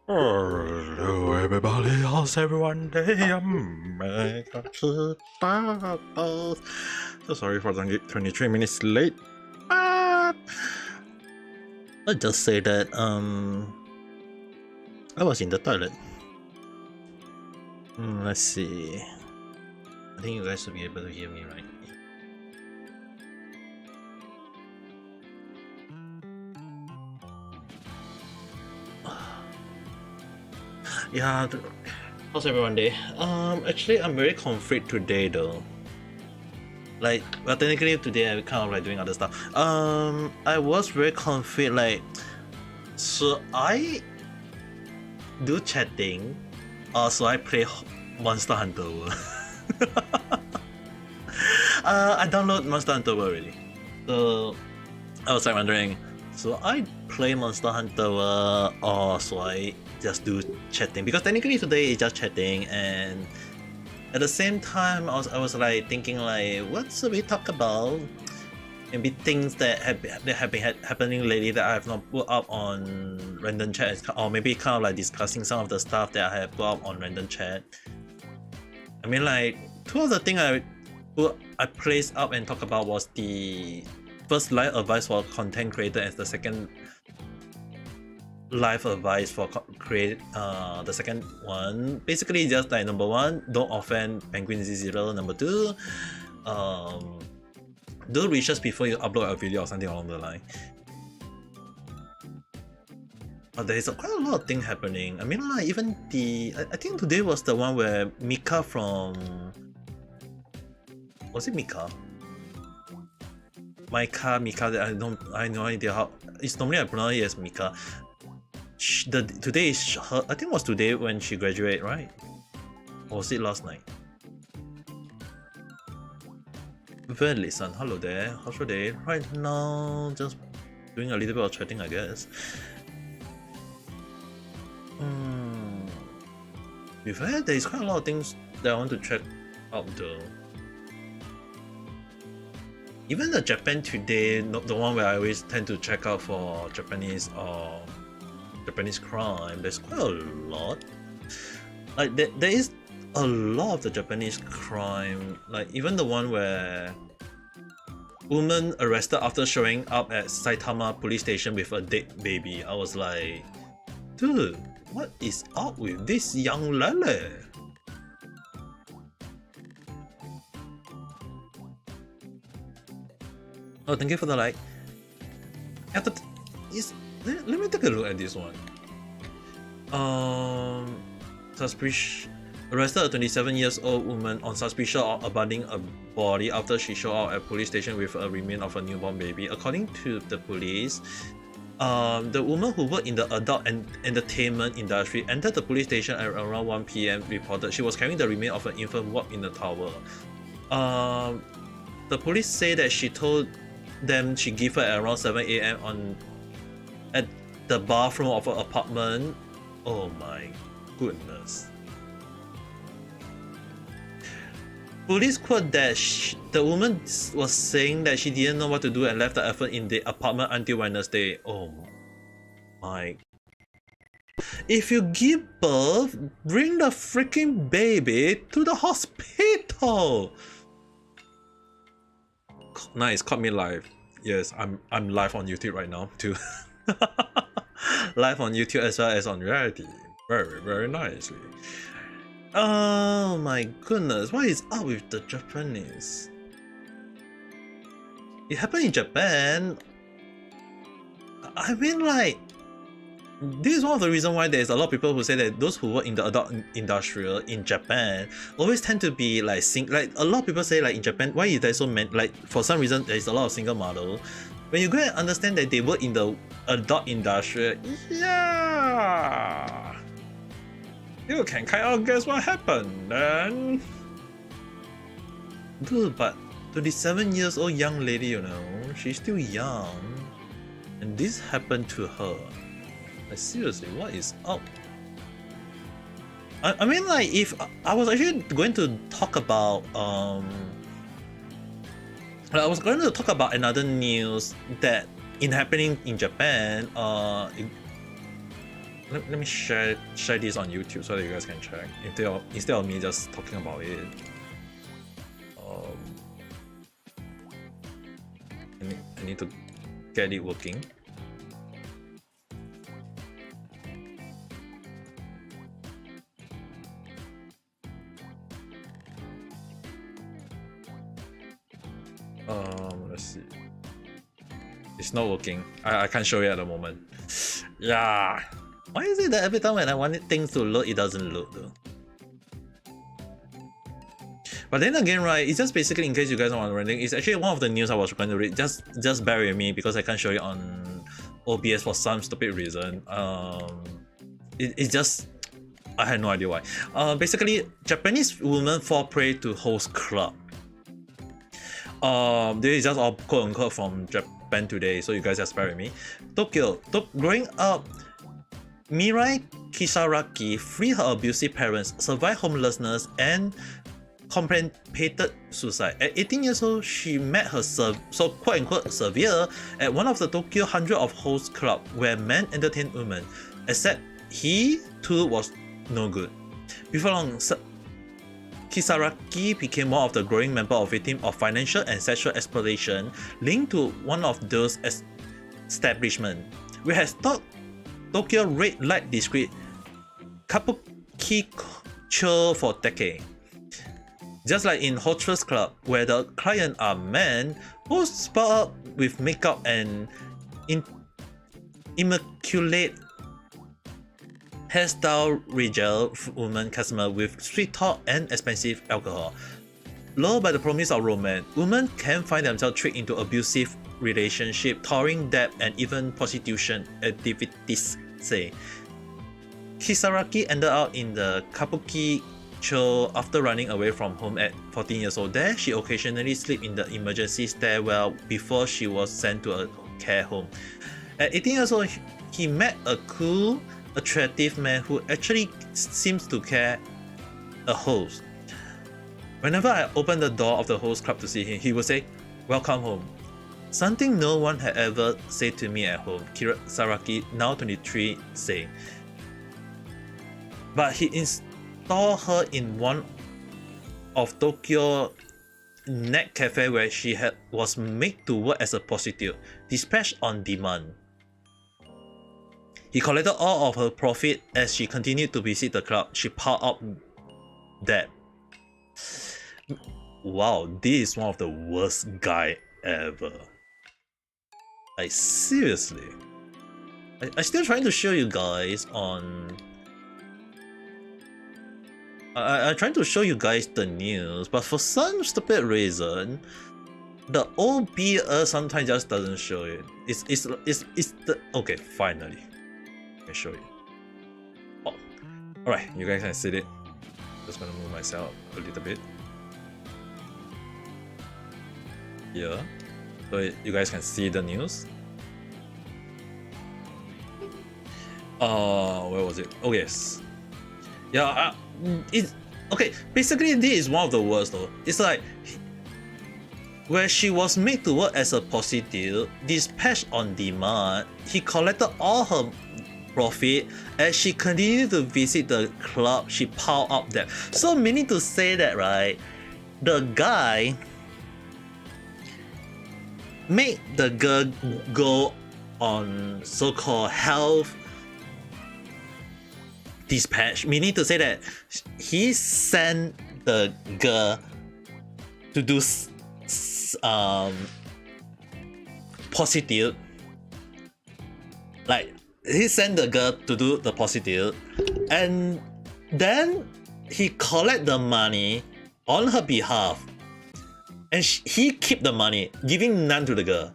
Hello everybody, how's everyone doing? So sorry for the 23 minutes late. But let's just say that I was in the toilet. Let's see. I think you guys should be able to hear me, right? Yeah, how's everyone day? Actually I'm very confused today though. Like, well, technically today I'm kind of like doing other stuff. I was very confused, like, should I do chatting or should I play Monster Hunter World? I download Monster Hunter World already. So I was like wondering, so I play Monster Hunter World or so I just do chatting? Because technically today is just chatting, and at the same time I was like thinking like, what should we talk about? Maybe things that have been happening lately that I have not put up on random chat, or maybe kind of like discussing some of the stuff that I have put up on random chat. I mean, like, two of the things I placed up and talk about was the first life advice for content creator and the second life advice for create the second one. Basically just like, number one, don't offend Penguin Z0. Number two, do research before you upload a video or something along the line. There is quite a lot of things happening. I mean, like, even I think today was the one where Mika from, was it Mika? Mika, I have no idea how. It's normally I pronounce it as Mika. Today is her, I think it was today when she graduated, right? Or was it last night? Very listen, hello there, how's your day? Right now, just doing a little bit of chatting, I guess. Before there is quite a lot of things that I want to check out though. Even the Japan Today, the one where I always tend to check out for Japanese or Japanese crime, there's quite a lot. Like, there is a lot of the Japanese crime, like even the one where woman arrested after showing up at Saitama police station with a dead baby. I was like, dude, what is up with this young lele? Oh, thank you for the like. Let me take a look at this one. Suspicion arrested a 27-year-old woman on suspicion of abandoning a body after she showed up at police station with a remain of a newborn baby. According to the police, the woman who worked in the adult and entertainment industry entered the police station at around 1 p.m. reported she was carrying the remain of an infant wrapped in the towel. The police say that she told them she gave her at around 7 a.m. at the bathroom of her apartment. Oh my goodness. Police quote that the woman was saying that she didn't know what to do and left the effort in the apartment until Wednesday. Oh my. If you give birth, bring the freaking baby to the hospital. Nice, caught me live. Yes, I'm live on YouTube right now too. Live on YouTube as well as on Reality. Very, very nicely. Oh my goodness, what is up with the Japanese? It happened in Japan. I mean, like, this is one of the reasons why there's a lot of people who say that those who work in the adult industrial in Japan always tend to be like like a lot of people say, like, in Japan, why is there so many, like, for some reason there's a lot of single model. When you go and understand that they work in the adult industrial, yeah, you can kind of guess what happened then. Dude, but 27 years old young lady, you know, she's still young, and this happened to her. Like, seriously, what is up? I mean, like, if I was actually going to talk about another news that happening in Japan. let me share this on YouTube so that you guys can check instead of me just talking about it. I need to get it working. Let's see. It's not working. I can't show you at the moment. Yeah. Why is it that every time when I want things to load, it doesn't load though? But then again, right, it's just basically in case you guys are wondering, it's actually one of the news I was going to read. Just bear with me because I can't show you on OBS for some stupid reason. It's just I had no idea why. Basically, Japanese women fall prey to host club. This is just all quote unquote from Japan Today, so you guys just bear with me. Tokyo. Growing up, Mirai Kisaraki freed her abusive parents, survived homelessness, and contemplated suicide. At 18 years old, she met her so quote unquote severe at one of the Tokyo 100 of host club where men entertained women, except he too was no good. Before long, Kisaraki became one of the growing member of victims of financial and sexual exploitation linked to one of those establishments. We have taught Tokyo red light district Kabukicho for decades. Just like in Hotels Club, where the clients are men who spot up with makeup and immaculate hairstyle regale women customer with sweet talk and expensive alcohol. Lured by the promise of romance, women can find themselves tricked into abusive relationship, touring debt, and even prostitution activities. Say, Kisaraki ended up in the Kabukicho after running away from home at 14 years old. There, she occasionally slept in the emergency stairwell before she was sent to a care home. At 18 years old, he met a cool, attractive man who actually seems to care a host. Whenever I opened the door of the host club to see him, he would say, "Welcome home." Something no one had ever said to me at home, Kisaraki, now 23, say. But he installed her in one of Tokyo net cafe where she was made to work as a prostitute, dispatched on demand. He collected all of her profit as she continued to visit the club. She piled up debt. Wow, this is one of the worst guy ever. Like seriously. I still trying to show you guys on. I'm trying to show you guys the news, but for some stupid reason, the OBS sometimes just doesn't show it. It's the okay. Finally, I can show you. Oh, all right, you guys can see it. Just gonna move myself a little bit. Yeah, so you guys can see the news. Where was it? Oh yes. Yeah, it's okay. Basically, this is one of the worst though. It's like where she was made to work as a prostitute, dispatched on demand. He collected all her profit as she continued to visit the club. She piled up debt. So meaning to say that, right? The guy made the girl go on so-called health dispatch, meaning to say that he sent the girl to do prostitute. Like he sent the girl to do the prostitute, and then he collect the money on her behalf, and he keep the money, giving none to the girl.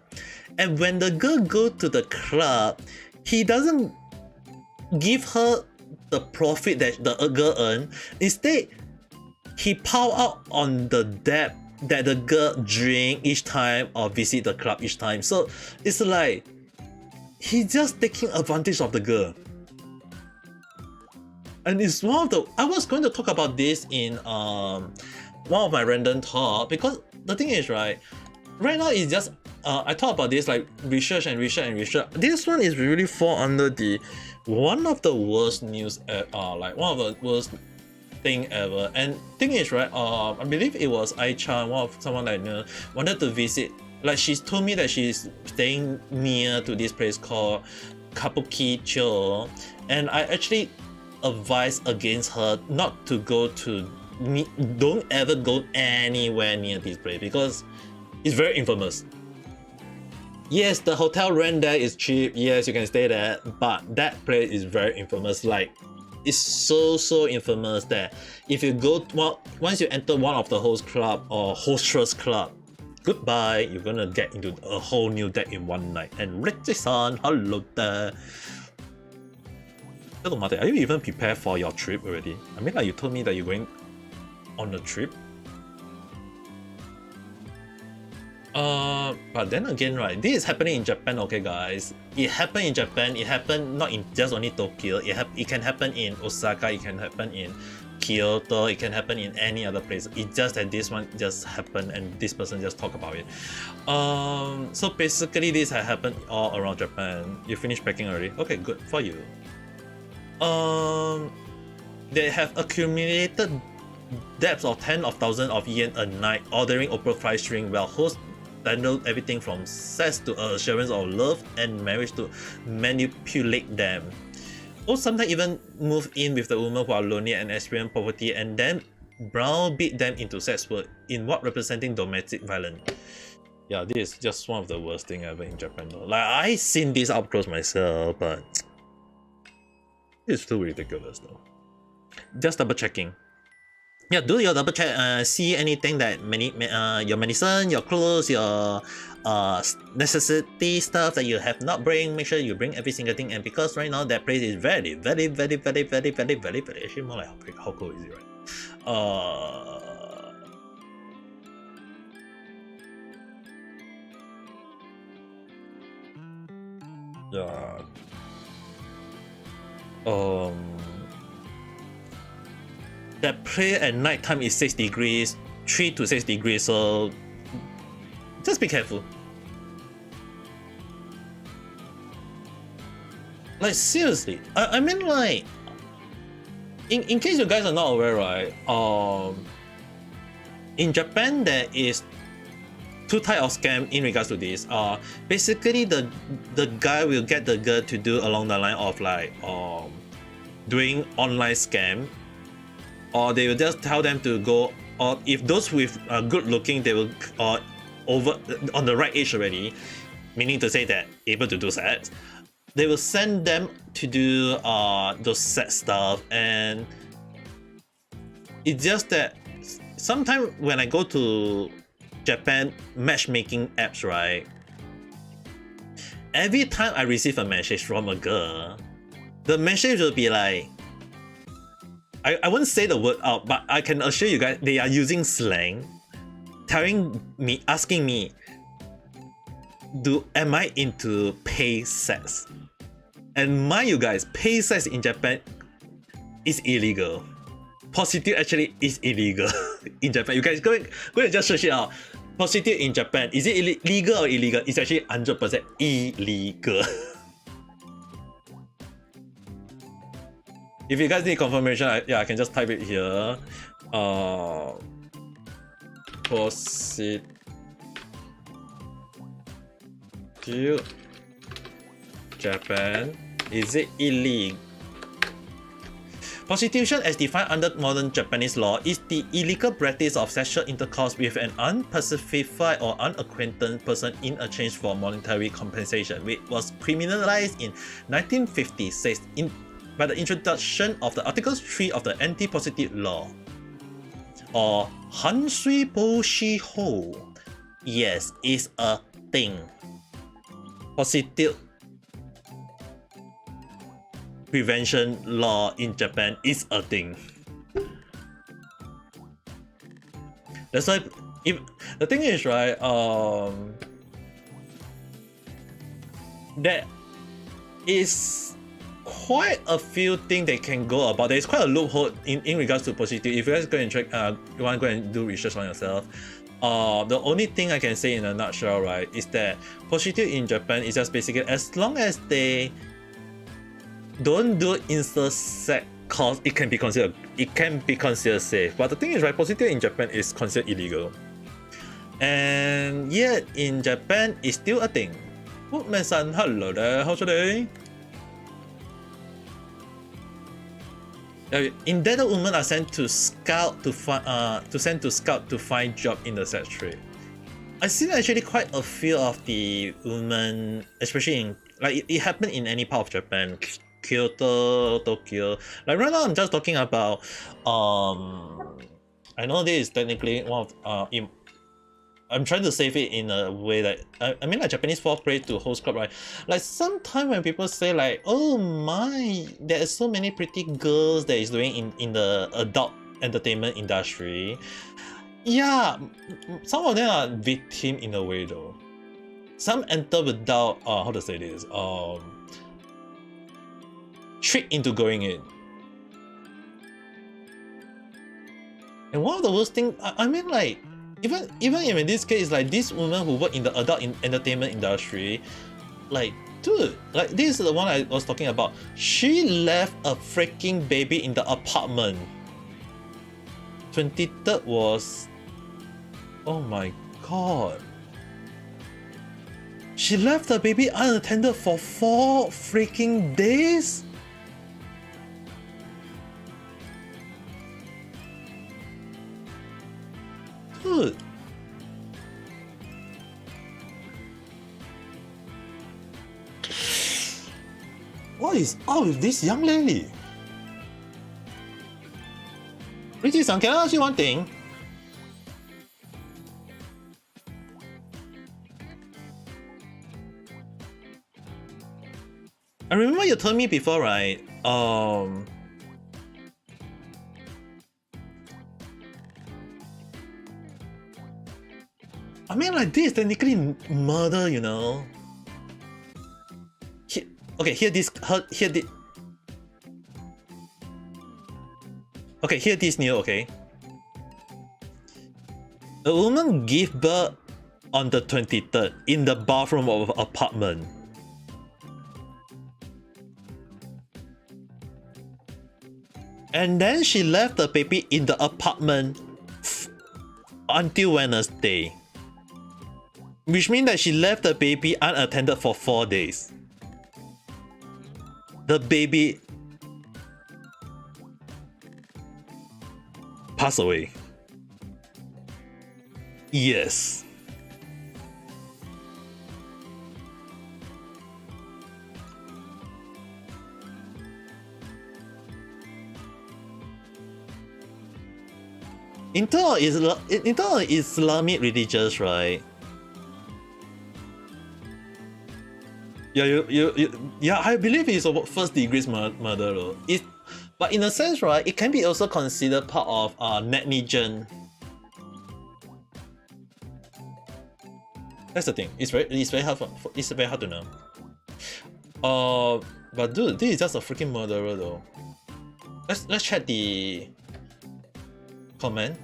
And when the girl go to the club, he doesn't give her the profit that the girl earned. Instead, he pile out on the debt that the girl drink each time or visit the club each time. So it's like he's just taking advantage of the girl. And it's one of the, I was going to talk about this in one of my random talk, because the thing is, right now it's just I thought about this like research and research and research. This one is really fall under the one of the worst news, like one of the worst thing ever. And thing is, right, I believe it was Ai-chan, one of someone that wanted to visit. Like she's told me that she's staying near to this place called Kabukicho, and I actually advise against her not to go to. Don't ever go anywhere near this place because it's very infamous. Yes, the hotel rent there is cheap. Yes, you can stay there, but that place is very infamous. Like, it's so infamous that if you go, well, once you enter one of the host club or hostess club, goodbye. You're gonna get into a whole new deck in one night. And Richie-san, hello there. Are you even prepared for your trip already? I mean, like you told me that you're going on a trip. But then again, right, this is happening in Japan, okay guys. It happened in Japan, it happened not in just only Tokyo, it can happen in Osaka, it can happen in Kyoto, it can happen in any other place. It's just that this one just happened and this person just talked about it. So basically this has happened all around Japan. You finished packing already? Okay, good for you. They have accumulated debts of tens of thousands of yen a night, ordering Opera fly string while hosts handle everything from sex to assurance of love and marriage to manipulate them. Or sometimes even move in with the women who are lonely and experience poverty and then browbeat them into sex work in what representing domestic violence. Yeah, this is just one of the worst thing ever in Japan though. Like I seen this up close myself, but it's too ridiculous though. Just double checking. Yeah, do your double check. See anything that your medicine, your clothes, your necessity stuff that you have not bring. Make sure you bring every single thing. And because right now that place is very. Actually, more like how cold is it, right? Yeah. That play at night time is 6 degrees, 3 to 6 degrees, so just be careful. Like seriously, I mean like, in case you guys are not aware, right? In Japan there is two types of scam in regards to this. Basically the guy will get the girl to do along the line of like doing online scam. Or they will just tell them to go, or if those with good looking, they will over on the right age already, meaning to say that able to do sex, they will send them to do those sex stuff. And it's just that sometimes when I go to Japan matchmaking apps, right, every time I receive a message from a girl, the message will be like, I won't say the word out, but I can assure you guys they are using slang, asking me, am I into pay sex? And mind you guys, pay sex in Japan is illegal. Prostitute actually is illegal in Japan. You guys go and just search it out. Prostitute in Japan, is it legal or illegal? It's actually 100% illegal. If you guys need confirmation, I can just type it here. Prostitute Japan, is it illegal? Prostitution, as defined under modern Japanese law, is the illegal practice of sexual intercourse with an unspecified or unacquainted person in exchange for monetary compensation, which was criminalized in 1956 by the introduction of the Article 3 of the Anti-Prostitute Law, or Hansui Boshiho. Yes, it's a thing. Prostitute prevention law in Japan is a thing. That's why, if the thing is, right, there is quite a few things they can go about. There's quite a loophole in regards to prostitute. If you guys go and check, you want to go and do research on yourself. The only thing I can say in a nutshell, right, is that prostitute in Japan is just basically as long as they don't do insta-sex, cause it can be considered safe. But the thing is, right, prostitute in Japan is considered illegal, and yet in Japan it's still a thing. Footman-san, hello there. How's today? Indebted women are sent to scout to find job in the sex trade. I've seen actually quite a few of the women, especially in like it happened in any part of Japan, Kyoto, Tokyo. Like right now, I'm just talking about. I know this is technically one of I'm trying to save it in a way that I mean like Japanese foreplay to host club, right? Like sometimes when people say like, oh my, there are so many pretty girls that is doing in the adult entertainment industry. Yeah, some of them are victim in a way though. Some enter without how to say this trick into going in. And one of the worst thing I mean like even in this case, like this woman who work in the adult entertainment industry, like dude, like this is the one I was talking about. She left a freaking baby in the apartment. 23rd was, oh my god. She left the baby unattended for 4 freaking days. Dude. What is up with this young lady? Richie-san, can I ask you one thing? I remember you told me before, right? I mean, like, this is technically murder, you know? Okay, hear this. Okay, hear this news, okay? A woman gave birth on the 23rd in the bathroom of an apartment. And then she left the baby in the apartment until Wednesday. Which means that she left the baby unattended for 4 days. The baby passed away. Yes. In terms of Islamic religious, right? Yeah, I believe it's a first degree murder though. But in a sense, right, it can be also considered part of negligence. That's the thing. It's very hard to know. But dude, this is just a freaking murderer though. Let's check the comment.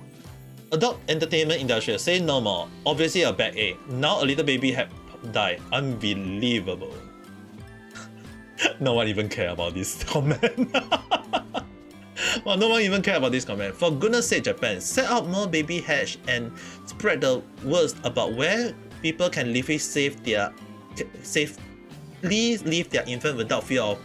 Adult entertainment industry say no more. Obviously a bad egg. Now a little baby had died. Unbelievable. No one even care about this comment. Well, no one even care about this comment. For goodness sake, Japan, set out more baby hatch and spread the word about where people can safely leave their infant without fear of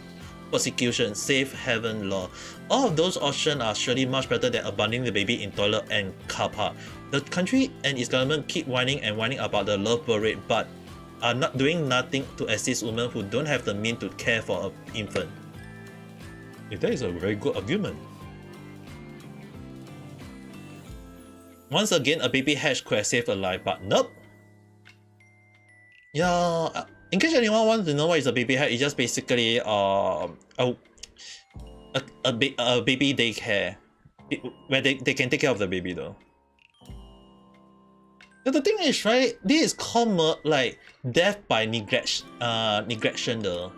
persecution. Safe haven law. All of those options are surely much better than abandoning the baby in toilet and car park. The country and its government keep whining about the love parade, but are not doing nothing to assist women who don't have the means to care for an infant. That is a very good argument. Once again, a baby hatch could have saved a life, but nope. Yeah, in case anyone wants to know what is a baby hatch, it's just basically a baby daycare where they can take care of the baby though. But the thing is, right, this is called like death by neglection though.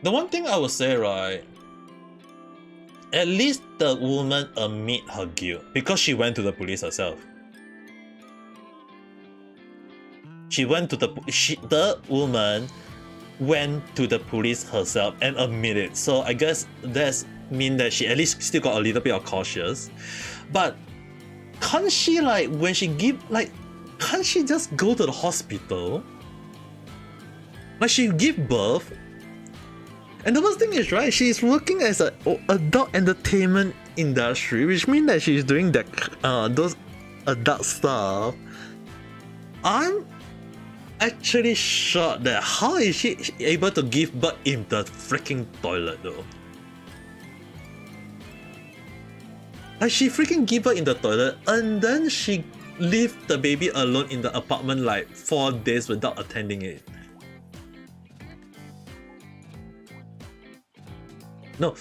The one thing I would say, right, at least the woman admit her guilt because she went to the police herself. The woman went to the police herself and admitted. So I guess that's mean that she at least still got a little bit of cautious. But can't she, like, when she can't she just go to the hospital? Like, she give birth. And the worst thing is, right, she's working as a adult entertainment industry, which means that she's doing that those adult stuff. I'm actually shocked that how is she able to give birth in the freaking toilet though? Like, she freaking give birth in the toilet and then she leave the baby alone in the apartment like 4 days without attending it. No,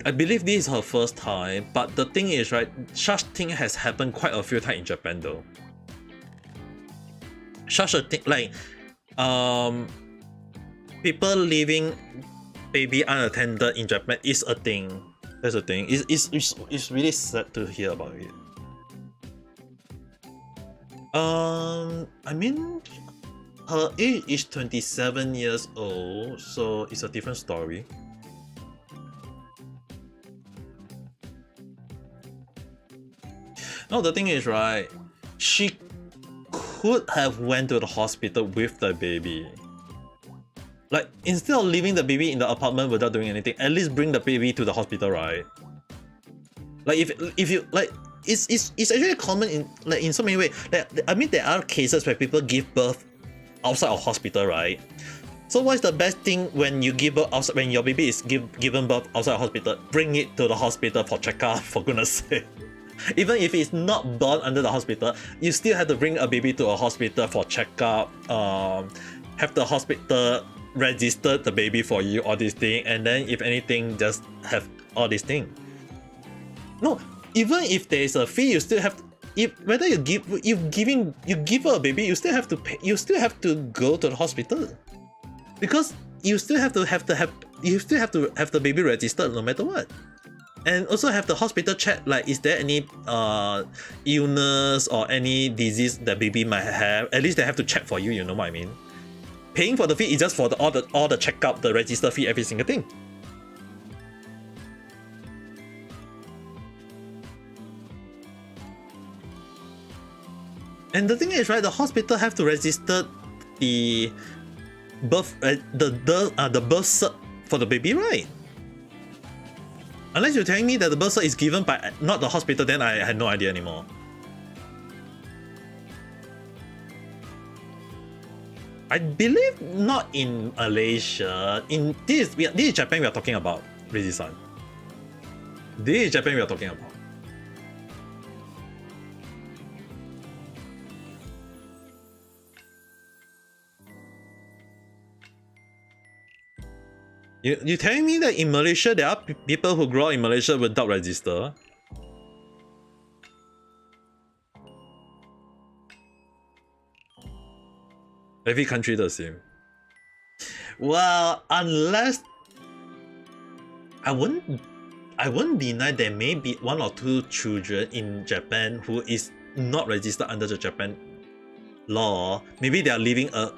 I believe this is her first time, but the thing is, right, such thing has happened quite a few times in Japan though. Such a thing, like, people leaving baby unattended in Japan is a thing. That's a thing. It's really sad to hear about it. I mean, her age is 27 years old, so it's a different story. No, the thing is, right, she could have went to the hospital with the baby. Like, instead of leaving the baby in the apartment without doing anything, at least bring the baby to the hospital, right? Like, if you like, it's actually common in so many ways. Like, I mean, there are cases where people give birth outside of hospital, right? So what's the best thing when you give birth outside, when your baby is given birth outside of hospital? Bring it to the hospital for checkup, for goodness sake. Even if it's not born under the hospital, you still have to bring a baby to a hospital for checkup. Have the hospital register the baby for you, all these things, and then if anything, just have all these things. No, even if there is a fee, you still have to, whether you give her a baby, you still have to pay, you still have to go to the hospital because you still have to have the baby registered no matter what. And also have the hospital check, like, is there any illness or any disease that baby might have? At least they have to check for you, you know what I mean? Paying for the fee is just for all the checkup, the register fee, every single thing. And the thing is, right, the hospital have to register the birth cert for the baby, right? Unless you're telling me that the birth cert is given by not the hospital, then I had no idea anymore. I believe not in Malaysia. In this is Japan we are talking about, Rizy-san. This is Japan we are talking about. You telling me that in Malaysia there are people who grow up in Malaysia without register? Every country the same. Well, unless I wouldn't deny there may be 1 or 2 children in Japan who is not registered under the Japan law. Maybe they are living a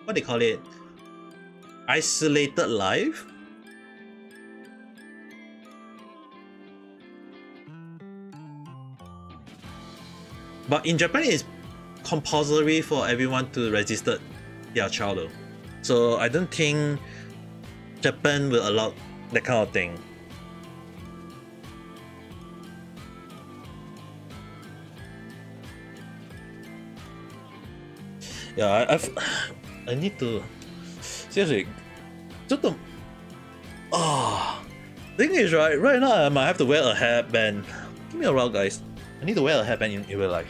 what they call it, isolated life. But in Japan it's compulsory for everyone to register their child. So I don't think Japan will allow that kind of thing. Yeah, I need to seriously. Thing is, right now I might have to wear a hairband. Give me a while, guys. I need to wear a hairband in real life.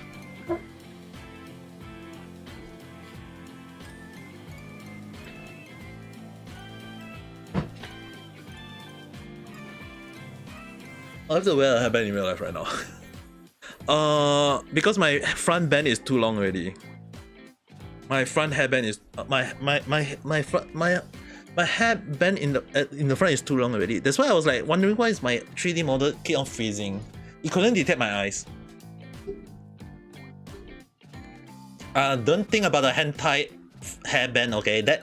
I have to wear a hairband in real life right now. Because my front band is too long already. My front hairband is my my hairband in the front is too long already. That's why I was like wondering why is my 3D model keep on freezing. It couldn't detect my eyes. Don't think about the hentai hairband, okay? That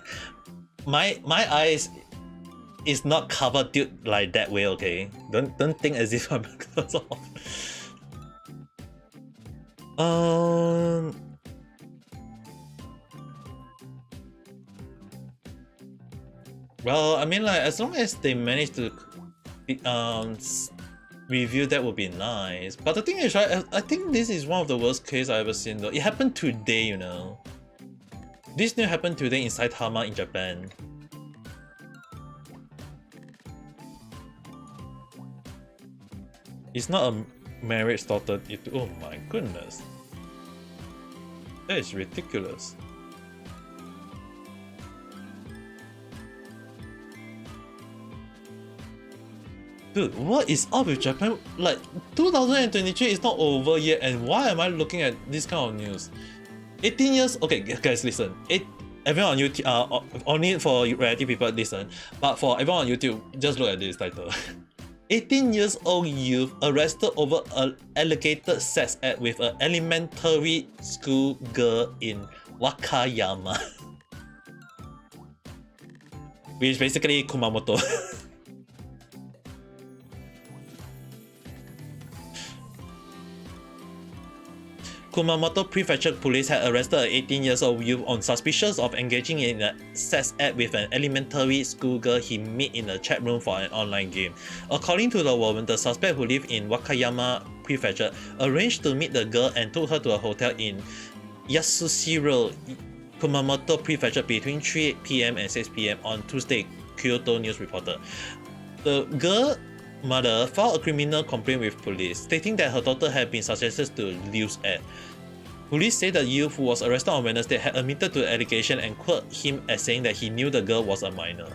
my eyes is not covered dude like that way, okay? Don't think as if I'm close off. Well, I mean, like, as long as they manage to review, that would be nice. But the thing is, right, I think this is one of the worst cases I've ever seen though. It happened today, you know. This news happened today in Saitama in Japan. It's not a marriage daughter. Oh my goodness. That is ridiculous. Dude, what is up with Japan? Like, 2023 is not over yet, and why am I looking at this kind of news? 18 years. Okay, guys, listen. Everyone on YouTube, only for reality people listen, but for everyone on YouTube, just look at this title. 18 years old youth arrested over an alleged sex act with an elementary school girl in Wakayama. Which is basically Kumamoto. Kumamoto Prefecture Police had arrested an 18-year-old youth on suspicion of engaging in a sex act with an elementary school girl he met in a chat room for an online game. According to the woman, the suspect, who lived in Wakayama Prefecture, arranged to meet the girl and took her to a hotel in Yasushiro, Kumamoto Prefecture between 3 p.m. and 6 p.m. on Tuesday, Kyoto News reported. The girl mother filed a criminal complaint with police, stating that her daughter had been subjected to lewd act. Police say the youth who was arrested on Wednesday had admitted to the allegation and quoted him as saying that he knew the girl was a minor.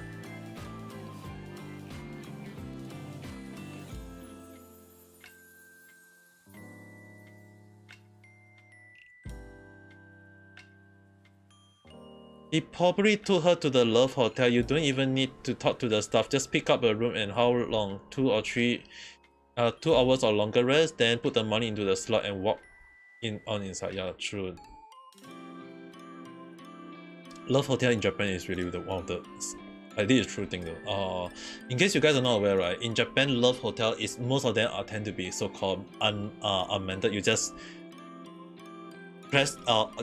He probably took her to the Love Hotel. You don't even need to talk to the staff. Just pick up a room and how long? 2 hours or longer rest. Then put the money into the slot and walk inside. Yeah, true. Love Hotel in Japan is really one of the. This is true thing though. In case you guys are not aware, right? In Japan, Love Hotel is most of them tend to be so-called unmanned. You just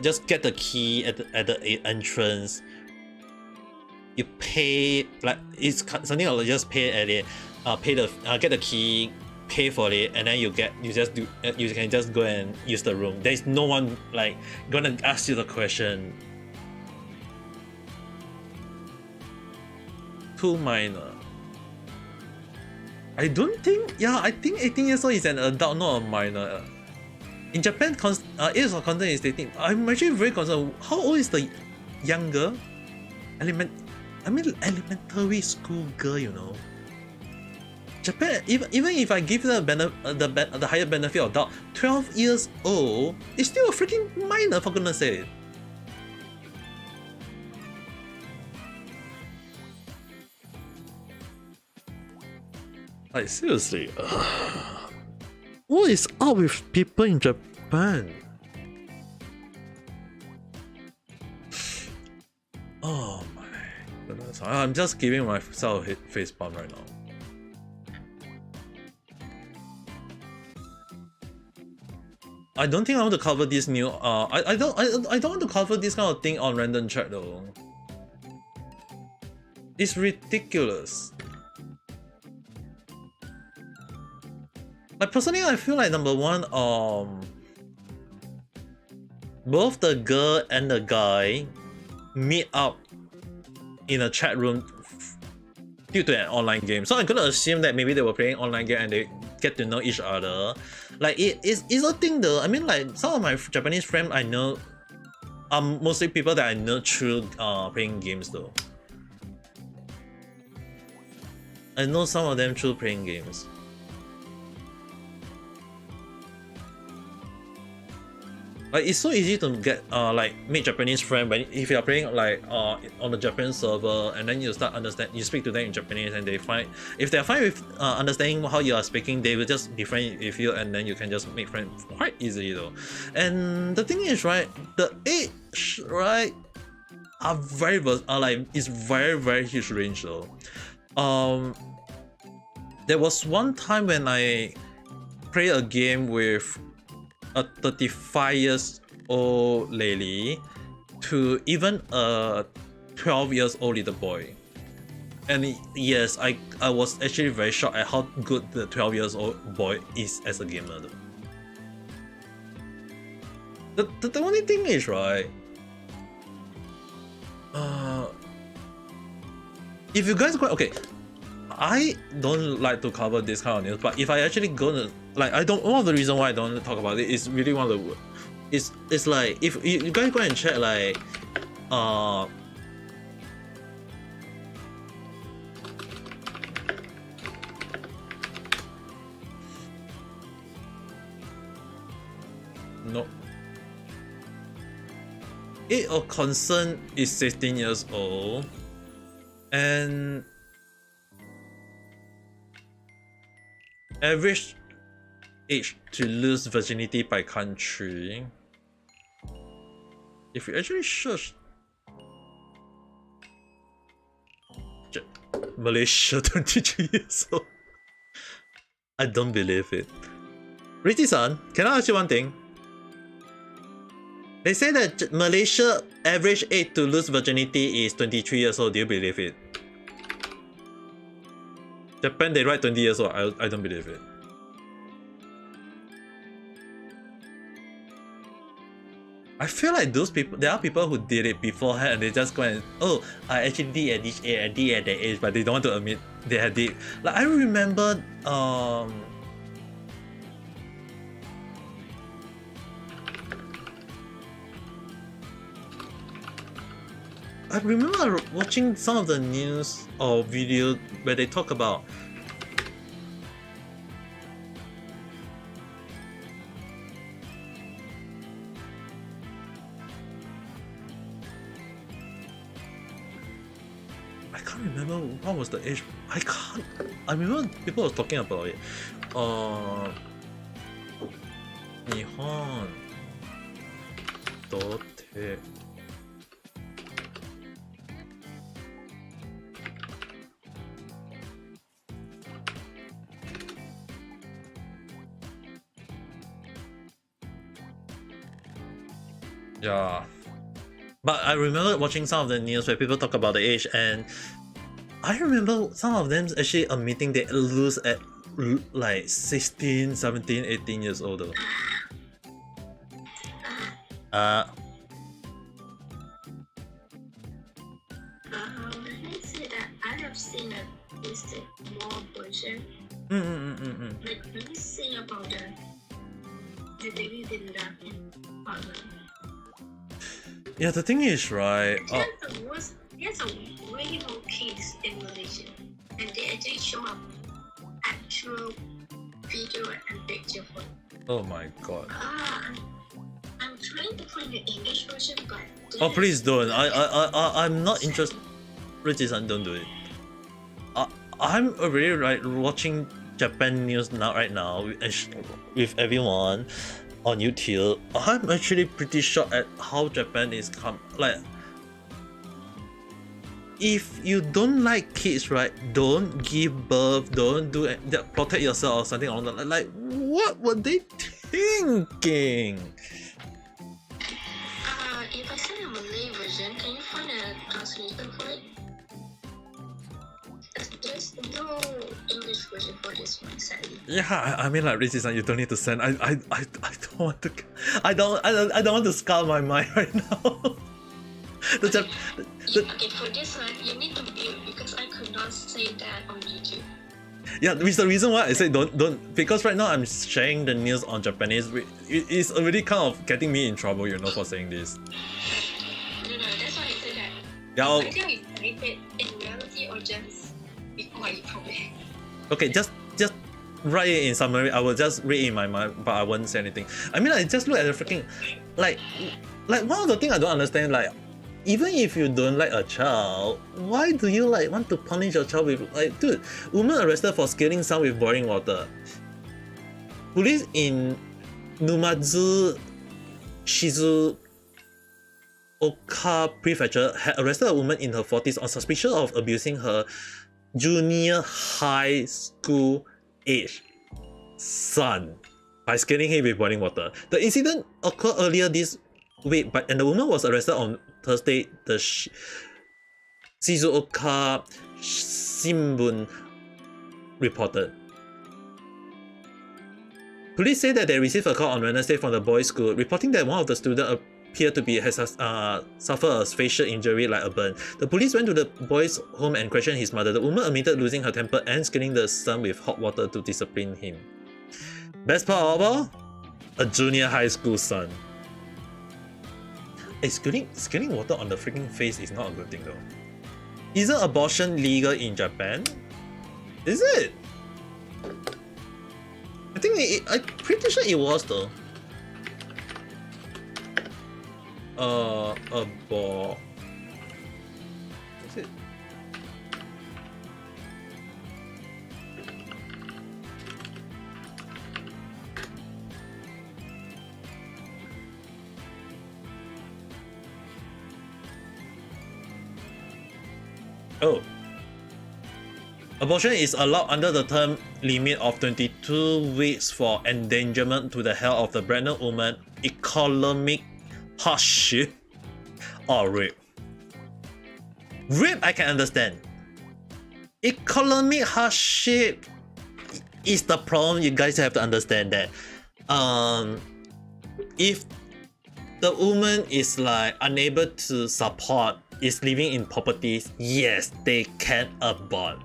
just get the key at the entrance. You pay, like, it's something like just pay at it. Get the key, pay for it, and then you can just go and use the room. There's no one like gonna ask you the question. Too minor. I don't think. Yeah, I think 18 years old is an adult, not a minor. In Japan, age of consent is 18. I'm actually very concerned. How old is the younger? Elementary school girl, you know. Japan, even if I give the the higher benefit of doubt, 12 years old is still a freaking minor, for goodness sake. Like, seriously. What is up with people in Japan? Oh my goodness. I'm just giving myself a face palm right now. I don't think I want to cover this new I don't want to cover this kind of thing on random chat though. It's ridiculous. Like, personally, I feel like number one, both the girl and the guy meet up in a chat room due to an online game. So I'm gonna assume that maybe they were playing online game and they get to know each other. Like, it's a thing though. I mean, like, some of my Japanese friends I know are mostly people that I know through playing games though. I know some of them through playing games. Like it's so easy to get like meet Japanese friend when if you are playing like on the Japan server and then you start you speak to them in Japanese and they find if they're fine with understanding how you are speaking, they will just be friends with you and then you can just make friends quite easily though. And the thing is, right, the age, right, are very like it's very huge range though. There was one time when I played a game with a 35 years old lady to even a 12 years old little boy, and yes, I was actually very shocked at how good the 12 years old boy is as a gamer though. The only thing is, right, if you guys go, okay, I don't like to cover this kind of news, but if I actually gonna like, I don't. One of the reasons why I don't talk about it is really one of the. It's like if you guys go and check like, no. Age of concern is 16 years old, and average age to lose virginity by country. If you actually search Malaysia 23 years old, I don't believe it. Richie-san, can I ask you one thing? They say that Malaysia average age to lose virginity is 23 years old. Do you believe it? Japan, they write 20 years old. I don't believe it. I feel like those people, there are people who did it beforehand and they just go and, oh, I actually did at this age, I did at that age, but they don't want to admit they had it. Like, I remember, I remember watching some of the news or video where they talk about I can't remember what was the age. I remember people was talking about it. Nihon Dote. Yeah, but I remember watching some of the news where people talk about the age, and I remember some of them actually admitting they lose at like 16, 17, 18 years old. Let's say that I have seen at least more version. Like when you say about the baby didn't die in partner. Yeah, the thing is, right? There's a way more kids in Malaysia, and they actually show up actual video and picture for it. Oh my god. I'm trying to find the English version, but oh please don't. I'm not interested. Richie-san, don't do it. I'm already like watching Japan news right now with everyone on YouTube. I'm actually pretty shocked at how Japan is like. If you don't like kids, right, don't give birth, don't do it, protect yourself or something along that. Like, what were they thinking? If I send a Malay version, can you find a translation for it? There's no English version for this one, sadly. Yeah, I mean, like Richie-san, you don't need to send. I don't want to. I don't want to scar my mind right now. Okay, for this one, you need to mute because I could not say that on YouTube. Yeah, which is the reason why I say don't because right now I'm sharing the news on Japanese. It's already kind of getting me in trouble, you know, for saying this. No, that's why I said that. Yeah. I think we type it in reality or just be quiet for it. Okay, just write it in summary. I will just read it in my mind, but I won't say anything. I mean, I just look at the freaking. like one of the things I don't understand, like, even if you don't like a child, why do you like want to punish your child with, like, dude, woman arrested for scaling son with boiling water. Police in Numazu Shizuoka Prefecture had arrested a woman in her 40s on suspicion of abusing her junior high school age son by scaling him with boiling water. The incident occurred earlier this week, and the woman was arrested on Thursday, the Shizuoka Shimbun reported. Police say that they received a call on Wednesday from the boys' school, reporting that one of the students appeared to be has suffered a facial injury like a burn. The police went to the boy's home and questioned his mother. The woman admitted losing her temper and scaling the son with hot water to discipline him. Best part of all? A junior high school son. Hey, scaling water on the freaking face is not a good thing though. Isn't abortion legal in Japan? Is it? I think I'm pretty sure it was though. Is it? Oh. Abortion is allowed under the term limit of 22 weeks for endangerment to the health of the pregnant woman, economic hardship, or rape. Rape I can understand. Economic hardship is the problem. You guys have to understand that. If the woman is like unable to support, is living in properties, yes, they can abort.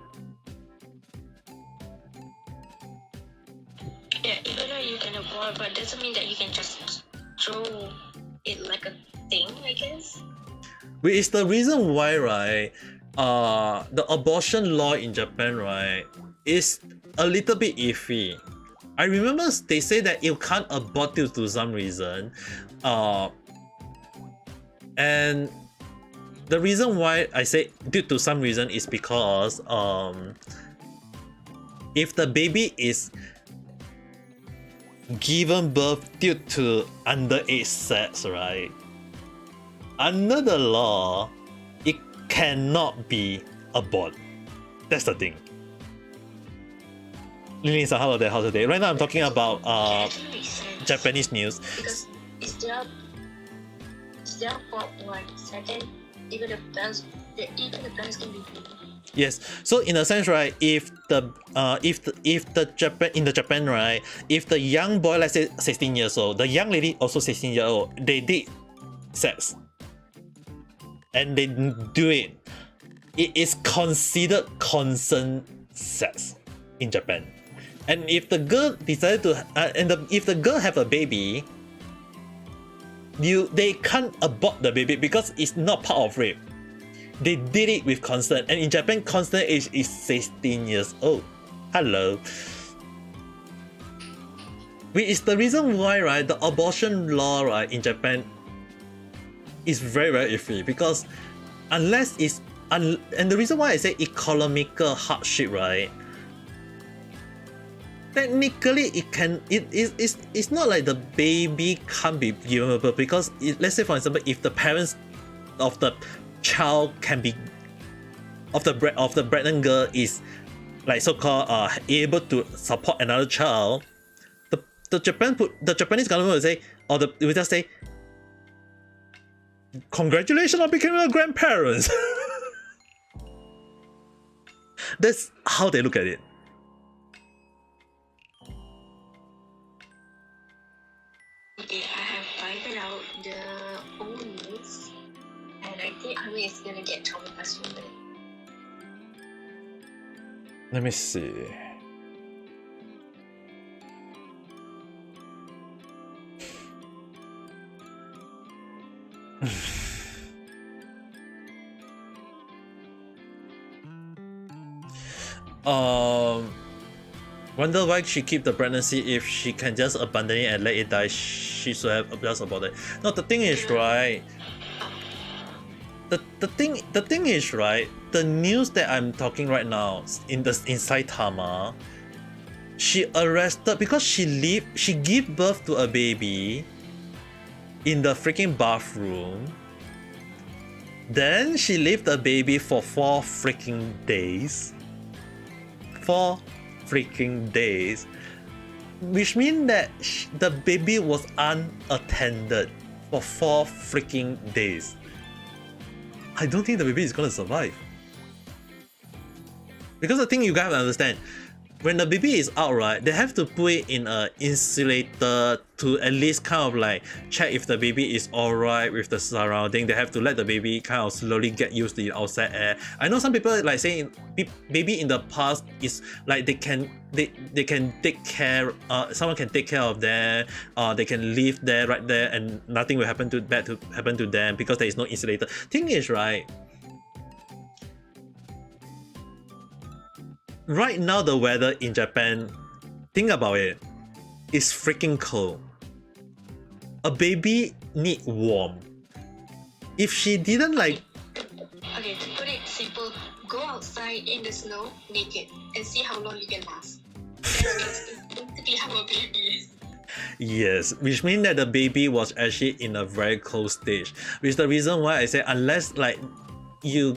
Yeah, even though you can abort, but doesn't mean that you can just throw it like a thing, I guess. Which is the reason why, right, the abortion law in Japan, right, is a little bit iffy. I remember they say that you can't abort due to some reason, and the reason why I say due to some reason is because if the baby is given birth due to underage sex, right, under the law, it cannot be aborted. That's the thing. Lily-san, hello there, how's the day? Right now I'm talking about Japanese news. Because it's their fault, like, second, even the parents can be free. Yes. So in a sense, right, if the Japan in the Japan, right, if the young boy, let's say 16 years old, the young lady also 16 years old, they did sex, and they do it, it is considered consent sex in Japan. And if the girl decided to, if the girl have a baby, they can't abort the baby because it's not part of rape. They did it with consent, and in Japan, consent age is 16 years old. Hello. Which is the reason why, right, the abortion law, right, in Japan is very, very iffy, because unless it's and the reason why I say economical hardship, right, technically it's not like the baby can't be given birth, because let's say for example, if the parents of the child can be of the pregnant girl is like so-called able to support another child, the Japanese government will say, or they will just say, congratulations on becoming a grandparents. That's how they look at it. Okay, I have figured out the old news, and I think Ami is gonna get traumatized from it. Let me see. Wonder why she keep the pregnancy if she can just abandon it and let it die. she should have just about it. No, the thing is, right? The thing is, right? The news that I'm talking right now in Saitama, she arrested because she gave birth to a baby in the freaking bathroom. Then she left the baby for 4 freaking days. 4 freaking days. Which means that the baby was unattended for 4 freaking days. I don't think the baby is gonna survive. Because the thing you guys have to understand, when the baby is out, right, they have to put it in an insulator to at least kind of like check if the baby is alright with the surrounding. They have to let the baby kind of slowly get used to the outside air. I know some people like saying baby in the past is like they can take care. Someone can take care of them. They can live there right there, and nothing will happen to them because there is no insulator. Thing is, right. Right now, the weather in Japan, think about it, is freaking cold. A baby need warm. If she didn't like... Okay, to put it simple, go outside in the snow naked and see how long you can last. That's basically how a baby is. Yes, which means that the baby was actually in a very cold stage. Which is the reason why I say unless like you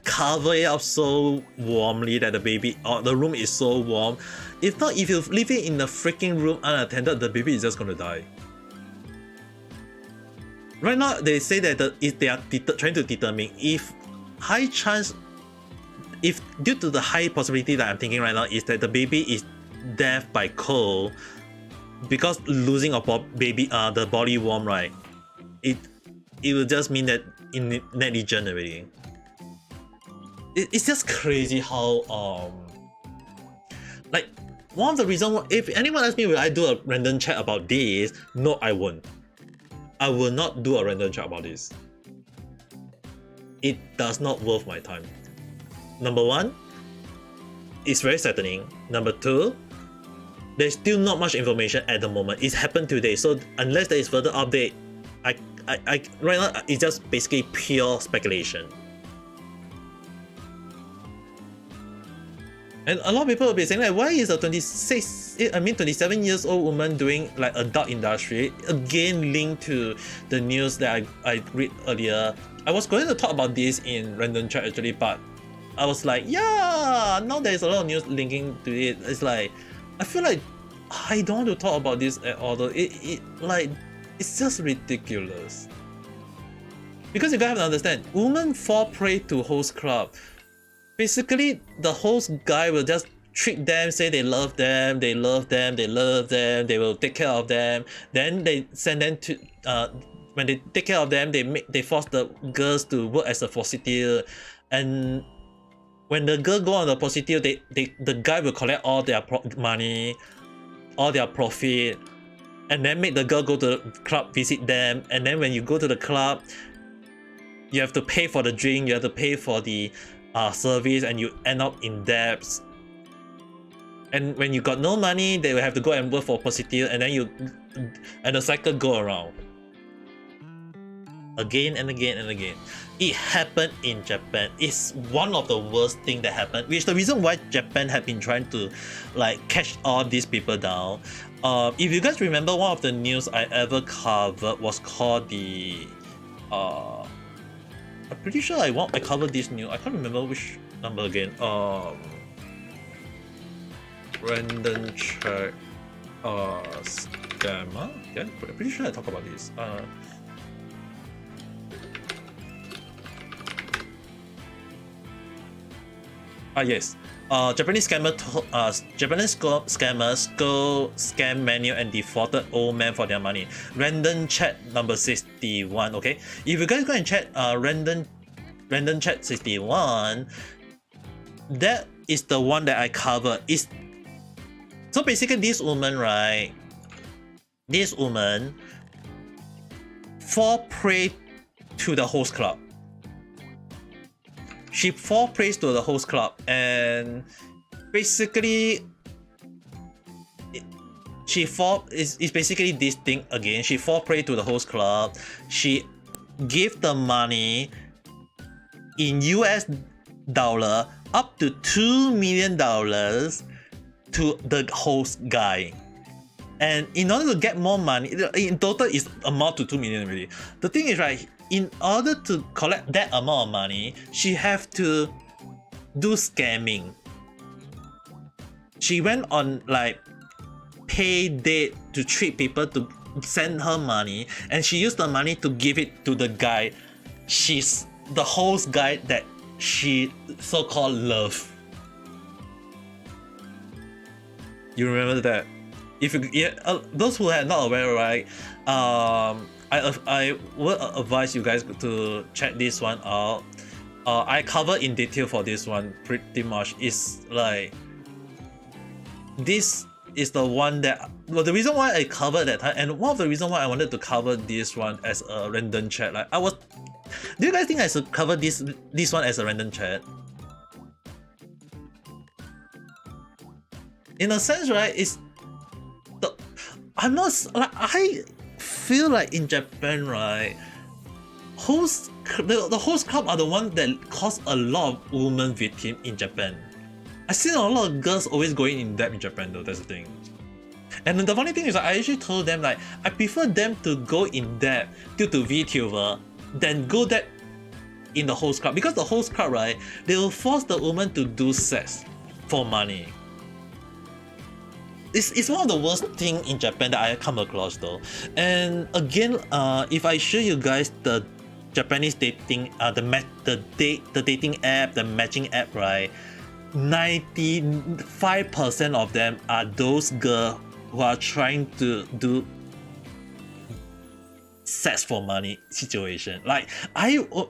cover it up so warmly that the baby or the room is so warm. If not, if you leave it in the freaking room unattended, the baby is just gonna die. Right now, they say that they are trying to determine if high chance, if due to the high possibility that I'm thinking right now is that the baby is dead by cold because losing a baby, the body warm, right? It will just mean that in negligent already. It's just crazy how like one of the reasons, if anyone asks me will I do a random chat about this, no, I won't. I will not do a random chat about this. It does not worth my time. Number one, it's very saddening. Number two, there's still not much information at the moment. It's happened today, so unless there is further update, I right now it's just basically pure speculation. And a lot of people will be saying like, why is a 27 years old woman doing like adult industry? Again, linked to the news that I read earlier. I was going to talk about this in random chat actually, but I was like, yeah, now there's a lot of news linking to it. It's like, I feel like I don't want to talk about this at all. It's just ridiculous. Because you guys have to understand, women fall prey to host club. Basically, the host guy will just treat them, say they love them, they will take care of them. Then they send them to when they take care of them, they force the girls to work as a prostitute. And when the girl go on the prostitute, the guy will collect all their money, all their profit, and then make the girl go to the club, visit them. And then when you go to the club, you have to pay for the drink, you have to pay for the service, and you end up in debts. And when you got no money, they will have to go and work for prostitute, and then the cycle go around again and again and again. It happened in Japan. It's one of the worst thing that happened, which is the reason why Japan have been trying to like catch all these people down. If you guys remember, one of the news I ever covered was called the I'm pretty sure I covered this news. I can't remember which number again. Random check scammer. Yeah, I'm pretty sure I talk about this. Yes. Japanese scammers stole scam menu and defaulted old man for their money. Random chat number 61. Okay, if you guys go and chat random chat 61, that is the one that I covered. So basically this woman, right? This woman fall prey to the host club. She fall prey to the host club, and basically she is basically this thing again. She fall prey to the host club. She give the money in US dollar up to $2 million to the host guy. And in order to get more money, in total is amount to 2 million already. The thing is, right, in order to collect that amount of money, she have to do scamming. She went on like pay date to treat people to send her money, and she used the money to give it to the guy, she's the host guy that she so-called love. You remember that? If you, those who are not aware, right? I would advise you guys to check this one out. I cover in detail for this one pretty much. It's like this is the one that, well, the reason why I covered that time, and one of the reasons why I wanted to cover this one as a random chat. Like do you guys think I should cover this one as a random chat? In a sense, right? I'm not like, I feel like in Japan, right? The host club are the ones that cause a lot of women victims in Japan. I seen a lot of girls always going in debt in Japan though. That's the thing. And the funny thing is, I actually told them like I prefer them to go in debt due to VTuber than go that in the host club, because the host club, right, they will force the woman to do sex for money. It's one of the worst thing in Japan that I come across though. And again, if I show you guys the Japanese dating, the dating app, the matching app, right, 95% of them are those girls who are trying to do sex for money situation. Like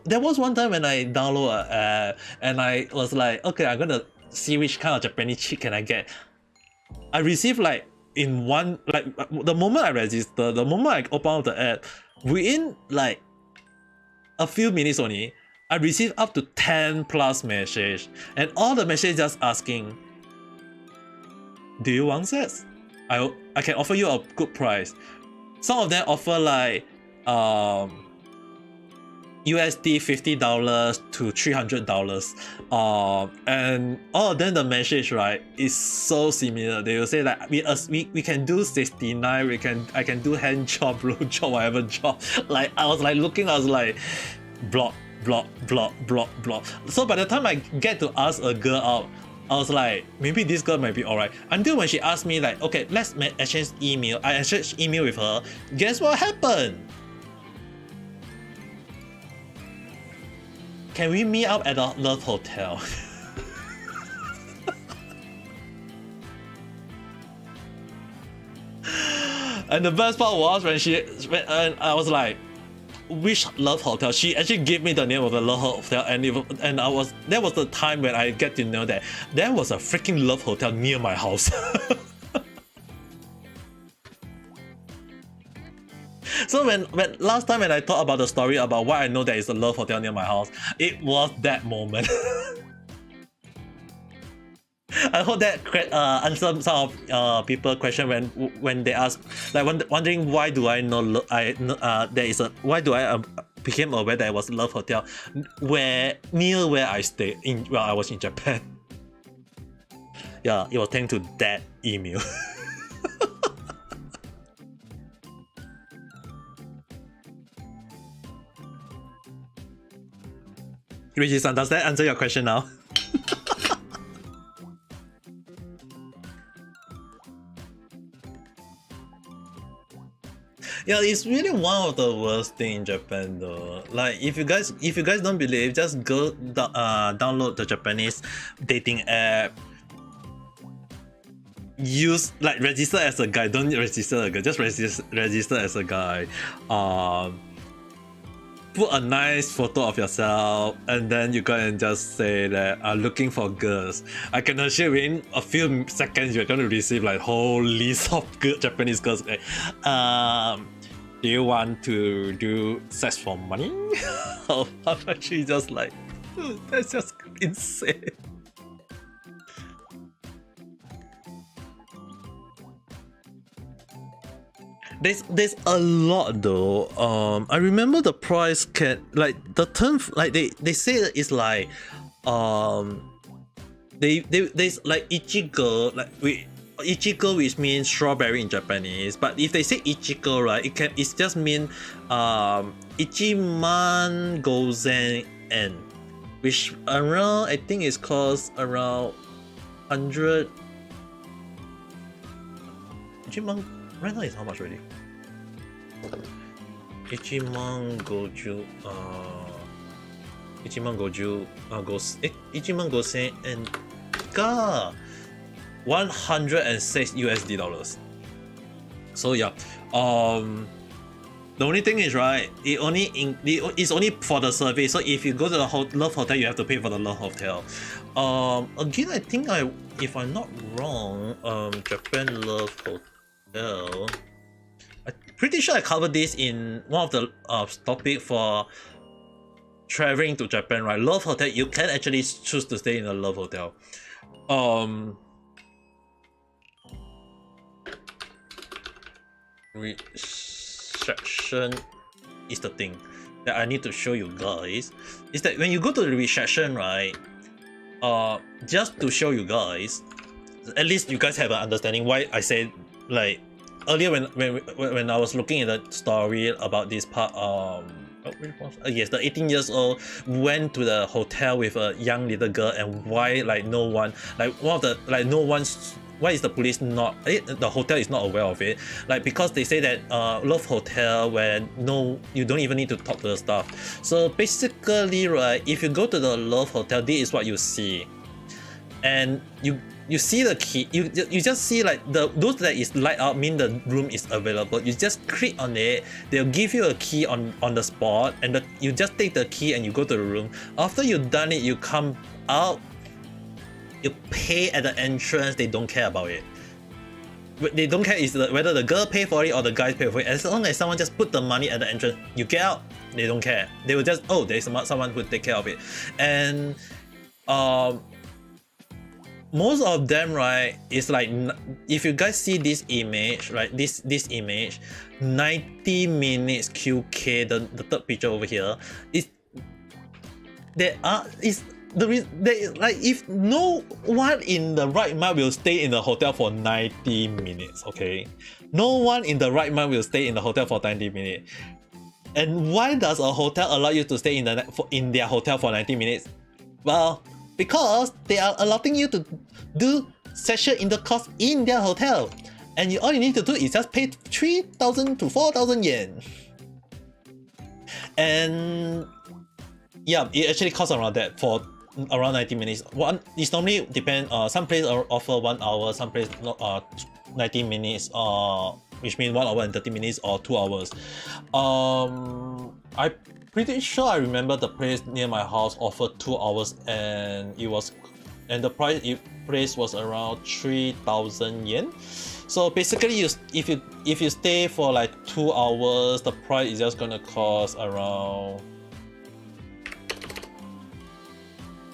there was one time when I download an app and I was like, okay, I'm gonna see which kind of Japanese chick can I get. I received like in one, like the moment I register, the moment I open up the app, within like a few minutes only, I received up to 10 plus messages, and all the messages just asking, do you want sex? I can offer you a good price. Some of them offer like USD $50 to $300, and all of them, the message, right, is so similar. They will say like we can do 69, I can do hand job, blow job, whatever job. Like I was like looking, I was like block. So by the time I get to ask a girl out, I was like, maybe this girl might be alright. Until when she asked me like, okay, let's exchange email. I exchanged email with her. Guess what happened? Can we meet up at the Love Hotel? And the best part was when I was like, which Love Hotel? She actually gave me the name of the Love Hotel, and that was the time when I get to know that there was a freaking Love Hotel near my house. So when last time when I thought about the story about why I know there is a Love Hotel near my house, it was that moment. I hope that answered some of people question when they ask, like wondering why do I know why do I became aware that there was Love Hotel near where I stayed while I was in Japan. Yeah, it was thanks to that email. Richie-san, does that answer your question now? Yeah, it's really one of the worst thing in Japan though. Like if you guys don't believe, just go download the Japanese dating app. Use like register as a guy. Don't register as a girl. Just register as a guy. Put a nice photo of yourself, and then you go and just say that I'm looking for girls. I can assure in a few seconds you're gonna receive like whole list of good Japanese girls. Like, do you want to do sex for money? I'm actually just like, that's just insane. There's a lot though. I remember the price can like the term like they say that it's like there's like ichigo like ichigo, which means strawberry in Japanese, but if they say ichigo, right, it's just mean ichiman gozen en, which around I think is cost around 100 ichiman right now is how much already? Ichiman goju ichiman gosen en ga 106 USD dollars. So yeah, the only thing is, right, it's only for the service. So if you go to the Love Hotel, you have to pay for the Love Hotel. Again, I think if I'm not wrong, Japan Love Hotel, I'm pretty sure I covered this in one of the topic for traveling to Japan, right? Love Hotel, you can actually choose to stay in a Love Hotel. Reception is the thing that I need to show you guys. Is that when you go to the reception, right? Just to show you guys, at least you guys have an understanding why I said like earlier when I was looking at the story about this part. Yes, the 18 years old went to the hotel with a young little girl, and why like no one like one of the like no one's. Why is the police not? The hotel is not aware of it. Like because they say that Love Hotel where you don't even need to talk to the staff. So basically, right, if you go to the Love Hotel, this is what you see, and you see the key. You just see like those that is light up mean the room is available. You just click on it. They'll give you a key on the spot, and you just take the key and you go to the room. After you've done it, you come out. You pay at the entrance, they don't care about it. They don't care is whether the girl pay for it or the guys pay for it. As long as someone just put the money at the entrance, you get out, they don't care. They will just, oh, there's someone who take care of it. And most of them, right, is like, if you guys see this image, right, this image, 90 minutes QK, the third picture over here, like if no one in the right mind will stay in the hotel for 90 minutes, okay? No one in the right mind will stay in the hotel for 90 minutes. And why does a hotel allow you to stay in their hotel for 90 minutes? Well, because they are allowing you to do sexual intercourse in their hotel. And all you need to do is just pay 3,000 to 4,000 yen. And yeah, it actually costs around that for around 90 minutes. It's normally depend. Some places offer 1 hour, some places 90 minutes, which means 1 hour and 30 minutes or 2 hours. I'm pretty sure I remember the place near my house offered 2 hours, and the price was around 3,000 yen. So basically, if you stay for like 2 hours, the price is just gonna cost around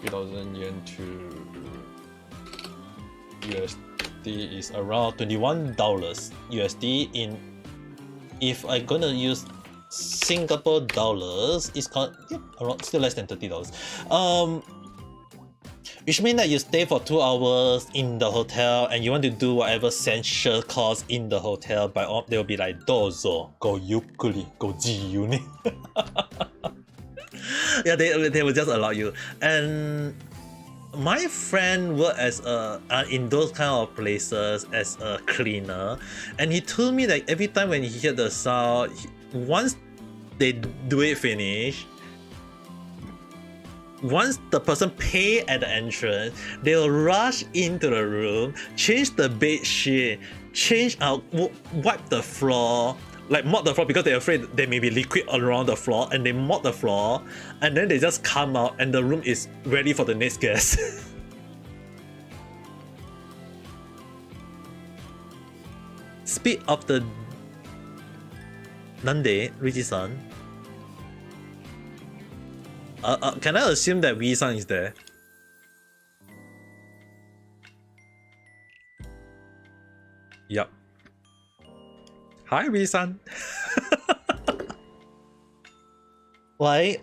3,000 yen to USD is around $21 USD. If I'm gonna use Singapore dollars, it's around still less than $30. Which means that you stay for 2 hours in the hotel and you want to do whatever sensual course in the hotel, they'll be like, dozo, go yukuri, go jiyu ne. Yeah, they will just allow you. And my friend worked as in those kind of places as a cleaner, and he told me that every time when he hear the sound, once they do it finish, once the person pay at the entrance, they'll rush into the room, change the bed sheet, wipe the floor, like mop the floor because they're afraid there may be liquid around the floor, and they mop the floor, and then they just come out and the room is ready for the next guest. Speed of the Nande, Riji-san. Can I assume that Wee-san is there? Yup. Hi, Wee-san. Why?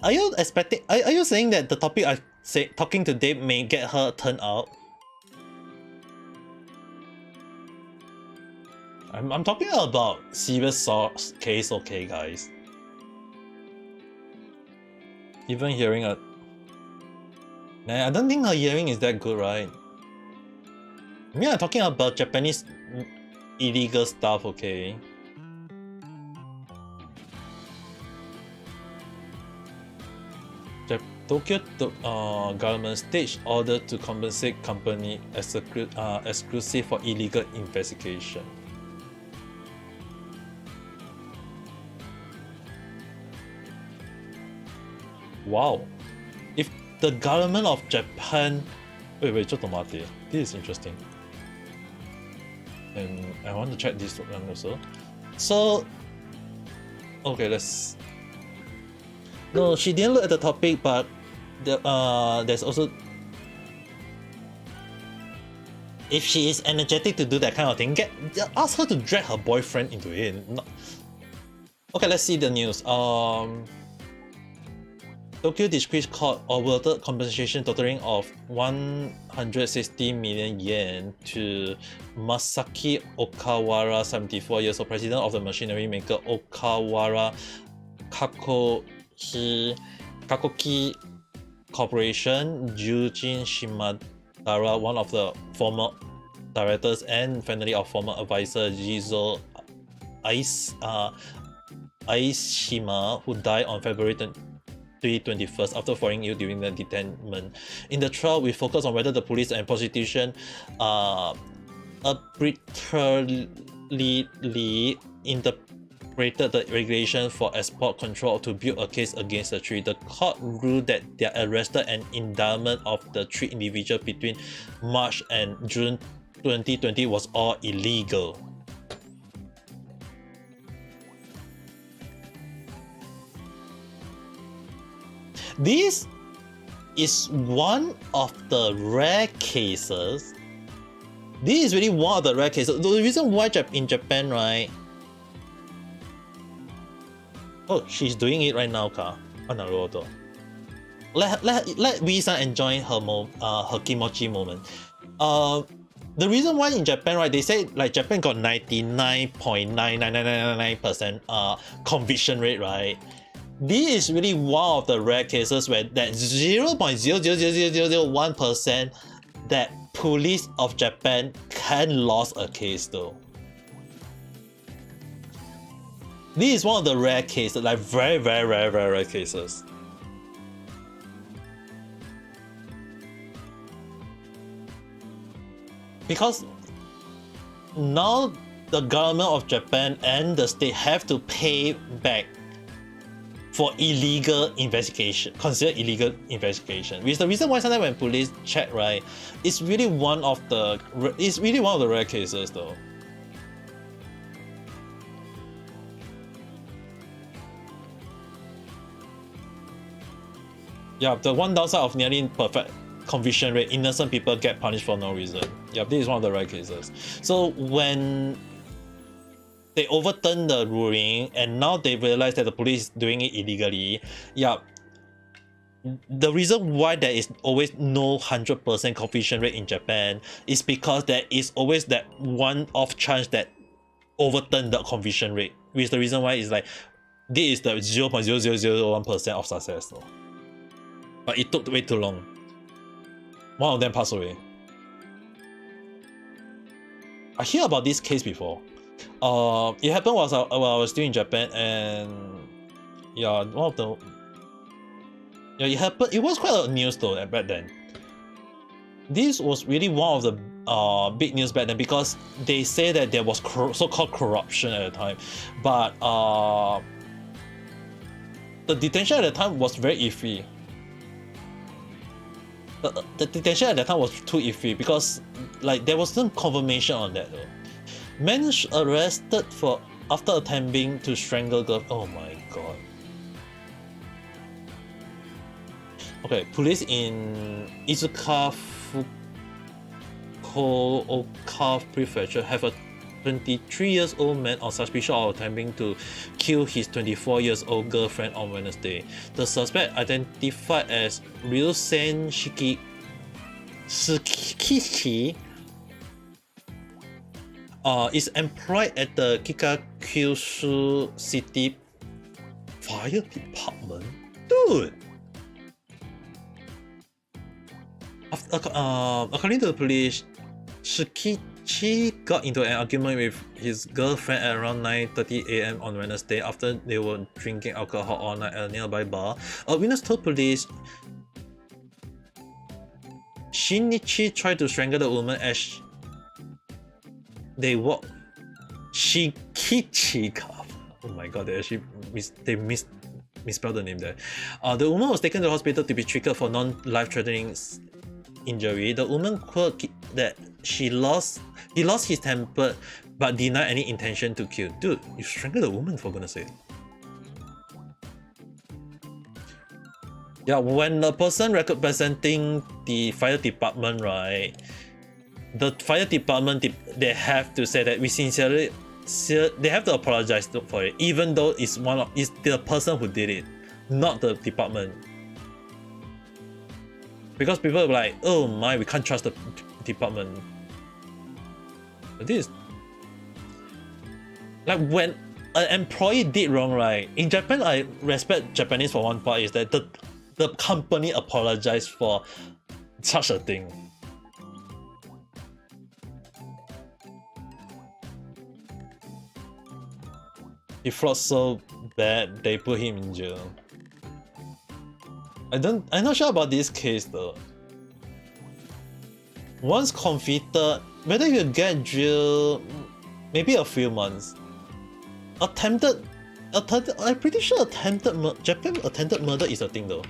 Are you expecting? Are you saying that the topic I say talking today may get her turned out? I'm talking about serious case, okay, guys. Even hearing a. Nah, I don't think her hearing is that good, right? I mean, I'm talking about Japanese illegal stuff, okay? Tokyo government staged order to compensate company exclusive for illegal investigation. Wow. If the government of Japan... Wait, just this is interesting. And I want to check this one also. So... Okay, let's... No, she didn't look at the topic, but there's also... If she is energetic to do that kind of thing, ask her to drag her boyfriend into it. Okay, let's see the news. Tokyo District Court awarded compensation totaling of 160 million yen to Masaki Okawara, 74 years old, president of the machinery maker Okawara Kakoki Corporation, Yujin Shimadara, one of the former directors and family of former advisor Jizo Aishima, who died on February 21st after falling ill during the detainment. In the trial, we focus on whether the police and prosecution arbitrarily interpreted the regulation for export control to build a case against the three. The court ruled that their arrest and indictment of the three individuals between March and June 2020 was all illegal. This is one of the rare cases. This is really one of the rare cases. The reason why in Japan, right? Oh, she's doing it right now, ka. Naruto. Let Wee-san enjoy her her kimochi moment. The reason why in Japan, right? They say like Japan got 99.99999% conviction rate, right? This is really one of the rare cases where that 0.00001% that police of Japan can lose a case though. This is one of the rare cases, like very rare cases. Because now the government of Japan and the state have to pay back for illegal investigation, considered illegal investigation. Which is the reason why sometimes when police check, right, it's really one of the rare cases though. Yeah, the one downside of nearly perfect conviction rate, innocent people get punished for no reason. Yeah, this is one of the rare cases. So when they overturned the ruling and now they realize that the police is doing it illegally. Yeah, the reason why there is always no 100% conviction rate in Japan is because there is always that one-off chance that overturn the conviction rate, which is the reason why it's like this is the 0.0001% of success though. But it took way too long. One of them passed away. I hear about this case before. It happened while I was still in Japan, and yeah, one of the it happened. It was quite a news though back then. This was really one of the big news back then because they say that there was so-called corruption at the time, but the detention at the time was very iffy. The detention at that time was too iffy because like there was no confirmation on that though. Men arrested for after attempting to strangle girl. Oh my god. Okay, police in Izuka Kookaf Prefecture have a 23-year-old man on suspicion of attempting to kill his 24-year-old girlfriend on Wednesday. The suspect, identified as Ryusen Shikichi, is employed at the Kikakyushu City Fire Department. Dude! According to the police, Shikichi got into an argument with his girlfriend at around 9:30 a.m. on Wednesday after they were drinking alcohol all night at a nearby bar. A witness told police Shinichi tried to strangle the woman as they walked. Shikichi. Oh my god, they actually misspelled the name there. The woman was taken to the hospital to be treated for non-life-threatening injury. The woman quoted that he lost his temper but denied any intention to kill. Dude, you strangled a woman, for goodness sake. Yeah, when the person representing the fire department, right, the fire department, they have to say that we sincerely, they have to apologize for it, even though it's the person who did it, not the department. Because people are like, oh my, we can't trust the department. But this, like, when an employee did wrong, right? In Japan, I respect Japanese for one part is that the company apologized for such a thing. He fought so bad they put him in jail. I'm not sure about this case though. Once convicted, whether you get jail, maybe a few months. I'm pretty sure Japan attempted murder is a thing though.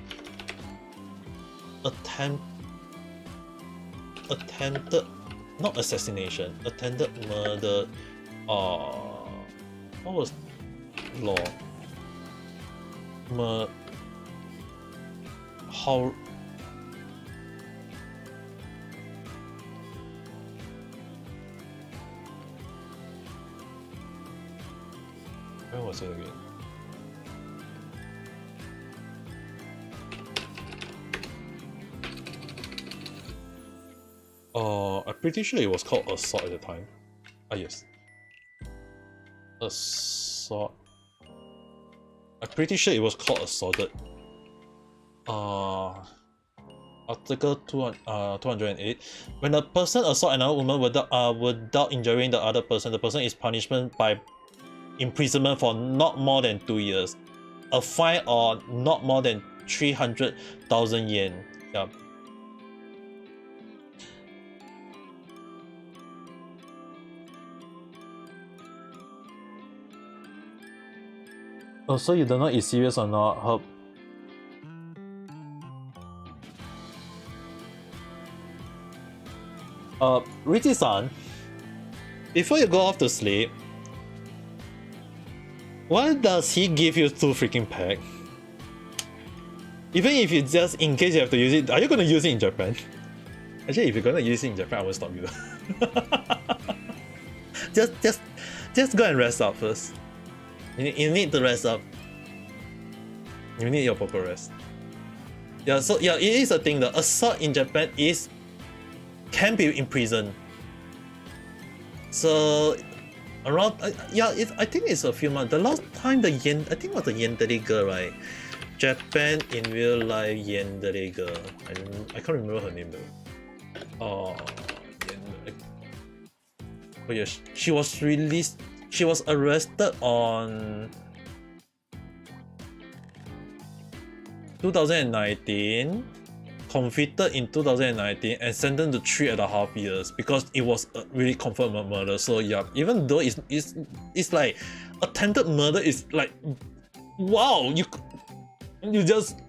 Attempted, not assassination. Attempted murder. What was law? How? Where was it again? I'm pretty sure it was called assault at the time. Ah yes. Assault. I'm pretty sure it was called assaulted. Article 208. When a person assaults another woman without injuring the other person, the person is punishment by imprisonment for not more than 2 years, a fine or not more than 300,000 yen. Yeah. Oh, so you don't know it's serious or not, Herb? Richie-san, before you go off to sleep, why does he give you 2 freaking packs? Even if you just, in case you have to use it, are you gonna use it in Japan? Actually, if you're gonna use it in Japan, I will stop you. just go and rest up first. You need to rest up. You need your proper rest. Yeah, so yeah, it is a thing. The assault in Japan can be in prison. So around I think it's a few months. The last time I think it was the Yandere girl, right? Japan in real life Yandere girl. I can't remember her name though. Oh yes, she was released. She was arrested on 2019, convicted in 2019, and sentenced to 3.5 years because it was a really confirmed murder. So yeah, even though it's like attempted murder, is like, wow, you just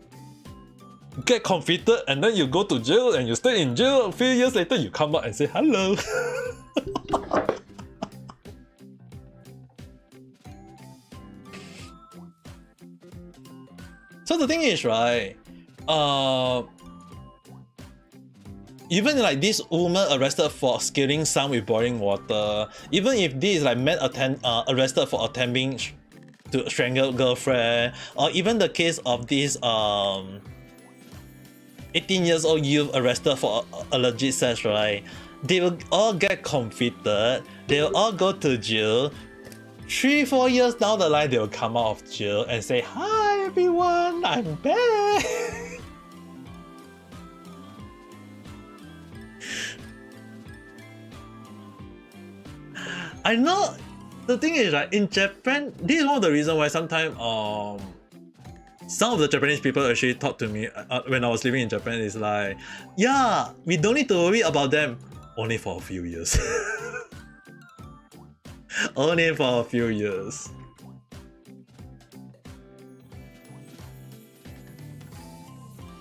get convicted and then you go to jail and you stay in jail. A few years later, you come out and say hello. So the thing is, right, even like this woman arrested for killing son with boiling water, even if this is like man arrested for attempting to strangle girlfriend, or even the case of this 18 years old youth arrested for alleged sex, right? They will all get convicted, they will all go to jail. 3-4 years down the line, they will come out of jail and say, "Hi everyone, I'm back." I know. The thing is, like, in Japan, this is one of the reasons why sometimes some of the Japanese people actually talk to me when I was living in Japan. Is like, yeah, we don't need to worry about them only for a few years. Only for a few years.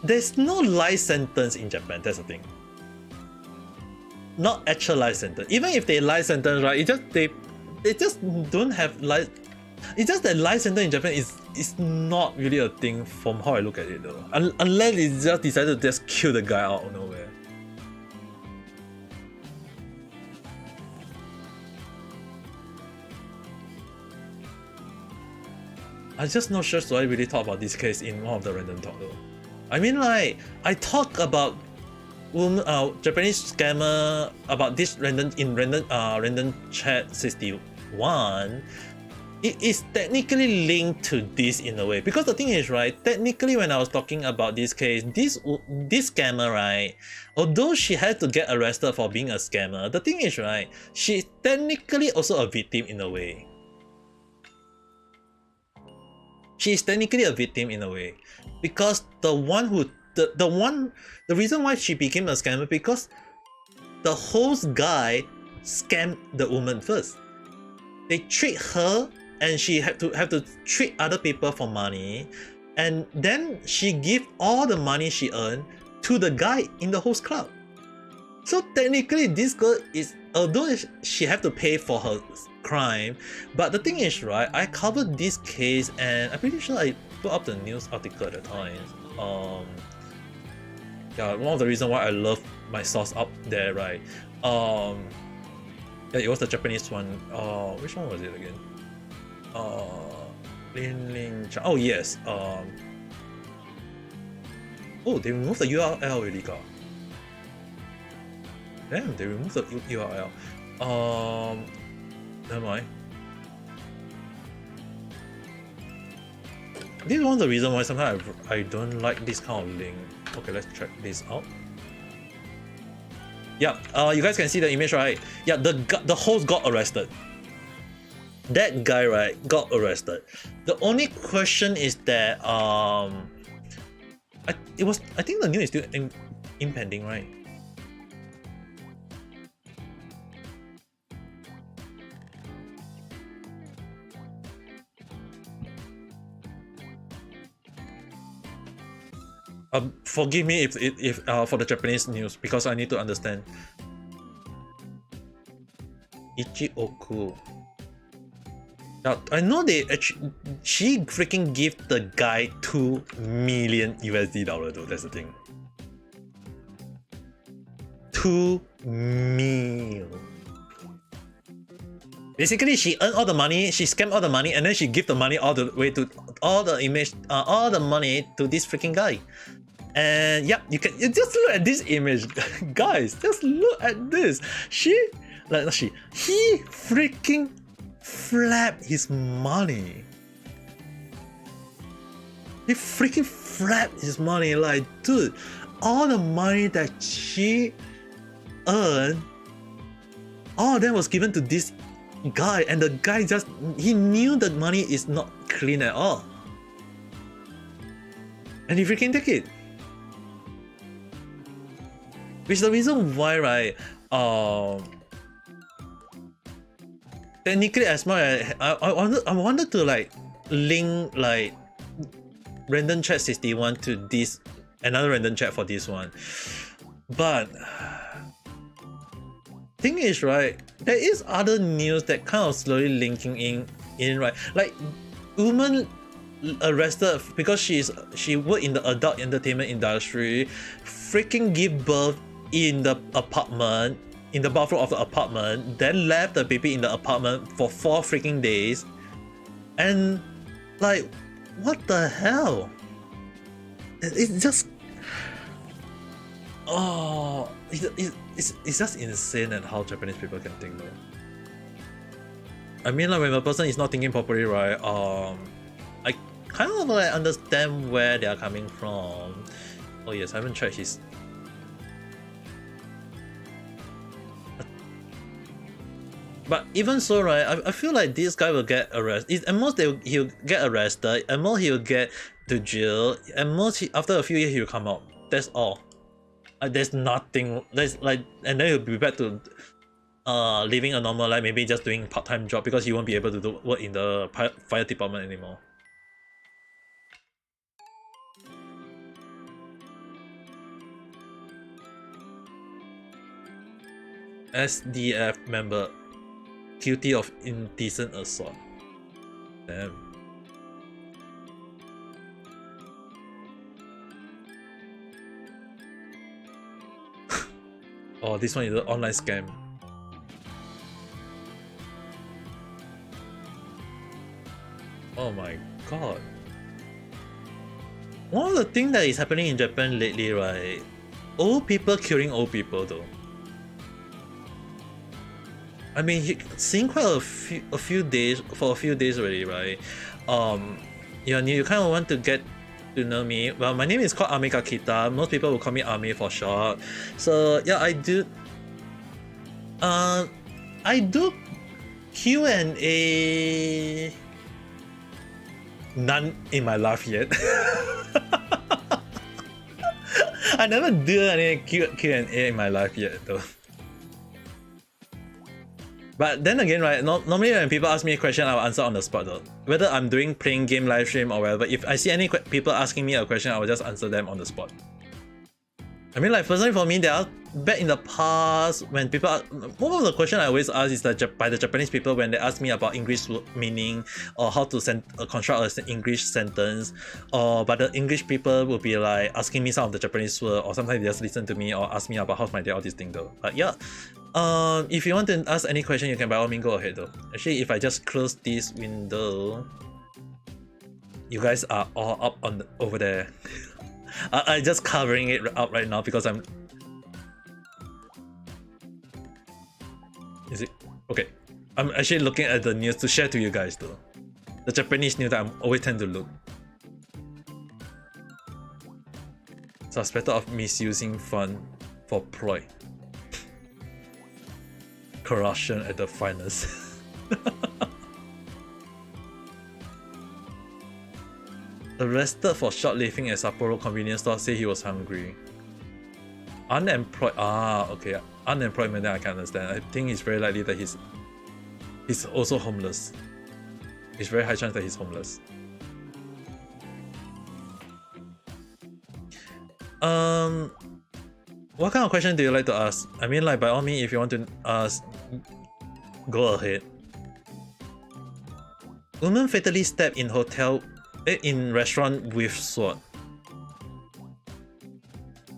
There's no life sentence in Japan. That's the thing. Not actual life sentence. Even if they life sentence, right? They just don't have life. It's just that life sentence in Japan is not really a thing from how I look at it though. Unless they just decided to just kill the guy out of nowhere. I'm just not sure so I really talk about this case in one of the random talk though. I mean, like, I talk about Japanese scammer about this random chat 61. It is technically linked to this in a way, because the thing is, right, technically when I was talking about this case, this scammer, right, although she had to get arrested for being a scammer, the thing is, right, she's technically also a victim in a way. She's technically a victim in a way, because the reason why she became a scammer, because the host guy scammed the woman first. They treat her, and she have to treat other people for money, and then she give all the money she earned to the guy in the host club. So technically, this girl is, although she have to pay for her crime, but the thing is, right, I covered this case, and I'm pretty sure I put up the news article at the time. Yeah, one of the reasons why I love my source up there, right? Yeah, it was the Japanese one. Which one was it again? Lin Chan. Oh yes. Oh, they removed the URL already, God. Damn, they removed the URL. Never mind. This is one of the reasons why sometimes I don't like this kind of link. Okay, let's check this out. Yeah, you guys can see the image, right? Yeah, the host got arrested. That guy, right, got arrested. The only question is that I think the news is still impending, right? Forgive me if for the Japanese news, because I need to understand. Ichioku. Now I know she freaking gave the guy $2 million USD though. That's the thing. 2 million. Basically, she earned all the money, she scammed all the money, and then she gave the money all the way to all the money to this freaking guy. And yeah, you just look at this image, guys. Just look at this. He freaking flapped his money. He freaking flapped his money. Like, dude, all the money that she earned, all of them was given to this guy, and the guy he knew that money is not clean at all, and he freaking took it. Which is the reason why, right? Technically, as much as I wanted to like link like random chat 61 to this another random chat for this one, but thing is, right, there is other news that kind of slowly linking in, right? Like, woman arrested because she worked in the adult entertainment industry, freaking give birth in the apartment, in the bathroom of the apartment, then left the baby in the apartment for 4 freaking days. And like, what the hell? It's just, oh, it's just insane at how Japanese people can think though. I mean, like, when a person is not thinking properly, right? I kind of like understand where they are coming from. Oh yes, I haven't checked his. But even so, right, I feel like this guy will get arrested. At most he'll get arrested. At most he'll get to jail. At most after a few years he'll come out. That's all. There's nothing. There's like, and then he'll be back to living a normal life. Maybe just doing part-time job because he won't be able to do work in the fire department anymore. SDF member guilty of indecent assault. Damn. Oh, this one is an online scam. Oh my god. One of the things that is happening in Japan lately, right? Old people killing old people though. I mean, seeing quite a few days already, right? You kind of want to get to know me. Well, my name is called Ame Kakita. Most people will call me Ame for short. So yeah, I do Q&A. None in my life yet. I never do any Q&A in my life yet though. But then again, right, normally when people ask me a question, I'll answer on the spot though. Whether I'm doing playing game live stream or whatever, if I see any people asking me a question, I will just answer them on the spot. I mean, like, personally for me, there are back in the past when people one of the questions I always ask is that by the Japanese people when they ask me about English meaning or how to construct an English sentence, or but the English people will be like asking me some of the Japanese word, or sometimes they just listen to me or ask me about how's my day, all this thing though. But yeah, if you want to ask any question, you can by all means go ahead though. Actually, if I just close this window, you guys are all up on over there. I'm just covering it up right now because I'm. Is it okay? I'm actually looking at the news to share to you guys though. The Japanese news that I'm always tend to look. Suspected of misusing fund for ploy. Corruption at the finest. Arrested for shoplifting at Sapporo convenience store, say he was hungry. Unemployed. Ah, okay. Unemployment, then I can understand. I think it's very likely that he's also homeless. It's very high chance that he's homeless. What kind of question do you like to ask? I mean, like, by all means, if you want to ask, go ahead. Woman fatally stabbed in restaurant with sword.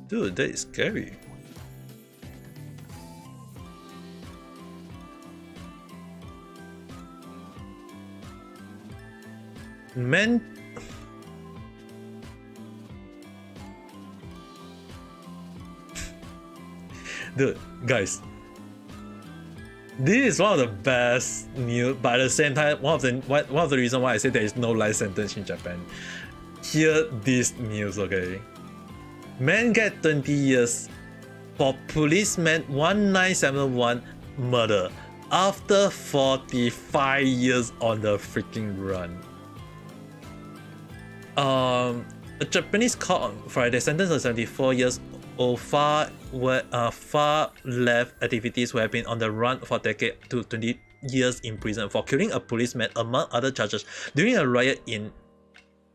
Dude, that is scary. Men. Dude, guys. This is one of the best news, but at the same time, one of the reasons why I say there is no life sentence in Japan. Hear this news, okay? Man get 20 years for policeman 1971 murder after 45 years on the freaking run. A Japanese court on Friday sentenced a 74 years old far left activities who have been on the run for a decade to 20 years in prison for killing a policeman, among other charges, during a riot in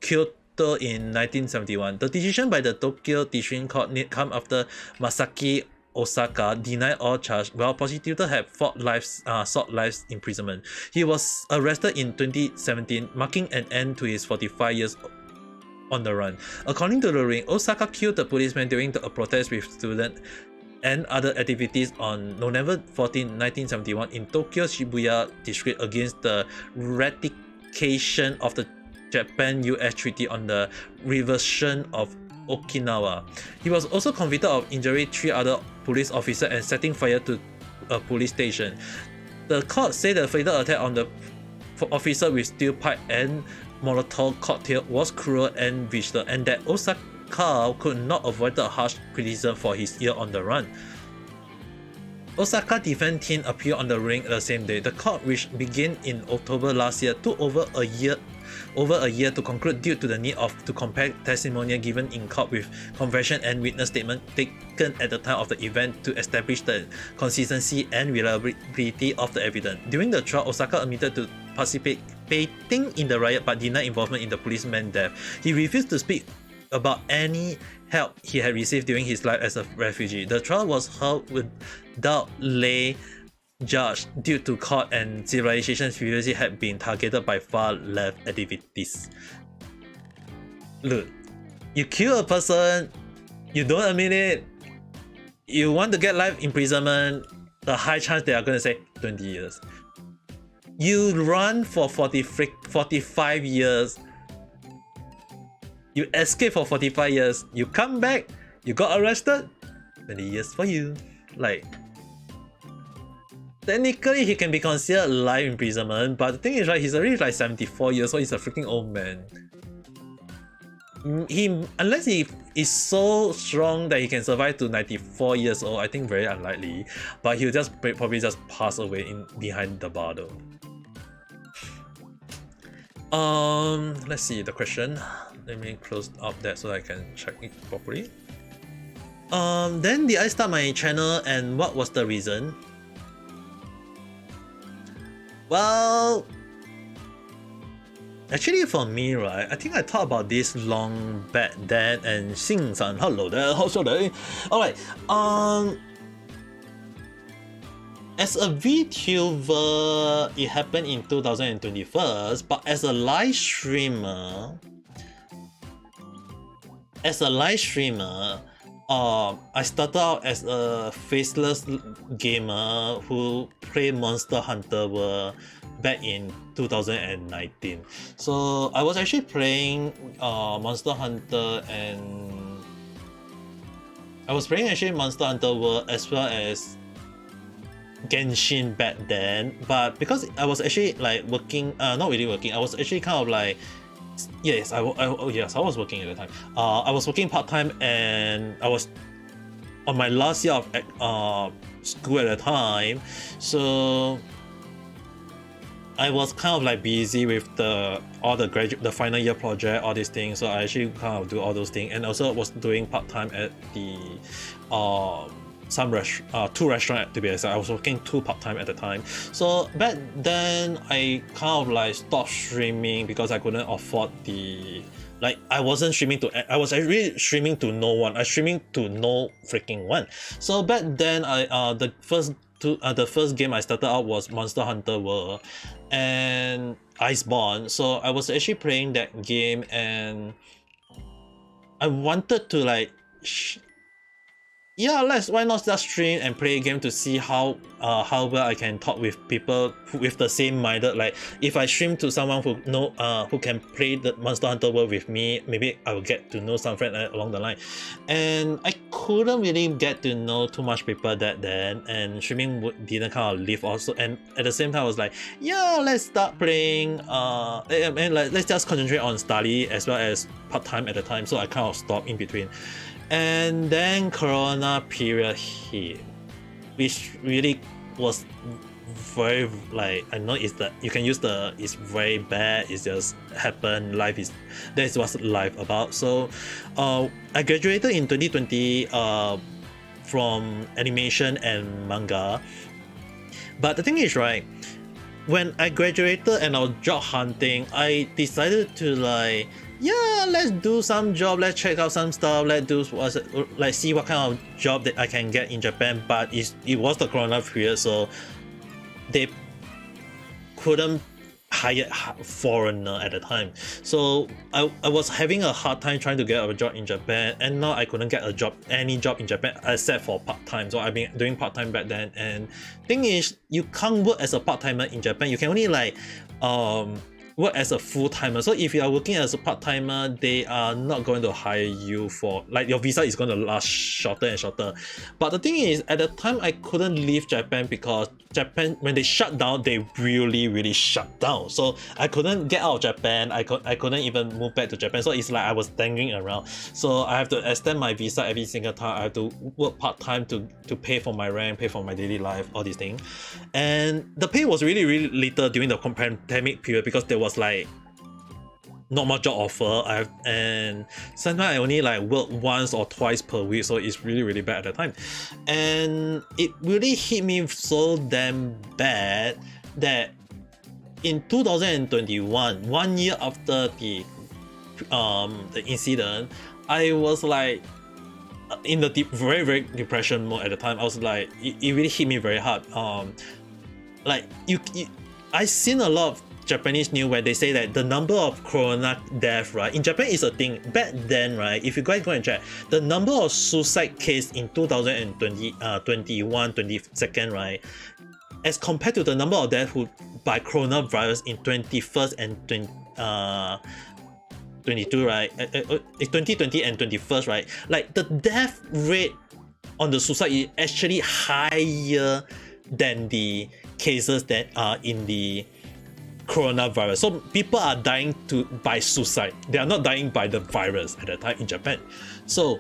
Kyoto in 1971. The decision by the Tokyo District Court come after Masaki Osaka denied all charges, while prosecutor had sought life imprisonment. He was arrested in 2017, marking an end to his 45 years on the run. According to the ring, Osaka killed the policeman during a protest with students and other activities on November 14, 1971 in Tokyo Shibuya district against the ratification of the Japan-US Treaty on the Reversion of Okinawa. He was also convicted of injuring 3 other police officers and setting fire to a police station. The court said the fatal attack on the officer with steel pipe and Molotov cocktail was cruel and vicious, and that Osaka could not avoid the harsh criticism for his year on the run. Osaka defense team appeared on the ring the same day. The court, which began in October last year, took over a year to conclude due to the need to compare testimony given in court with confession and witness statement taken at the time of the event to establish the consistency and reliability of the evidence. During the trial, Osaka admitted to participating in the riot but denied involvement in the policeman's death. He refused to speak about any help he had received during his life as a refugee. The trial was held without lay judge due to court and civilization previously had been targeted by far-left activities. Look, you kill a person, you don't admit it, you want to get life imprisonment, the high chance they are going to say 20 years. You run for 45 years, you escape for 45 years, you come back, you got arrested, 20 years for you. Like, technically he can be considered life imprisonment, but the thing is, right, he's already like 74 years old, he's a freaking old man. Unless he is so strong that he can survive to 94 years old, I think very unlikely, but he'll just probably just pass away behind the bar though. Let's see the question. Let me close up that so I can check it properly. Then did I start my channel and what was the reason? Well, actually for me, right, I think I thought about this long back then, and Xing-san, hello there, how's your day? Alright, as a VTuber, it happened in 2021, but as a live streamer, I started out as a faceless gamer who played Monster Hunter World back in 2019. So I was actually playing Monster Hunter, and I was playing actually Monster Hunter World as well as Genshin back then. But because I was actually like working, not really working, I was actually kind of like, yes, I was working at the time. I was working part-time, and I was on my last year of school at the time, so I was kind of like busy with the final year project, all these things. So I actually kind of do all those things, and also was doing part-time at the two restaurants to be exact. I was working 2 part-time at the time. So back then I kind of like stopped streaming because I couldn't afford the, like, I wasn't streaming to, I was really streaming to no one. I was streaming to no freaking one. So back then the first game I started out was Monster Hunter World and Iceborne. So I was actually playing that game, and I wanted to like why not just stream and play a game to see how well I can talk with people with the same minded. Like, if I stream to someone who can play the Monster Hunter World with me, maybe I will get to know some friends along the line. And I couldn't really get to know too much people that then, and streaming didn't kind of live also. And at the same time I was like, yeah, let's start playing and like let's just concentrate on study as well as part-time at the time. So I kind of stopped in between. And then Corona period hit, which really was very, like, I know it's the, you can use the, it's very bad, it's just happened, life is, that's what life about. So I graduated in 2020 from animation and manga. But the thing is, right, when I graduated and I was job hunting, I decided to like, yeah, let's do some job, let's check out some stuff, let's see what kind of job that I can get in Japan. But it was the Corona period, so they couldn't hired foreigner at the time. So I was having a hard time trying to get a job in Japan, and now I couldn't get any job in Japan except for part-time. So I've been doing part-time back then, and thing is you can't work as a part-timer in Japan. You can only like work as a full-timer. So if you are working as a part-timer, they are not going to hire you for, like, your visa is going to last shorter and shorter. But the thing is, at the time I couldn't leave Japan because Japan, when they shut down, they really shut down. So I couldn't get out of Japan. I couldn't even move back to Japan. So it's like I was dangling around. So I have to extend my visa every single time. I have to work part-time to pay for my rent, pay for my daily life, all these things. And the pay was really little during the pandemic period because there was like not much job offer. And sometimes I only like work once or twice per week, so it's really bad at the time. And it really hit me so damn bad that in 2021, 1 year after the incident, I was like in the very depression mode at the time. I was like, it really hit me very hard. Like I seen a lot of Japanese news where they say that the number of corona death, right, in Japan is a thing. Back then, right, if you guys go and check, the number of suicide case in 2020, 22nd, right, as compared to the number of deaths by coronavirus in 21st and 22, right, 2020 and 21st, right, like the death rate on the suicide is actually higher than the cases that are in the coronavirus. So people are dying by suicide. They are not dying by the virus at the time in Japan. So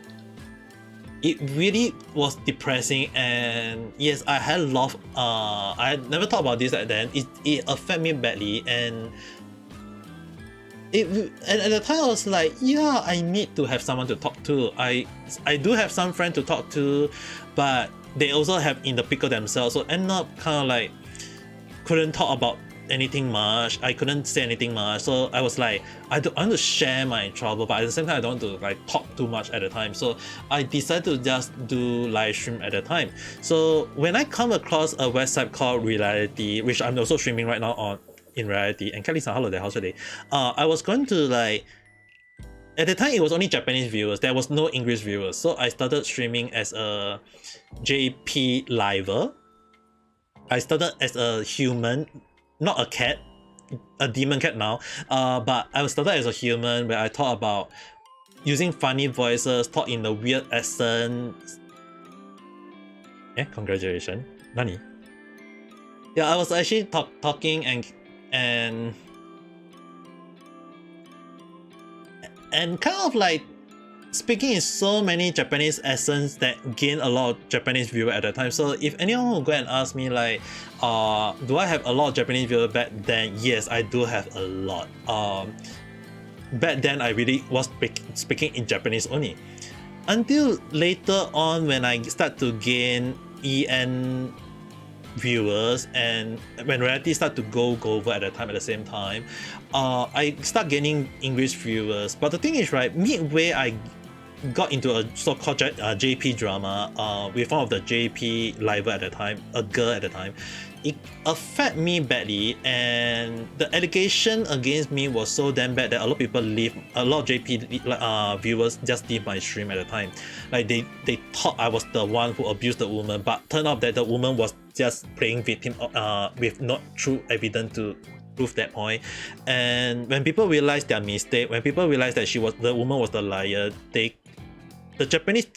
it really was depressing. And yes, I had lost. I had never thought about this at then. It affected me badly, and at the time I was like, yeah, I need to have someone to talk to. I do have some friends to talk to, but they also have in the pickle themselves. So end up kind of like couldn't talk about anything much. I couldn't say anything much. So I was like, I want to share my trouble, but at the same time I don't want to like talk too much at the time. So I decided to just do live stream at the time. So when I come across a website called Reality, which I'm also streaming right now on in Reality, and Kelly-san, hello there, how's your day? I was going to like, at the time it was only Japanese viewers, there was no English viewers. So I started streaming as a JP liver. I started as a human, not a cat, a demon cat now, but I started as a human where I talk about using funny voices, talk in the weird accent. Yeah, congratulations. Nani? Yeah, I was actually talking and kind of like speaking in so many Japanese accents that gained a lot of Japanese viewers at the time. So if anyone will go and ask me like, do I have a lot of Japanese viewers back then? Yes, I do have a lot. Back then I really was speaking in Japanese only. Until later on when I start to gain EN viewers, and when Reality start to go over at the time, at the same time, I start gaining English viewers. But the thing is, right, midway I got into a so-called JP drama with one of the JP liver at the time, a girl at the time. It affected me badly, and the allegation against me was so damn bad that a lot of people leave. A lot of JP viewers just leave my stream at the time. Like they thought I was the one who abused the woman, but turned out that the woman was just playing victim with not true evidence to prove that point. And when people realized their mistake, when people realized that the woman was the liar, the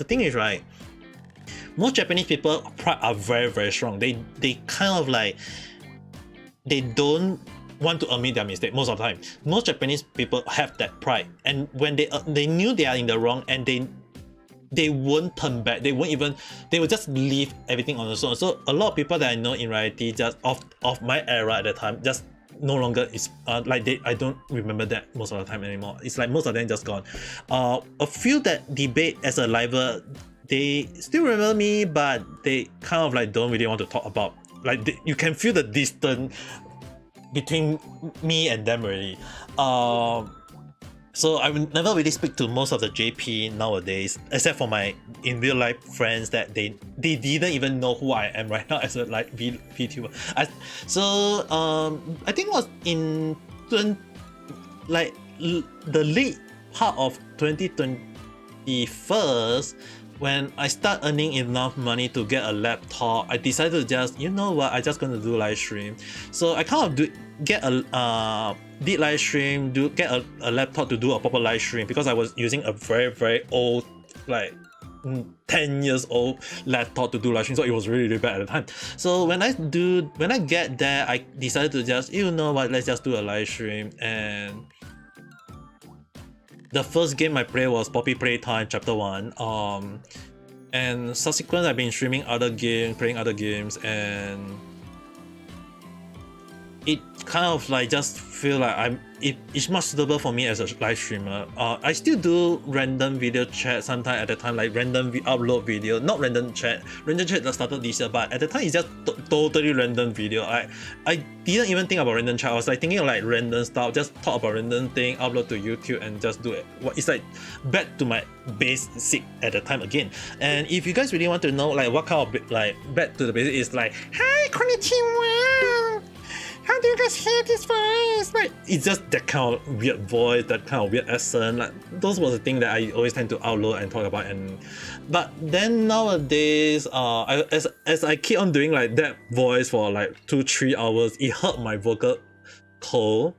thing is, right, most Japanese people pride are very strong. They kind of like, they don't want to admit their mistake most of the time. Most Japanese people have that pride, and when they knew they are in the wrong, and they won't turn back. They will just leave everything on the zone. So a lot of people that I know in Reality, just of my era at the time, just no longer is I don't remember that most of the time anymore. It's like most of them just gone. A few that debate as a liver, they still remember me, but they kind of like don't really want to talk about, like you can feel the distance between me and them already. So I will never really speak to most of the JP nowadays, except for my in real life friends that they didn't even know who I am right now as a like VTuber. I think it was in the late part of 2021 when I start earning enough money to get a laptop. I decided to just, you know what, I just gonna do live stream. So I kind of did live stream, get a laptop to do a proper live stream, because I was using a very old, like 10 years old laptop to do live stream, so it was really bad at the time. So when I get there, I decided to just, you know what, let's just do a live stream. And the first game I played was Poppy Playtime Chapter 1. And subsequently I've been streaming other games, playing other games, and it kind of like just feel like it's much suitable for me as a live streamer. I still do random video chat sometimes at the time, like random upload video, not random chat. Random chat that started this year, but at the time it's just totally random video. I didn't even think about random chat. I was like thinking of like random stuff, just talk about random thing, upload to YouTube and just do it. It's like back to my basic at the time again. And if you guys really want to know like what kind of like back to the basic is like, hi konnichiwa, how do you guys hear this voice? Like, it's just that kind of weird voice, that kind of weird accent. Like, those were the things that I always tend to upload and talk about. But then nowadays, as I keep on doing like that voice for like 2-3 hours, it hurt my vocal cord.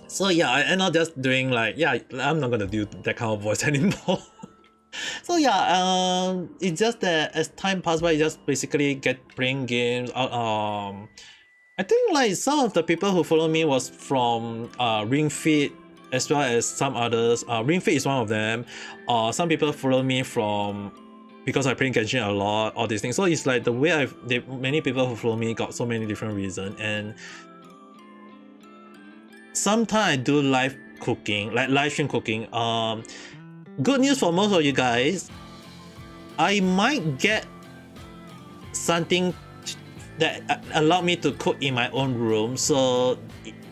So yeah, I end up just doing like, yeah, I'm not gonna do that kind of voice anymore. So yeah, it's just that as time passes by, you just basically get playing games. I think like some of the people who follow me was from Ring Fit, as well as some others. Ring Fit is one of them. Some people follow me from because I play Genshin a lot, all these things. So it's like the way many people who follow me got so many different reasons. And sometimes I do live cooking, like live stream cooking. Good news for most of you guys, I might get something that allow me to cook in my own room, so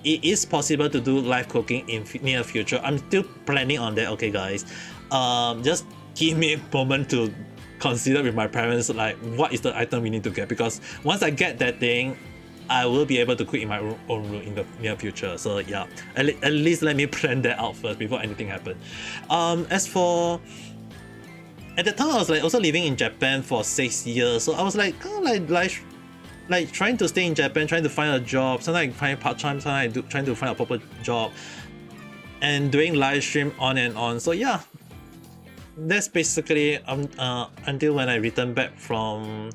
it is possible to do live cooking in near future. I'm still planning on that, okay guys. Just give me a moment to consider with my parents like what is the item we need to get, because once I get that thing, I will be able to cook in my own room in the near future. So yeah, at least let me plan that out first before anything happens. As for at the time, I was like also living in Japan for 6 years, so I was like kind of like trying to stay in Japan, trying to find a job. Sometimes I find part-time, sometimes I trying to find a proper job, and doing live stream on and on. So yeah, that's basically until when I returned back from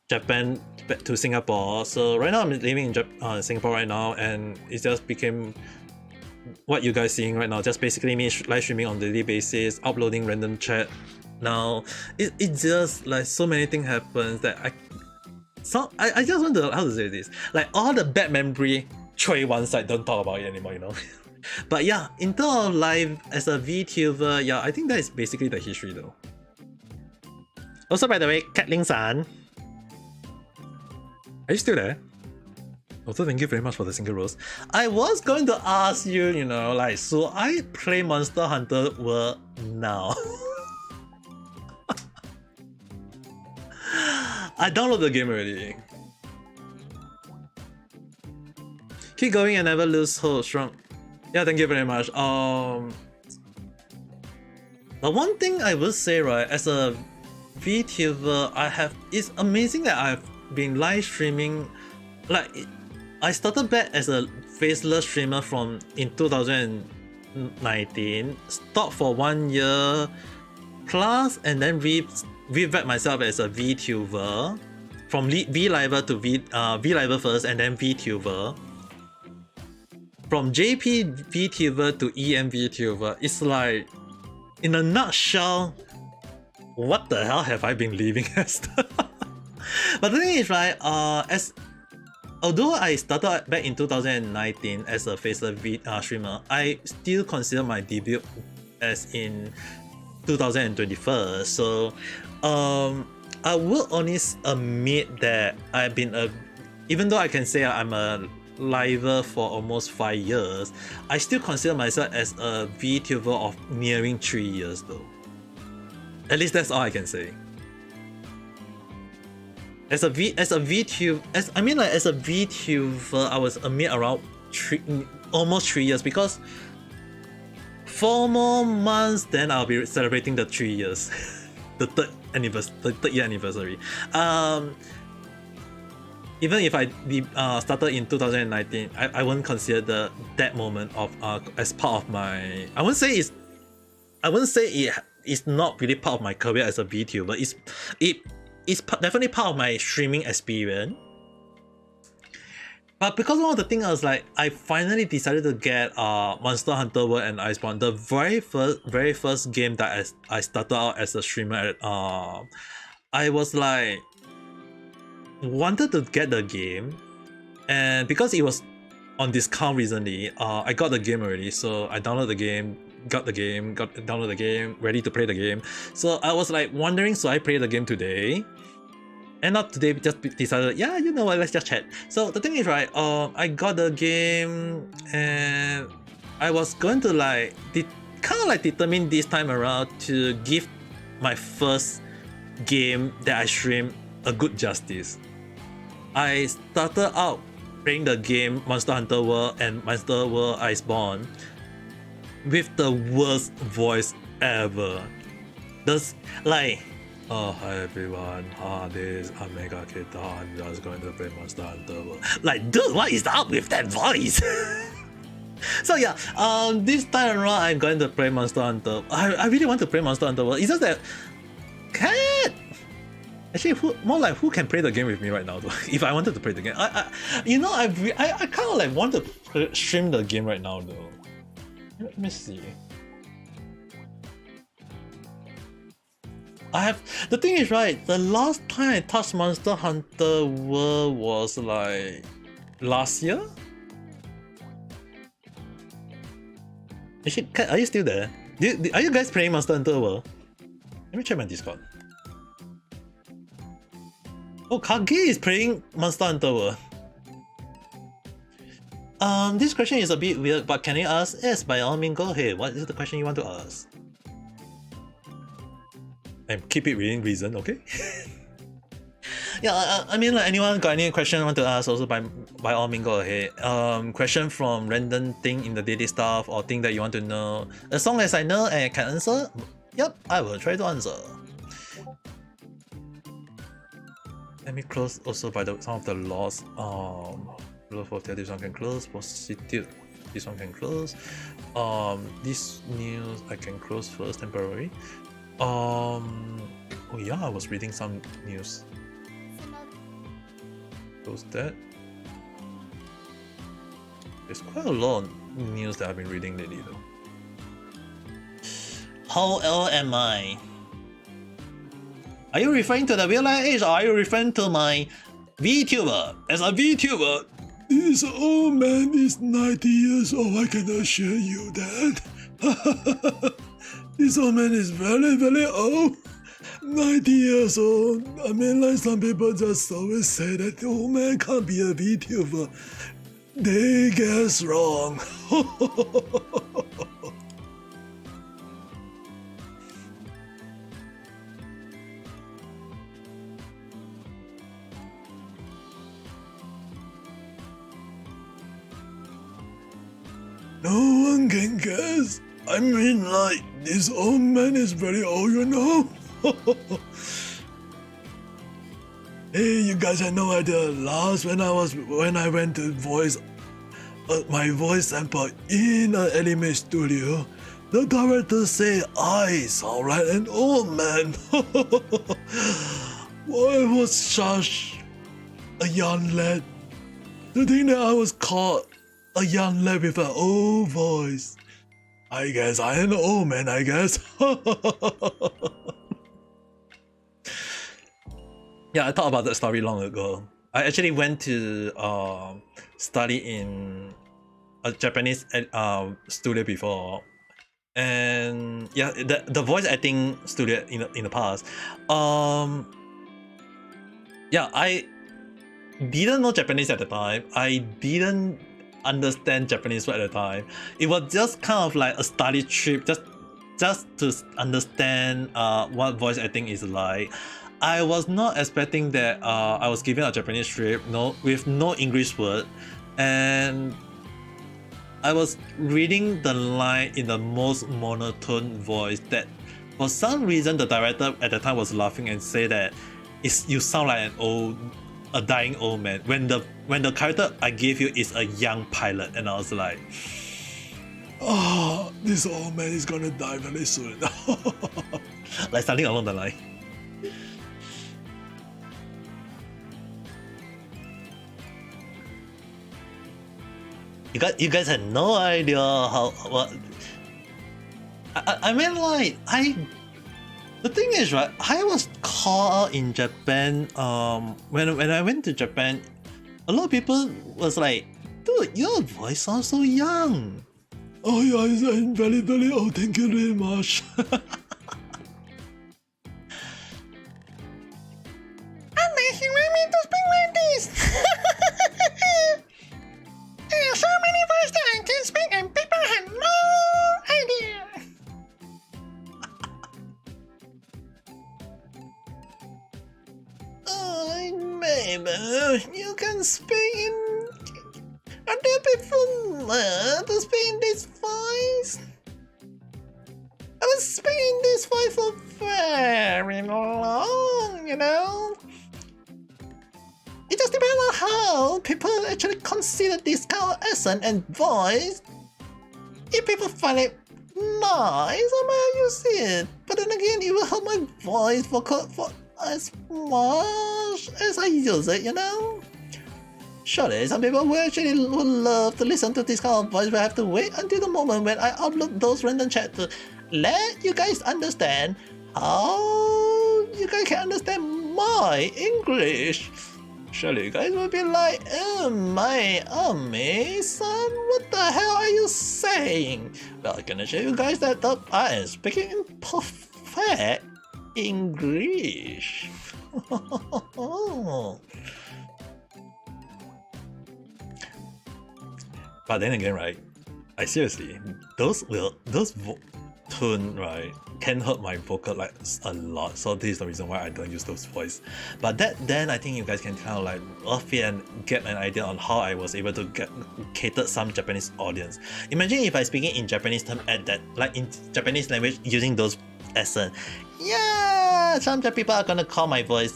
Japan back to Singapore. So right now I'm living in Singapore right now, and it just became what you guys seeing right now. Just basically me live streaming on a daily basis, uploading random chat. Now it's just like so many things happens that I just want to, how to say this, like all the bad memory throw one side, don't talk about it anymore, you know. But yeah, in terms of life as a VTuber, yeah, I think that is basically the history though. Also, by the way, Kathleen-san, are you still there? Also, thank you very much for the single rose. I was going to ask you, you know, like, so I play Monster Hunter World now. I downloaded the game already. Keep going and never lose hope. Strong. Yeah, thank you very much. The one thing I will say, right, as a VTuber, it's amazing that I've been live streaming. Like, I started back as a faceless streamer in 2019, stopped for 1 year plus, and then revamp myself as a VTuber, from VLiver to VLiver first, and then VTuber. From JP VTuber to EM VTuber. It's like, in a nutshell, what the hell have I been living as? But the thing is, right, although I started back in 2019 as a faceless streamer, I still consider my debut as in 2021. So I will honestly admit that I've been even though I can say I'm a liver for almost 5 years, I still consider myself as a VTuber of nearing 3 years though. At least that's all I can say. As a VTuber, as a VTuber, I was a mere around almost 3 years, because 4 more months then I'll be celebrating the 3 years, the third year anniversary. Even if I started in 2019, I won't consider that moment of as part of my. I wouldn't say it is not really part of my career as a VTuber. It's definitely part of my streaming experience. But because one of the things I was like, I finally decided to get Monster Hunter World and Iceborne, the very first game that I started out as a streamer. I was like, wanted to get the game, and because it was on discount recently, I got the game already, so I downloaded the game, downloaded the game, ready to play the game. So I was like wondering, so I play the game today. And not today, just decided, yeah, you know what, let's just chat. So the thing is, right, I got the game, and I was going to like kind of like determine this time around to give my first game that I stream a good justice. I started out playing the game Monster Hunter World and Monster World Iceborne with the worst voice ever. Just like, oh, hi everyone, this is Omega Kita, I'm just going to play Monster Hunter World. Like, dude, what is up with that voice? So yeah, this time around I'm going to play Monster Hunter. I really want to play Monster Hunter World. It's just that, actually, who can play the game with me right now though? If I wanted to play the game, I kind of like want to stream the game right now though. Let me see. The thing is, right, the last time I touched Monster Hunter World was like last year. Actually, are you still there? Are you guys playing Monster Hunter World? Let me check my Discord. Oh, Kage is playing Monster Hunter World. This question is a bit weird, but can you ask? Yes, by all means, go ahead. What is the question you want to ask? And keep it within reason, okay? Yeah, I mean, like, anyone got any question want to ask? Also, by all means, go ahead. Question from random thing in the daily stuff or thing that you want to know. As long as I know and I can answer, yep, I will try to answer. Let me close also by some of the laws. Love of this one can close. Positive, this one can close. This news I can close first temporarily. Oh yeah, I was reading some news. Close that. There's quite a lot of news that I've been reading lately though. How old am I? Are you referring to the real life age, or are you referring to my VTuber? As a VTuber, this old man is 90 years old, I can assure you that. This old man is very, very old. 90 years old. I mean, like, some people just always say that the old man can't be a VTuber. They guess wrong. No one can guess. I mean, like, this old man is very old, you know? Hey, you guys had no idea. Last when I went to voice my voice sample in an anime studio, the director said I sound like an old man. Boy, I was such a young lad. The thing that I was called a young lad with an old voice. I guess I am an old man, I guess. Yeah, I thought about that story long ago. I actually went to study in a Japanese studio before, and yeah, the voice acting studio in the past. Yeah, didn't know Japanese at the time. I didn't understand Japanese at the time. It was just kind of like a study trip, just to understand what voice acting is like. I was not expecting that I was given a Japanese script, with no English word, and I was reading the line in the most monotone voice that for some reason the director at the time was laughing and say that you sound like a dying old man when the character I gave you is a young pilot, and I was like, oh, this old man is gonna die very soon. Like something along the line. You guys had no idea what. I mean, like, the thing is, right, I was called in Japan, when I went to Japan, a lot of people was like, dude, your voice sounds so young. Oh yeah, I'm very, very old, thank you very much. Unless you want me to speak like this. There are so many words that I can speak and people have no idea. Oh, maybe you can speak in... Are there people to speak in this voice? I was speaking this voice for very long, you know? It just depends on how people actually consider this kind of accent and voice. If people find it nice, I might use it. But then again, it will help my voice for as much as I use it, you know? Surely, some people would love to listen to this kind of voice, but have to wait until the moment when I upload those random chat to let you guys understand how you guys can understand my English. Surely you guys will be like, oh my son, what the hell are you saying? Well, I'm gonna show you guys that I am speaking in perfect English. But then again, right, I seriously, those tone, right, can hurt my vocal like a lot. So this is the reason why I don't use those voice. But then I think you guys can kind of like off it and get an idea on how I was able to cater some Japanese audience. Imagine if I speaking in Japanese term at that, like in Japanese language using those accent. Yeah, some people are gonna call my voice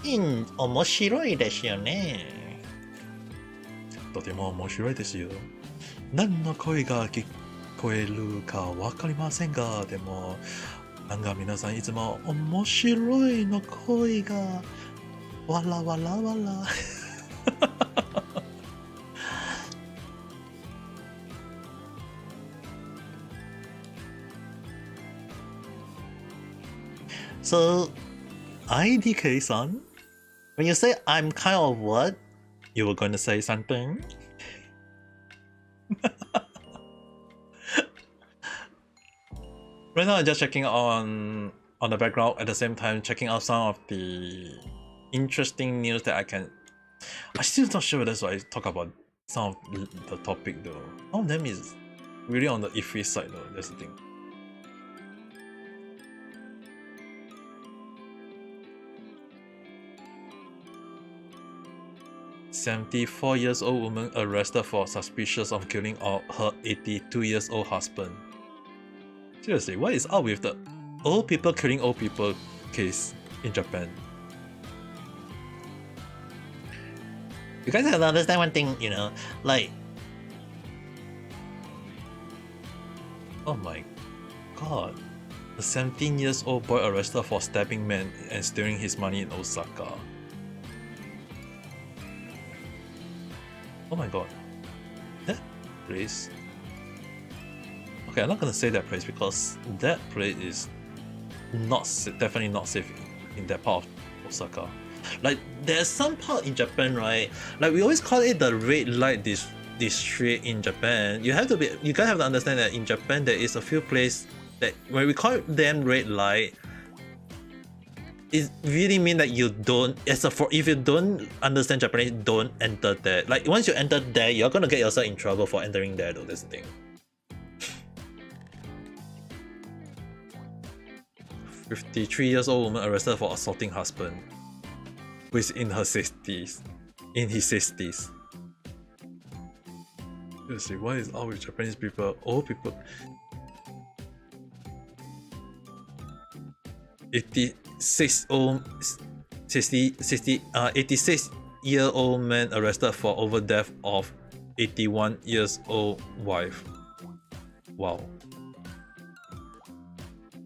in 面白いですよね。とても面白いですよ。何の声が聞こえるかわかりませんが、でもなんか皆さんいつも面白いの声がわらわらわら。So, IDK-san, when you say I'm kind of what, you were going to say something? Right now I'm just checking on the background, at the same time checking out some of the interesting news that I'm still not sure that's why I talk about some of the topic though. Some of them is really on the iffy side though, that's the thing. "74 years old woman arrested for suspicious of killing her 82 years old husband." Seriously, what is up with the old people killing old people case in Japan? You guys have to understand one thing, you know, like... Oh my god. A 17 years old boy arrested for stabbing man and stealing his money in Osaka. Oh my god. That place... Okay, I'm not gonna say that place because that place is definitely not safe in that part of Osaka. Like, there's some part in Japan, right? Like, we always call it the red light district in Japan. You guys have to understand that in Japan there is a few places that when we call them red light, it really mean that you don't, if you don't understand Japanese, don't enter there. Like once you enter there, you're gonna get yourself in trouble for entering there though, that's the thing. 53 years old woman arrested for assaulting husband who is in his 60s. Seriously, what is up with Japanese people? Old people. 86-year-old man arrested for over death of 81 years old wife. Wow.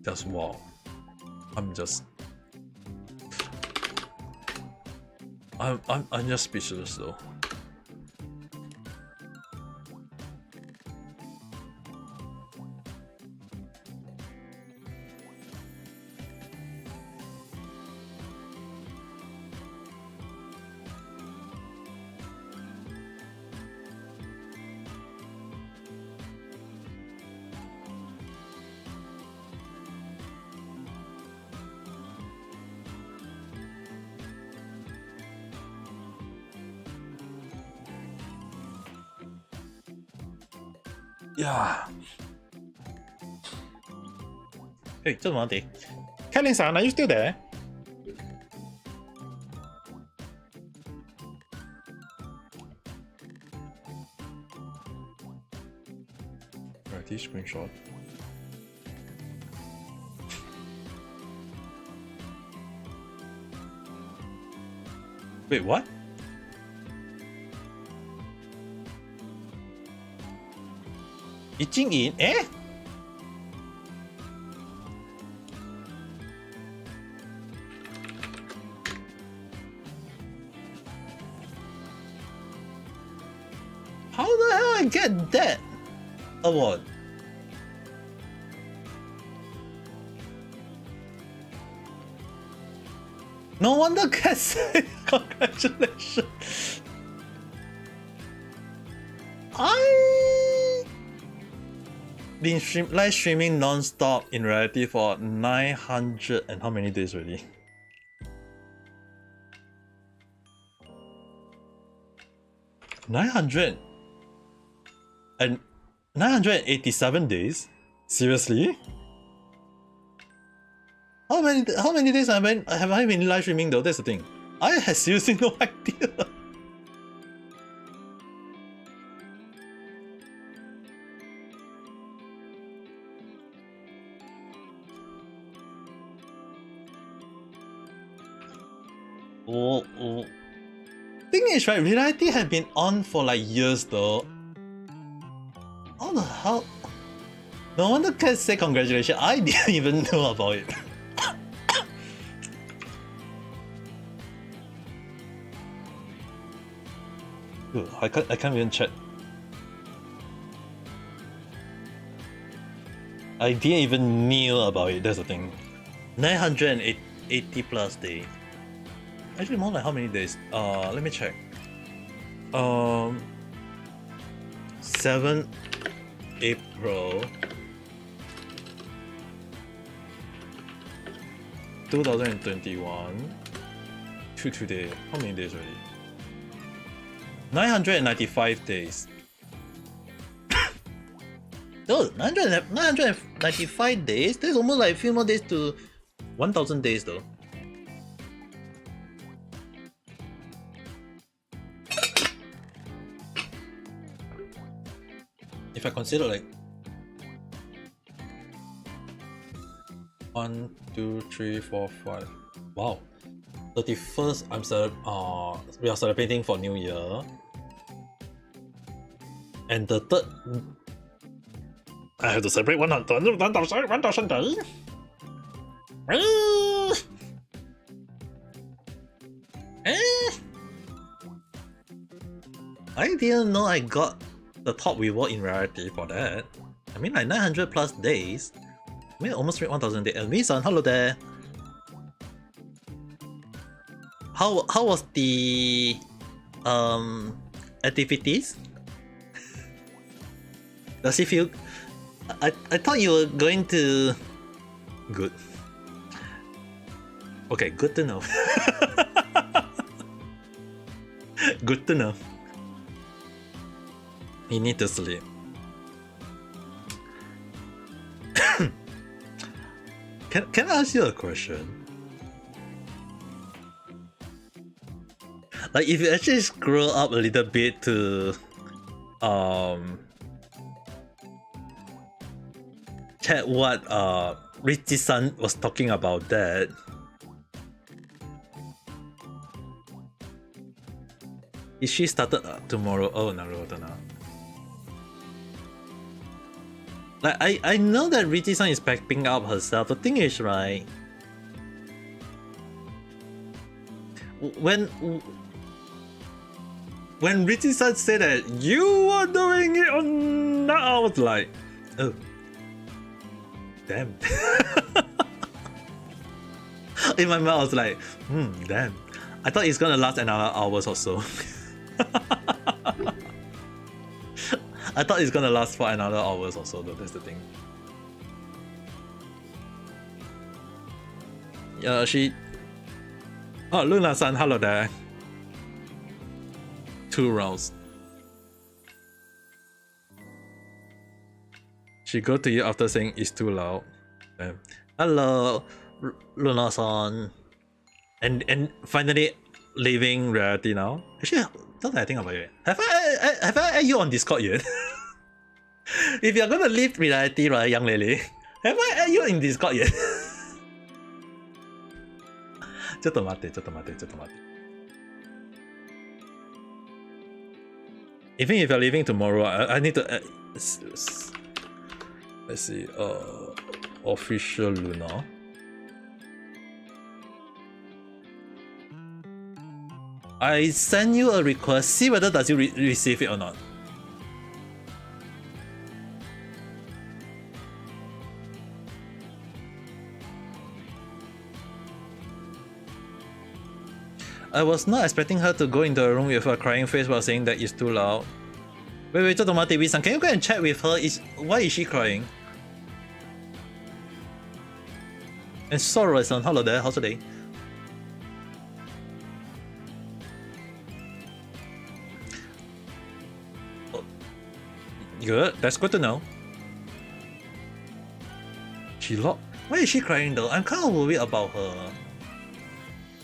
Just wow. I'm just speechless though. Yeah. Hey, just one day. Kellen-san, are you still there? Right, this screenshot. Wait, what? Itching in? Eh? How the hell I get that award? No wonder Cat said congratulations. I been live streaming non-stop in reality for 900 and how many days already? $987 days? Seriously? How many days have I been live streaming though? That's the thing. I have seriously no idea. Thing is, right, reality have been on for like years though. How the hell? No wonder Cat said congratulations. I didn't even know about it. Dude, I can't even chat. I didn't even knew about it, that's the thing. 980 plus days. Actually more like how many days? Let me check. 7 April 2021 to today. How many days already? 995 days. Dude, 995 days? There's almost like a few more days to 1000 days though. If I consider like 1, 2, 3, 4, 5. Wow. 31st, we are celebrating for New Year. And the third, I have to celebrate 1,000 days. I didn't know I got the top reward in rarity for that. I mean like 900 plus days. I mean almost 1,000 days. Elmi-san, hello there. How was the activities? Does he feel? I thought you were going to. Good. Okay, good to know. Good to know. You need to sleep. Can I ask you a question? Like, if you actually scroll up a little bit to check what Richie-san was talking about that. Is she started tomorrow? Oh, Naruto now. Like, I know that Richie-san is packing up herself. The thing is, right, when Richie-san said that you were doing it on that, I was like, oh, damn. In my mind, I was like, damn. I thought it's gonna last another hours or so. I thought it's gonna last for another hours or so, though. That's the thing. Yeah, she. Oh, Luna-san, hello there. 2 rounds. She go to you after saying it's too loud. Hello, Luna-san. And finally leaving reality now. Actually, don't I think about it. Have I added you on Discord yet? If you're gonna leave reality, right, young lady, have I added you in Discord yet? ちょっと待って。Even if you're leaving tomorrow, I need to let's see, official Luna. I send you a request, see whether does you receive it or not. I was not expecting her to go into a room with a crying face while saying that it's too loud. Wait, Wii-san, can you go and chat with her? Why is she crying? And Sorrow-san, hello there, how's the day? Oh, good, that's good to know. Why is she crying though? I'm kind of worried about her.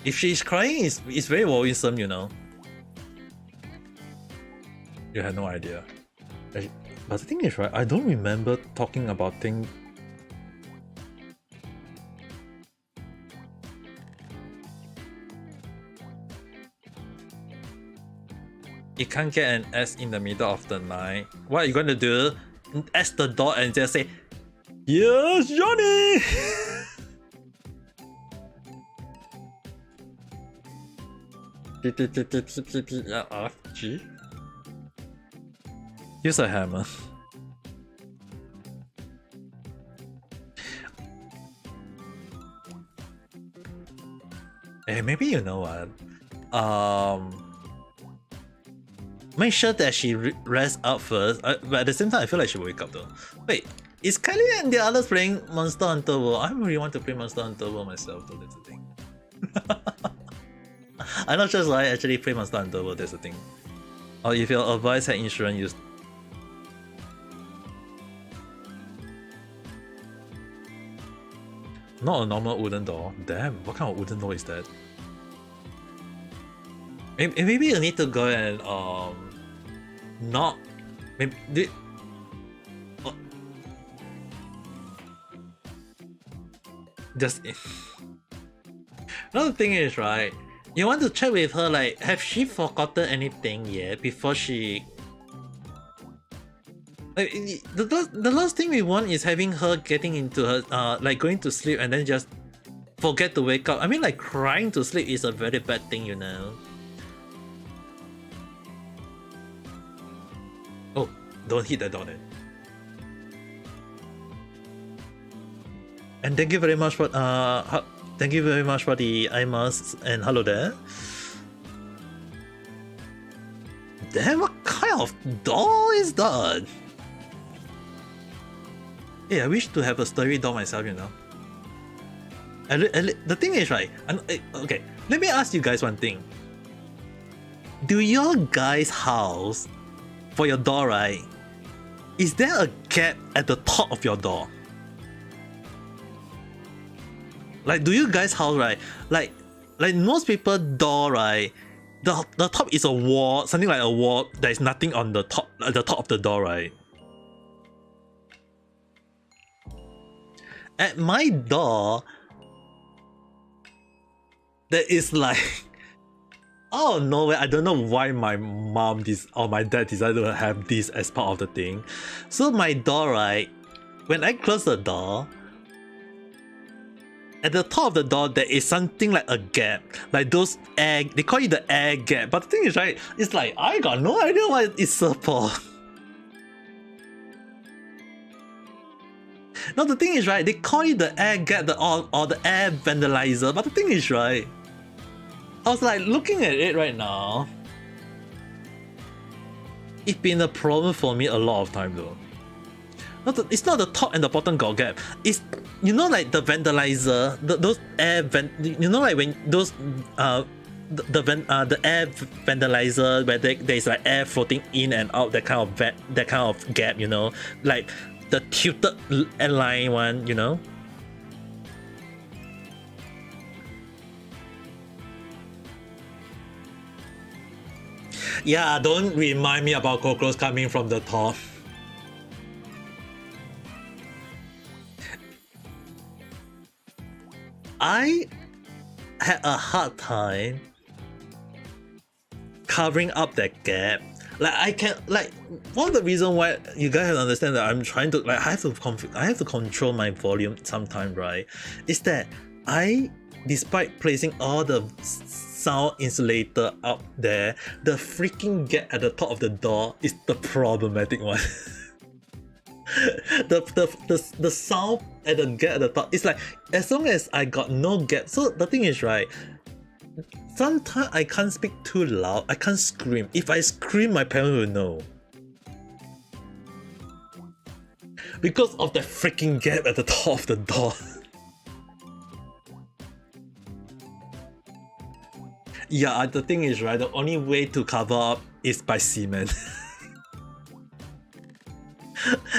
If she's crying, it's very worrisome, you know. You had no idea. But the thing is, right, I don't remember talking about things. You can't get an S in the middle of the night. What are you going to do? S the door and just say, yes, Johnny! G? Use a hammer. Hey, maybe you know what? Make sure that she rests up first, but at the same time, I feel like she will wake up though. Wait, is Kylie and the others playing Monster Hunter World? I really want to play Monster Hunter World myself though, that's the thing. I'm not sure if I actually play Monster Hunter World, that's the thing. Or if your advice had insurance used. Not a normal wooden door. Damn, what kind of wooden door is that? Maybe you need to go and not maybe just another thing is, right, you want to check with her, like, have she forgotten anything yet before she, like, the last thing we want is having her getting into her like going to sleep and then just forget to wake up. I mean, like, crying to sleep is a very bad thing, you know. Oh, don't hit that door then. And thank you very much for thank you very much for the IMAS and hello there. Damn, what kind of doll is that? Hey, I wish to have a story doll myself, you know. The thing is, right? Okay, let me ask you guys one thing. Do your guys' house, for your door, right? Is there a gap at the top of your door? Like, do you guys' house, right? Like most people door, right? The top is a wall, something like a wall. There is nothing on the top, at the top of the door, right? At my door, there is like, oh no way! I don't know why my mom or my dad decided to have this as part of the thing. So my door, right? When I close the door, at the top of the door there is something like a gap, like those air. They call it the air gap. But the thing is, right? It's like I got no idea why it's for. No, the thing is, right? They call it the air gap, or the air vandalizer. But the thing is, right? I was like looking at it right now. It's been a problem for me a lot of time though. It's not the top and the bottom got gap. It's, you know, like the vandalizer, those air vent. You know, like when those the air vandalizer where there's like air floating in and out, that kind of gap. You know, like the tilted airline one. You know. Yeah, don't remind me about cockroaches coming from the top. I had a hard time covering up that gap. Like I can, like, one of the reasons why you guys have to understand that I'm trying to, like, I have to control my volume sometimes, right? Is that despite placing all the sound insulator up there, the freaking gap at the top of the door is the problematic one. the sound at the gap at the top, it's like, as long as I got no gap. So the thing is, right, sometimes I can't speak too loud, I can't scream. If I scream, my parents will know, because of the freaking gap at the top of the door. Yeah, the thing is, right, the only way to cover up is by cement.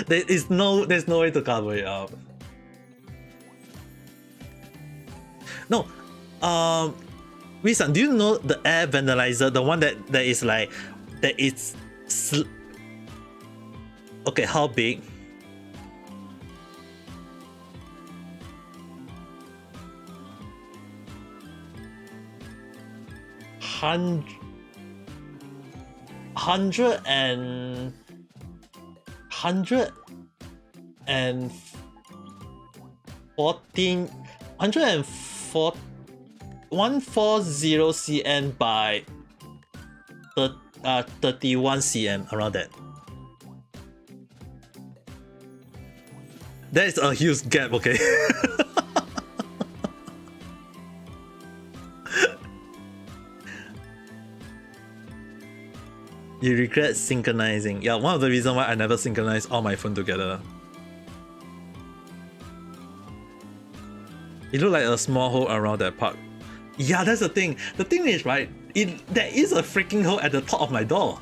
There's no way to cover it up. No, Wisan, do you know the air vandalizer, the one that is like, that it's okay, how big? Hundred and 140 cm by 31 cm, around that. That is a huge gap, okay? You regret synchronizing. Yeah, one of the reasons why I never synchronize all my phone together. It looked like a small hole around that part. Yeah, that's the thing. The thing is, right, there is a freaking hole at the top of my door.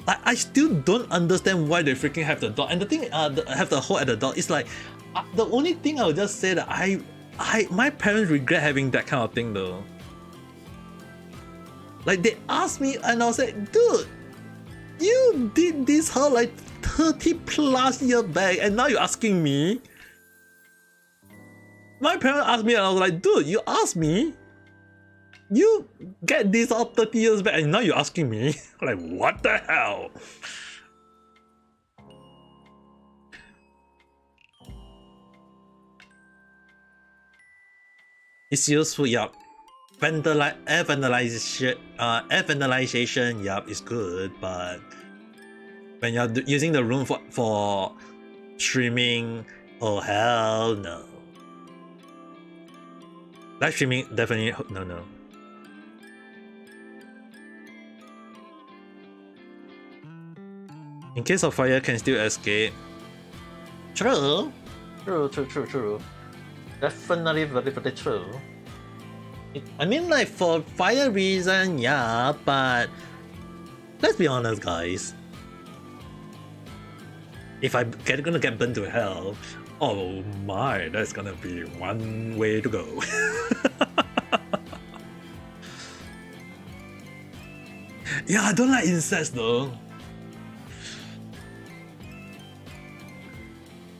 I still don't understand why they freaking have the door. And the thing, have the hole at the door, it's like, the only thing I would just say that my parents regret having that kind of thing though. Like, they asked me and I was like, dude, you did this hole like 30 plus years back and now you're asking me? My parents asked me and I was like, dude, you asked me? You get this all 30 years back and now you're asking me? Like, what the hell? It's useful, yup. Air vandalization, yup, is good, but when you're using the room for streaming, oh hell no. Live streaming, definitely no. In case of fire, can still escape. True. Definitely very, very true. I mean, like, for fire reason, yeah, but let's be honest, guys. If I'm gonna get burned to hell, oh my, that's gonna be one way to go. Yeah, I don't like incest though.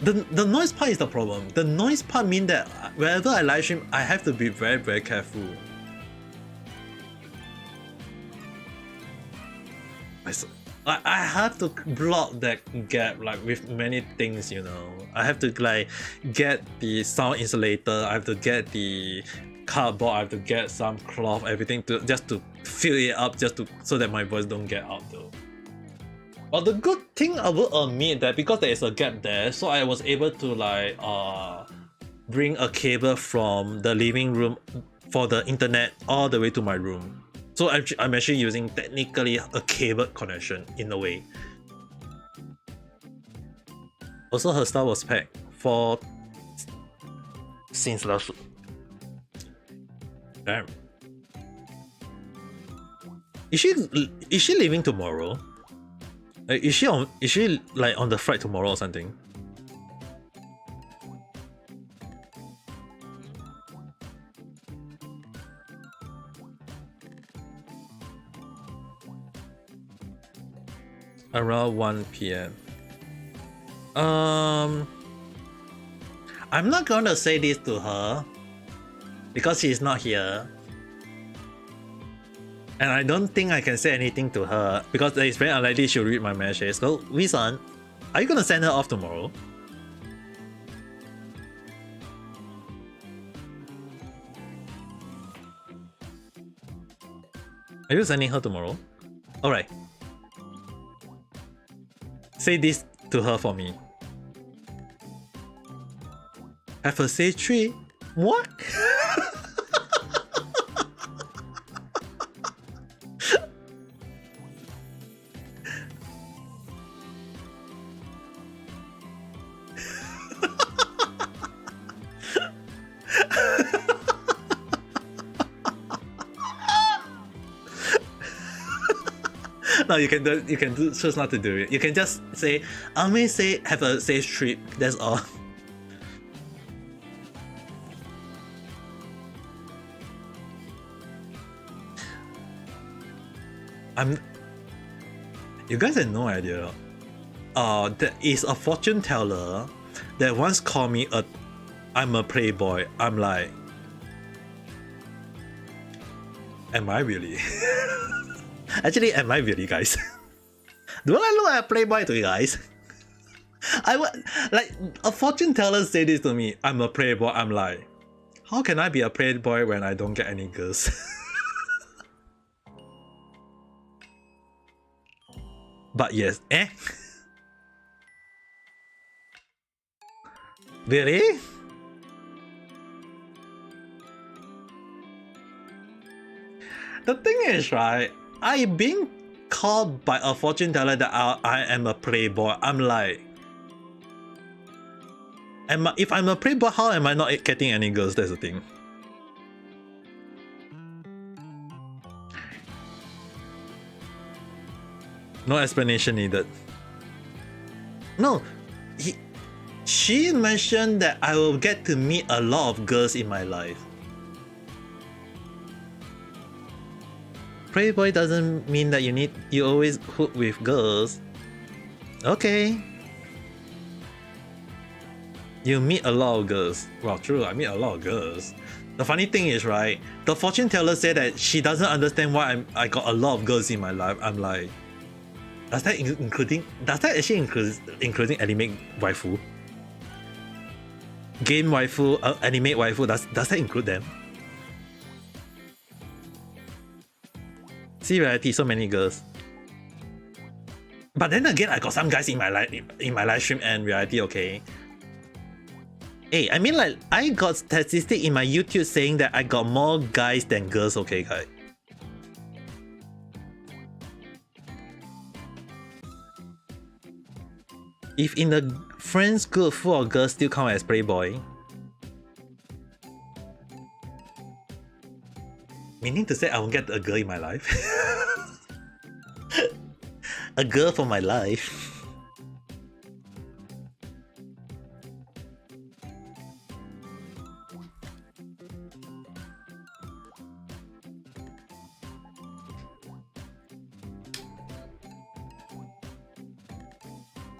The noise part is the problem. The noise part means that whenever I live stream, I have to be very, very careful. I have to block that gap like with many things, you know. I have to like get the sound insulator, I have to get the cardboard, I have to get some cloth, everything to just to fill it up just to so that my voice don't get out though. But the good thing I will admit that because there is a gap there, so I was able to like bring a cable from the living room for the internet all the way to my room. So I'm actually using technically a cable connection in a way. Also, her stuff was packed for since last. Damn. Is she leaving tomorrow? Is she like on the flight tomorrow or something? Around 1 p.m. I'm not gonna say this to her because she's not here. And I don't think I can say anything to her because it's very unlikely she'll read my message. So, Wee-san, are you gonna send her off tomorrow? Are you sending her tomorrow? Alright. Say this to her for me. Have a safe trip? What? No, you can choose not to do it. You can just say, I may say have a safe trip. That's all. You guys have no idea. There is a fortune teller that once called me I'm a playboy. I'm like, am I really? Actually, am I really, guys? Do I look like a playboy to you guys? Like a fortune teller say this to me. I'm a playboy. I'm like, how can I be a playboy when I don't get any girls? But yes, Really? The thing is, right, I being called by a fortune teller that I am a playboy. I'm like, if I'm a playboy, how am I not getting any girls? That's the thing. No explanation needed. No, she mentioned that I will get to meet a lot of girls in my life. Playboy doesn't mean that you always hook with girls. Okay. You meet a lot of girls. Well, true, I meet a lot of girls. The funny thing is, right, the fortune teller said that she doesn't understand why I got a lot of girls in my life. I'm like, does that actually including anime waifu? Game waifu, anime waifu, does that include them? See reality, so many girls. But then again, I got some guys in my live stream and reality, okay? Hey, I mean, like, I got statistic in my YouTube saying that I got more guys than girls, okay, guys? If in the friends group full of girls still count as playboy, Meaning to say I won't get a girl in my life. A girl for my life.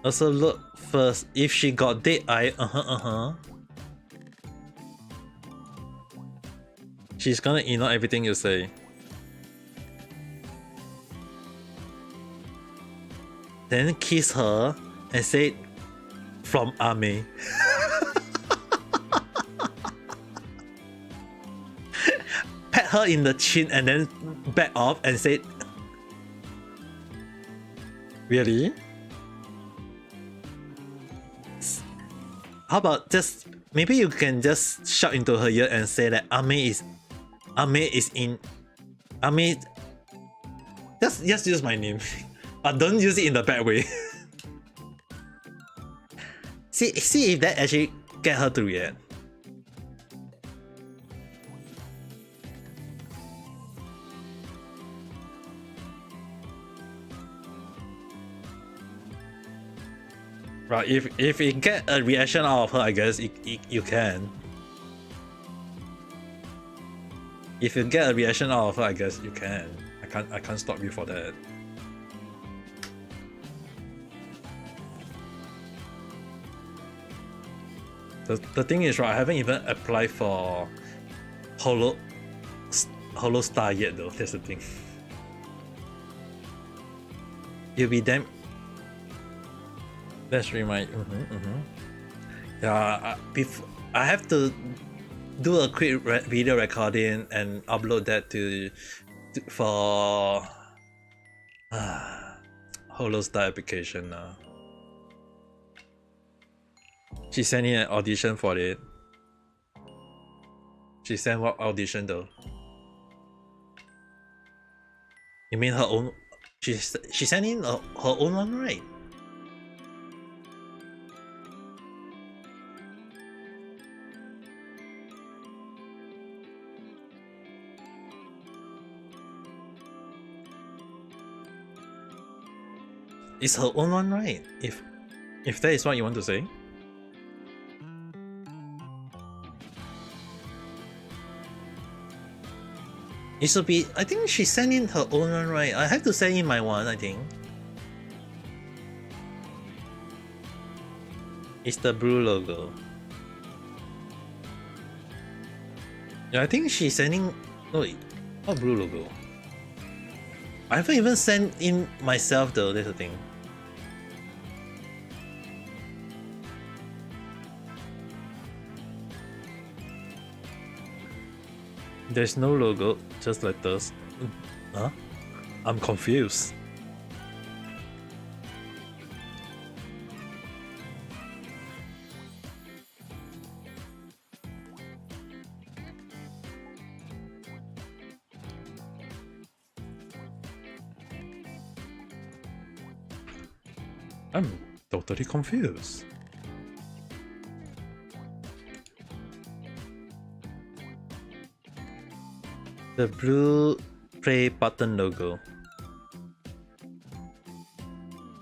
Also look first if she got dead eye. She's gonna ignore everything you say. Then kiss her and say from Ame. Pat her in the chin and then back off and say, really? How about just maybe you can just shout into her ear and say that Ame is in Ame. Just use my name, but don't use it in the bad way. see if that actually get her to react. Right, if you get a reaction out of her, I guess you can. If you get a reaction out of her, I guess you can. I can't stop you for that. The thing is, right, I haven't even applied for Holo Star yet though, that's the thing. You'll be damn. Let's remind. Yeah, I have to do a quick video recording and upload that for Holostar application now. She sent in an audition for it. She sent what audition though? You mean her own? She sent in her own one, right? It's her own one, right? If that is what you want to say. It should be. I think she sent in her own one, right? I have to send in my one, I think. It's the blue logo. Yeah, I think she's sending. No, what blue logo? I haven't even sent in myself though, that's the thing. There's no logo, just letters. Huh? I'm confused. I'm totally confused. The blue play button logo.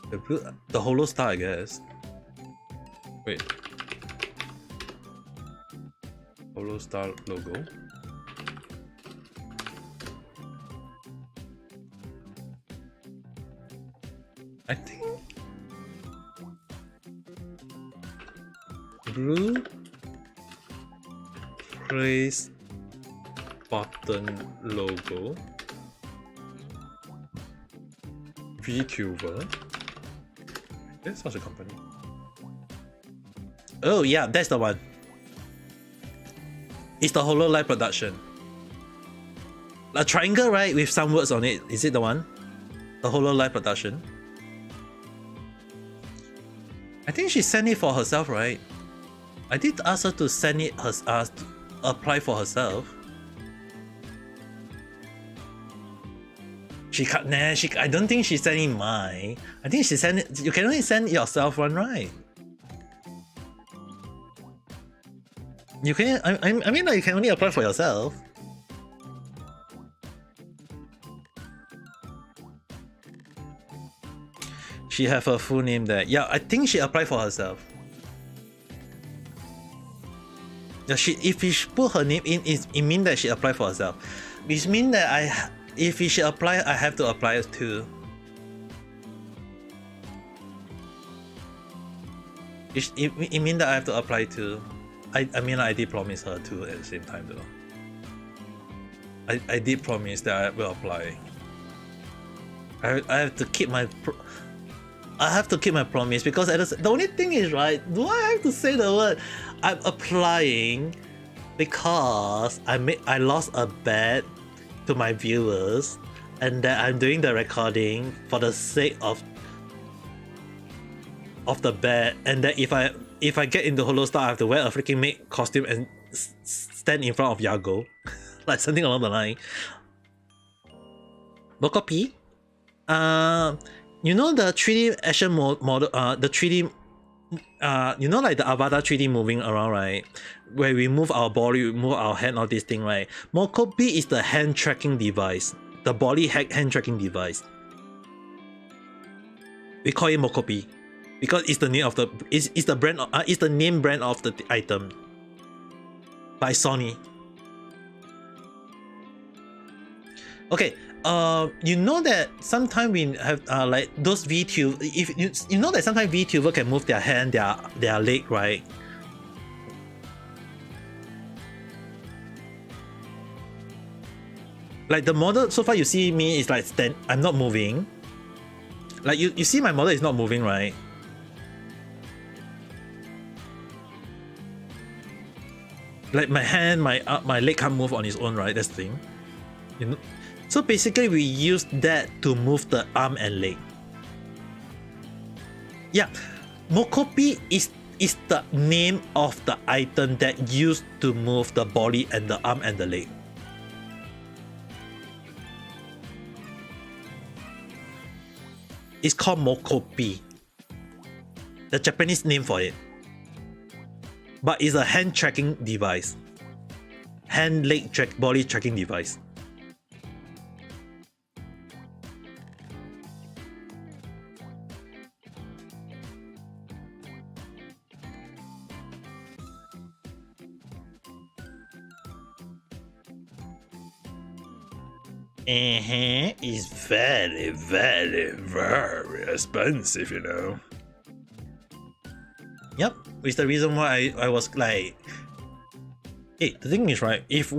The Holostar, I guess. Wait. Holostar logo. I think blue place button logo VTuber. There's such a company. Oh yeah, that's the one. It's the Hololive production. A triangle, right, with some words on it. Is it the one? The Hololive production. I think she sent it for herself, right? I did ask her to send it to apply for herself. She can't. Nah, I don't think she's sending mine. I think she sent it. You can only send yourself one, right? You can. I mean, like, you can only apply for yourself. She have her full name there. Yeah, I think she applied for herself. Yeah, if she put her name in, it means that she applied for herself. Which means that if she apply, I have to apply it too. It means that I have to apply too. I mean, I did promise her too at the same time though. I did promise that I will apply. I have to keep my promise, because the only thing is, right, do I have to say the word I'm applying because I lost a bet to my viewers, and that I'm doing the recording for the sake of the bet, and that if I get into Holostar, I have to wear a freaking maid costume and stand in front of Yago. Like something along the line. Mokopi? You know the 3D action model, the 3D, you know, like the Avatar 3D moving around, right? Where we move our body, we move our hand, all this thing, right? Mokopi is the hand tracking device, the body hand tracking device. We call it Mokopi because it's the name of the it's the brand, it's the name brand of the item by Sony. Okay, you know that sometimes we have like those VTuber. If you know that sometimes VTuber can move their hand, their leg, right? Like the model so far, you see me is like I'm not moving. Like you see my model is not moving, right? Like my hand, my leg can't move on its own, right? That's the thing. You know. So basically, we use that to move the arm and leg. Yeah, Mokopi is the name of the item that used to move the body and the arm and the leg. It's called Mokopi, the Japanese name for it. But it's a hand tracking device, hand, leg, body tracking device. It's very, very, very expensive, you know. Yep, it's the reason why I was like, hey, the thing is, right, if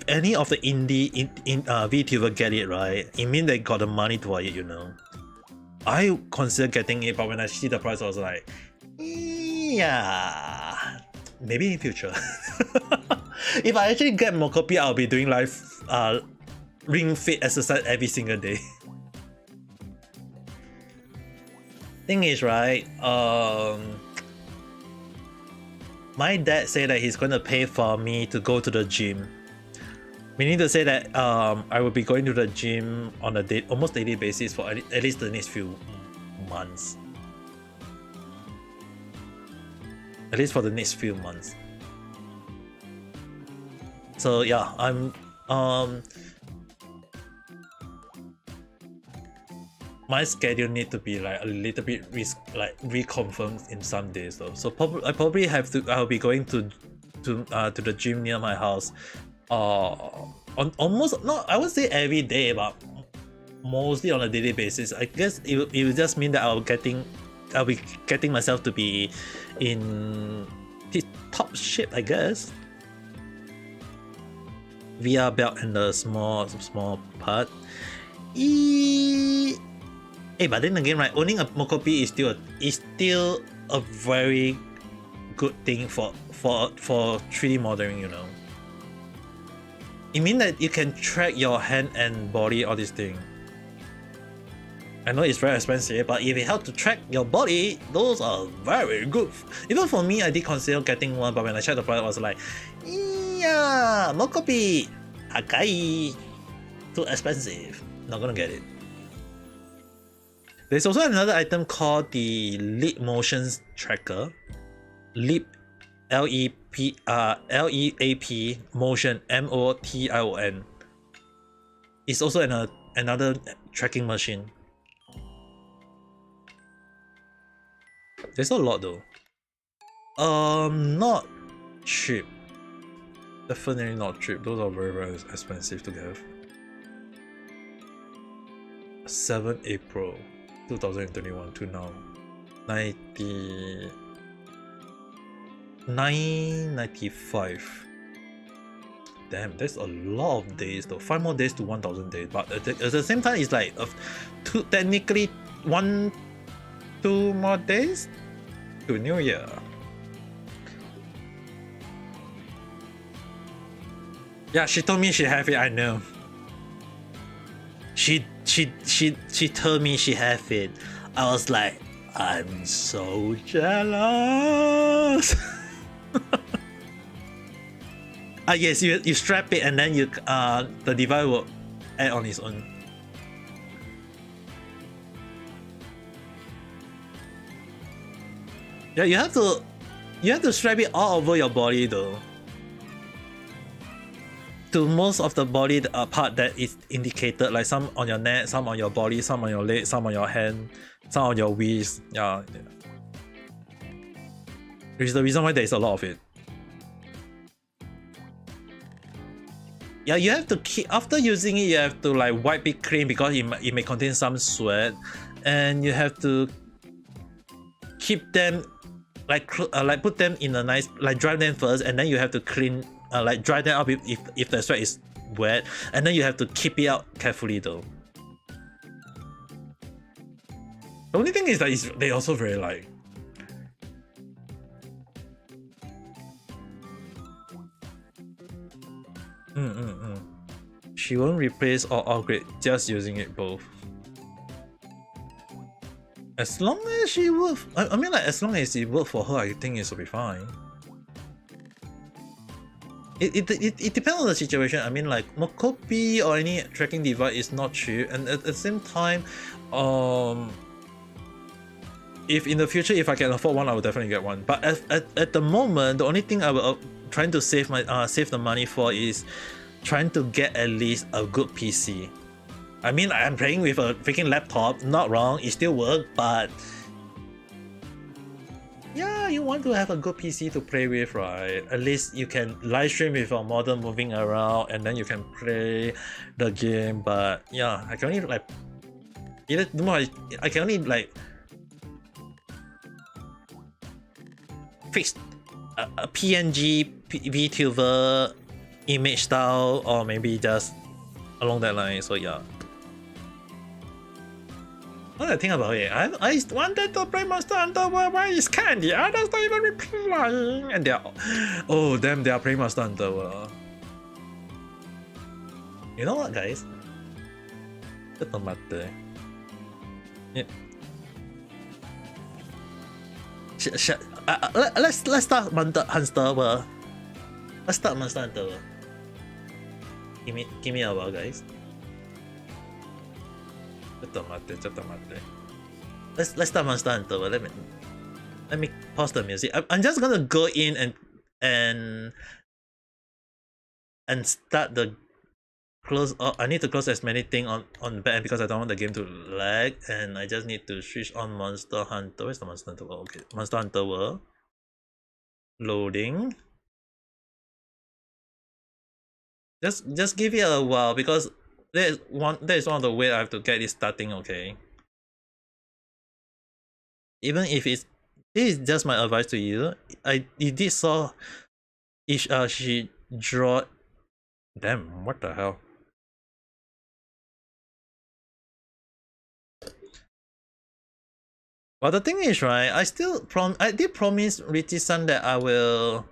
any of the indie VTuber get it, right, it means they got the money to buy it, you know. I consider getting it, but when I see the price, I was like, yeah, maybe in future. If I actually get Mokopi, I'll be doing live Ring Fit exercise every single day. Thing is, right, my dad said that he's going to pay for me to go to the gym. Meaning to say that I will be going to the gym on a almost daily basis for at least the next few months. At least for the next few months. So yeah, I'm my schedule need to be like a little bit reconfirmed in some days though. So I'll be going to the gym near my house on almost, not I would say every day, but mostly on a daily basis. I guess it will just mean that I'll be getting myself to be in top shape, I guess. VR belt and the small part. Hey, but then again, right, owning a Mokopi is still a very good thing for 3D modeling, you know. It means that you can track your hand and body, all this thing. I know it's very expensive, but if it helps to track your body, those are very good. Even for me, I did consider getting one, but when I checked the price, I was like, yeah, Mokopi, Akai, too expensive. Not gonna get it. There's also another item called the Leap Motions Tracker. Leap, L-E-A-P, Motion, M-O-T-I-O-N. It's also another tracking machine. There's a lot though. Not cheap. Definitely not cheap. Those are very, very expensive to get. 7 April 2021 to now. 995. Damn, that's a lot of days though. 5 more days to 1000 days. But at the same time, it's like technically 2 more days to New Year. Yeah, she told me she have it. I know. She told me she have it. I was like, I'm so jealous. Yes, you strap it and then you the device will add on its own. Yeah, you have to strap it all over your body though. To most of the body part that is indicated, like some on your neck, some on your body, some on your leg, some on your hand, some on your wrist. Yeah. Which is the reason why there is a lot of it. Yeah, you have to keep, after using it, you have to like wipe it clean because it may contain some sweat, and you have to keep them like put them in a nice, like dry them first, and then you have to clean, like dry them up if the sweat is wet, and then you have to keep it out carefully though. The only thing is that they also very like she won't replace or upgrade, just using it both. As long as she work, I mean, like, as long as it work for her, I think it will be fine. It depends on the situation. I mean, like, Mokopi or any tracking device is not cheap, and at the same time, if in the future, if I can afford one, I will definitely get one. But at the moment, the only thing I will trying to save the money for is trying to get at least a good PC. I mean, I'm playing with a freaking laptop, not wrong, it still works, but yeah, you want to have a good PC to play with, right? At least you can live stream with your model moving around, and then you can play the game. But yeah, I can only like I can only like fix a PNG VTuber image style, or maybe just along that line. So yeah. Now that I think about it, I wanted to play Monster Hunter World. Why is Candy? Others not even replying, and they're oh damn, they are playing Monster Hunter World. You know what, guys? Ito mate. Yeah. Let's start Monster Hunter World. Let's start Monster Hunter World. Give me a while, guys. Let's start Monster Hunter World. Let me pause the music. I'm just gonna go in and start the close. Oh, I need to close as many things on the back end because I don't want the game to lag, and I just need to switch on Monster Hunter. Where's the Monster Hunter World? Okay, Monster Hunter World. Loading. Just give it a while because that is one of the way I have to get it starting. Okay. Even if this is just my advice to you. You did saw she draw. Damn, what the hell? Well, the thing is, right, I did promise Richie-san that I will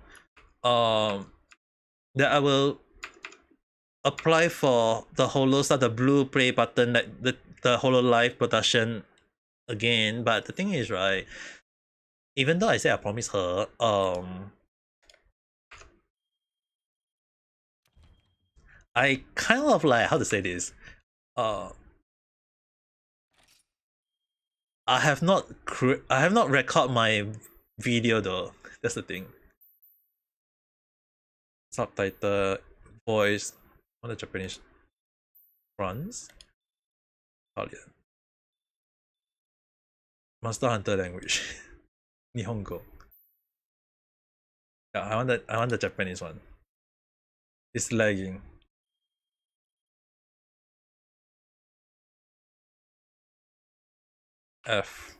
apply for the HoloStar, the blue play button, like the HoloLive production again. But the thing is, right, even though I say I promised her, I kind of like, how to say this, I have not record my video though. That's the thing. Subtitle, voice, on the Japanese, France, Italian, Monster Hunter language. Nihongo. Yeah, I want the Japanese one. It's lagging. F.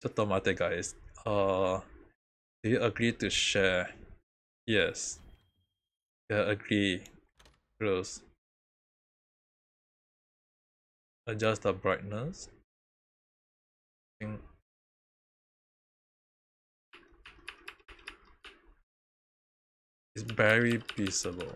ちょっと待って guys. Do you agree to share? Yes. Yeah, agree. Close. Adjust the brightness. It's very visible.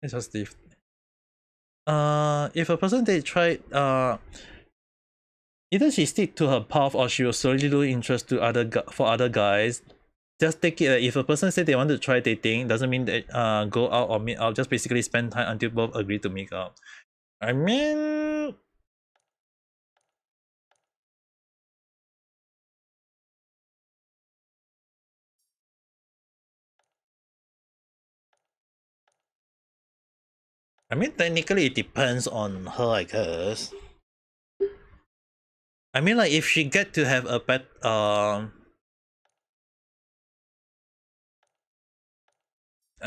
It's just if a person they try either she stick to her path or she will slowly lose interest to other guys. Just take it. If a person say they want to try dating, doesn't mean that go out or meet out. Just basically spend time until both agree to meet out. I mean, technically it depends on her, I guess. I mean, like if she get to have a pet, I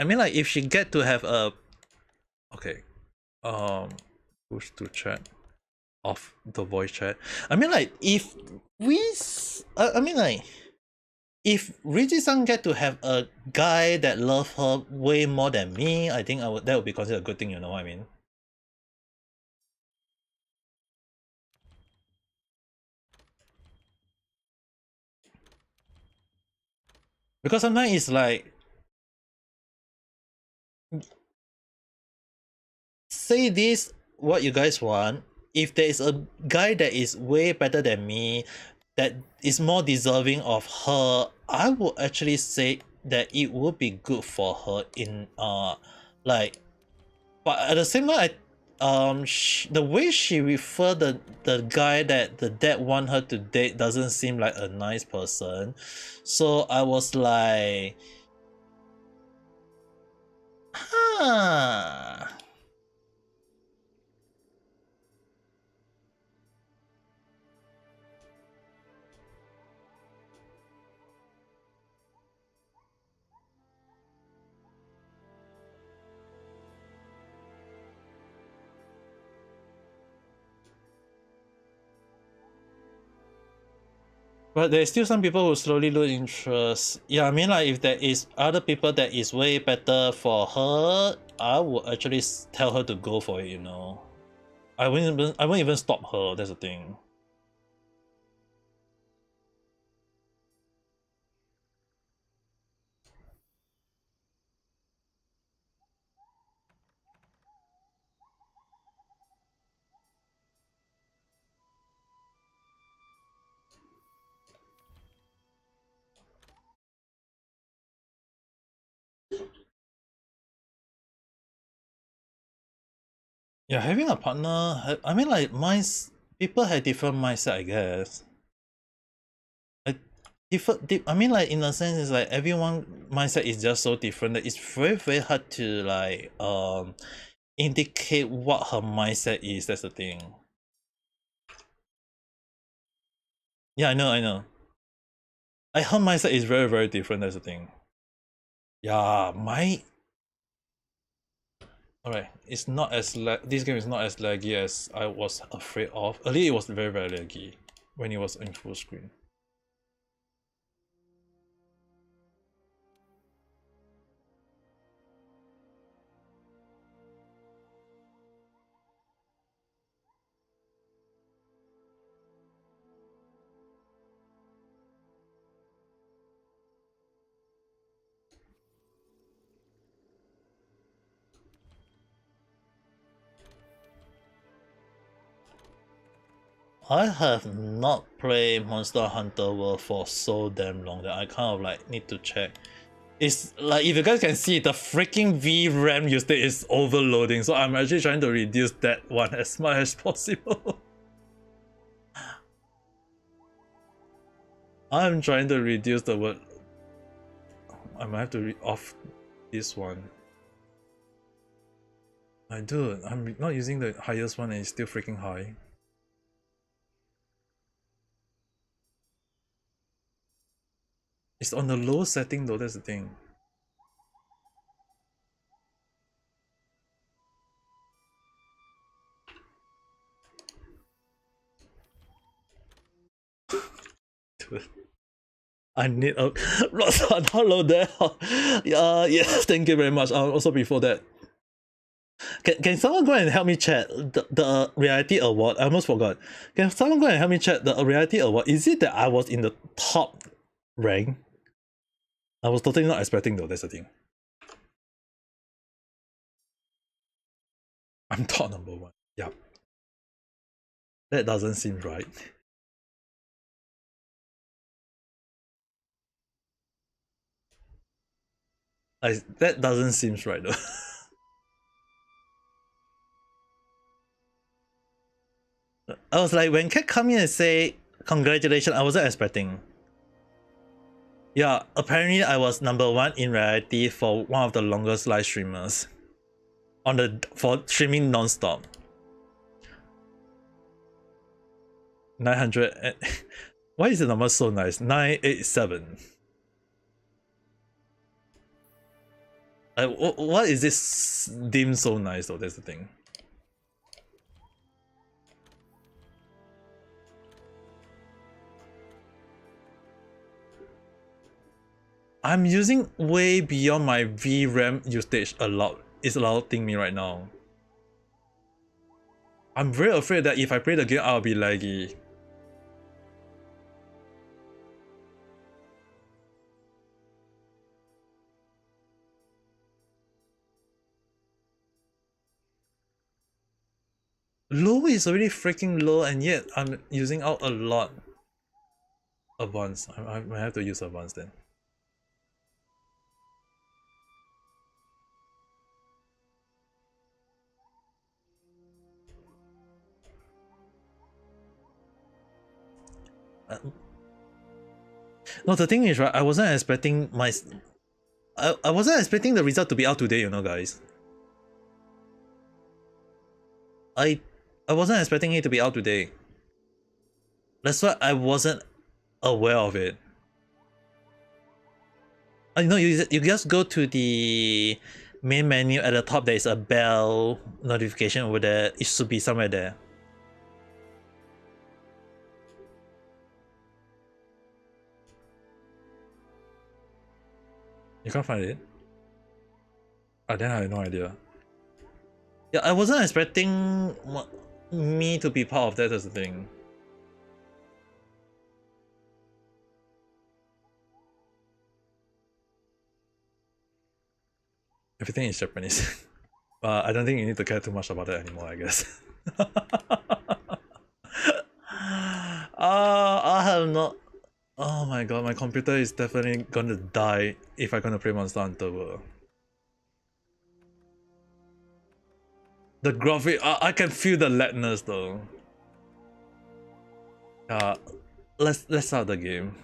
mean, like if she get to have a, okay, push to chat, off the voice chat. I mean, like if I mean, like if Riji-san get to have a guy that love her way more than me, I think that would be considered a good thing. You know what I mean? Because sometimes it's like, say this what you guys want. If there is a guy that is way better than me, that is more deserving of her, I would actually say that it would be good for her in like, but at the same time, the way she refer the guy that the dad want her to date doesn't seem like a nice person, so I was like, huh. But there's still some people who slowly lose interest. Yeah, I mean, like if there is other people that is way better for her, I would actually tell her to go for it. You know, I won't even stop her. That's the thing. Yeah, having a partner, I mean, like people have different mindset, I guess. I mean, like in a sense, it's like everyone mindset is just so different that it's very hard to like indicate what her mindset is. That's the thing. Yeah, I know. Her mindset is very different. That's the thing. Yeah, alright. It's not as this game is not as laggy as I was afraid of. Earlier, it was very laggy when it was in full screen. I have not played Monster Hunter World for so damn long that I kind of like need to check. It's like, if you guys can see, the freaking VRAM usage is overloading, so I'm actually trying to reduce that one as much as possible. I'm trying to reduce the word. I might have to read off this one. I'm not using the highest one and it's still freaking high. It's on the low setting though, that's the thing. Dude. I need a download there. Yes, thank you very much. Also before that. Can someone go and help me chat the reality award? I almost forgot. Can someone go and help me chat the reality award? Is it that I was in the top rank? I was totally not expecting though, that's the thing. I'm top number 1. Yeah. That doesn't seem right. That doesn't seem right though. I was like, when Cat come in and say congratulations, I wasn't expecting. Yeah, apparently I was number 1 in reality for one of the longest live streamers. For streaming non-stop. 900. Why is the number so nice? 987. What is this deemed so nice though? That's the thing. I'm using way beyond my VRAM usage a lot. It's allowing me right now. I'm very afraid that if I play the game, I'll be laggy. Low is already freaking low, and yet I'm using out a lot. Advanced. I might have to use advanced then. No, the thing is, right, I wasn't expecting I wasn't expecting the result to be out today, you know, guys. I wasn't expecting it to be out today. That's why I wasn't aware of it. You know, you just go to the main menu at the top. There is a bell notification over there. It should be somewhere there. You can't find it? Then I have no idea. Yeah, I wasn't expecting me to be part of that as a thing. Everything is Japanese. But I don't think you need to care too much about that anymore, I guess. I have not. Oh my god, my computer is definitely gonna die if I'm gonna play Monster Hunter World. The graphic, I can feel the lateness though. Let's start the game.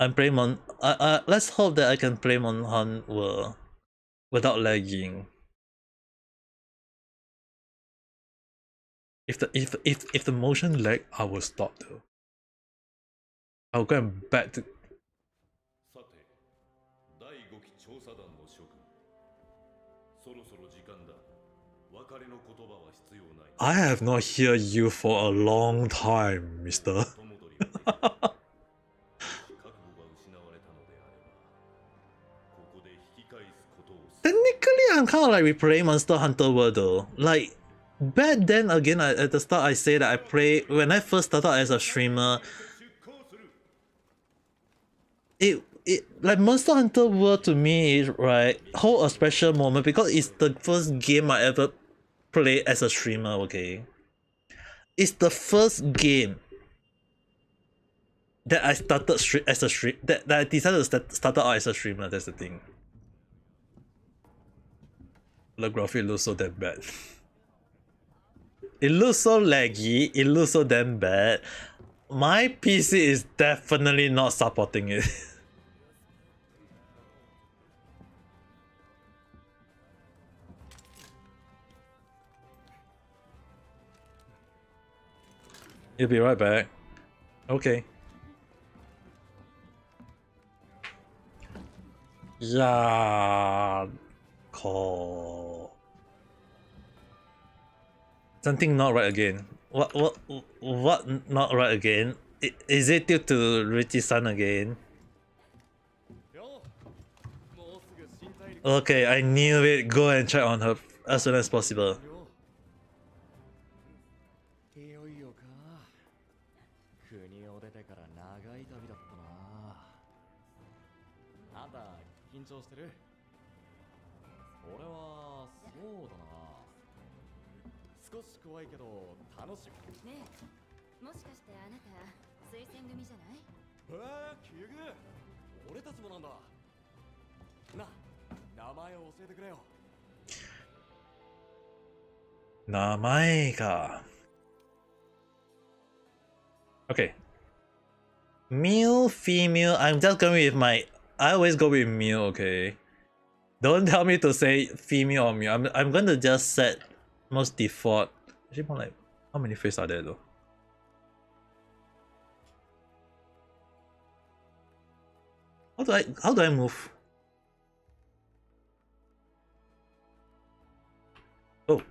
I'm playing let's hope that I can play Monster Hunter World without lagging. If the motion lag, I will stop though. I'll go and back to. I have not heard you for a long time, mister. Technically, I'm kind of like replaying Monster Hunter World though. Like, back then again, at the start I say that I play, when I first started as a streamer, it like Monster Hunter World to me is right hold a special moment because it's the first game I ever played as a streamer. Okay, it's the first game that I started as a stream that I decided to start out as a streamer. That's the thing. The graphic looks so damn bad. It looks so laggy. It looks so damn bad. my PC is definitely not supporting it. You'll be right back. Okay. Yeah. Call. Something not right again. What not right again? Is it due to Richie-san again? Okay, I knew it. Go and check on her as soon as possible. Namae ka. Okay. Male, female. I'm just going with my. I always go with male. Okay. Don't tell me to say female or male. I'm gonna just set most default. Actually, more like how many faces are there though? How do I move? Oh.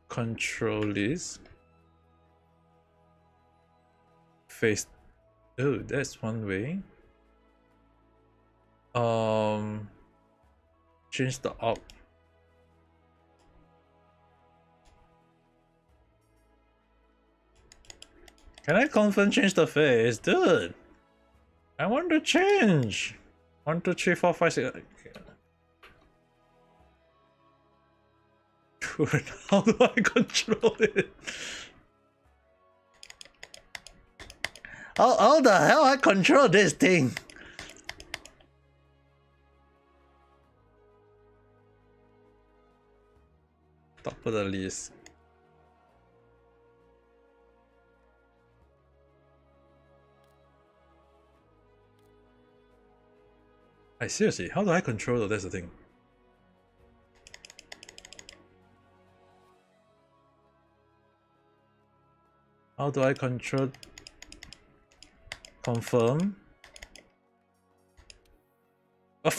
Control this. Face. Oh, that's one way. Change the op. Can I confirm change the face? Dude, I want to change. 1, 2, 3, 4, 5, 6. Dude, how do I control it? How the hell I control this thing? Top of the list. Seriously, how do I control it? That's the thing. How do I control? Confirm. Oh,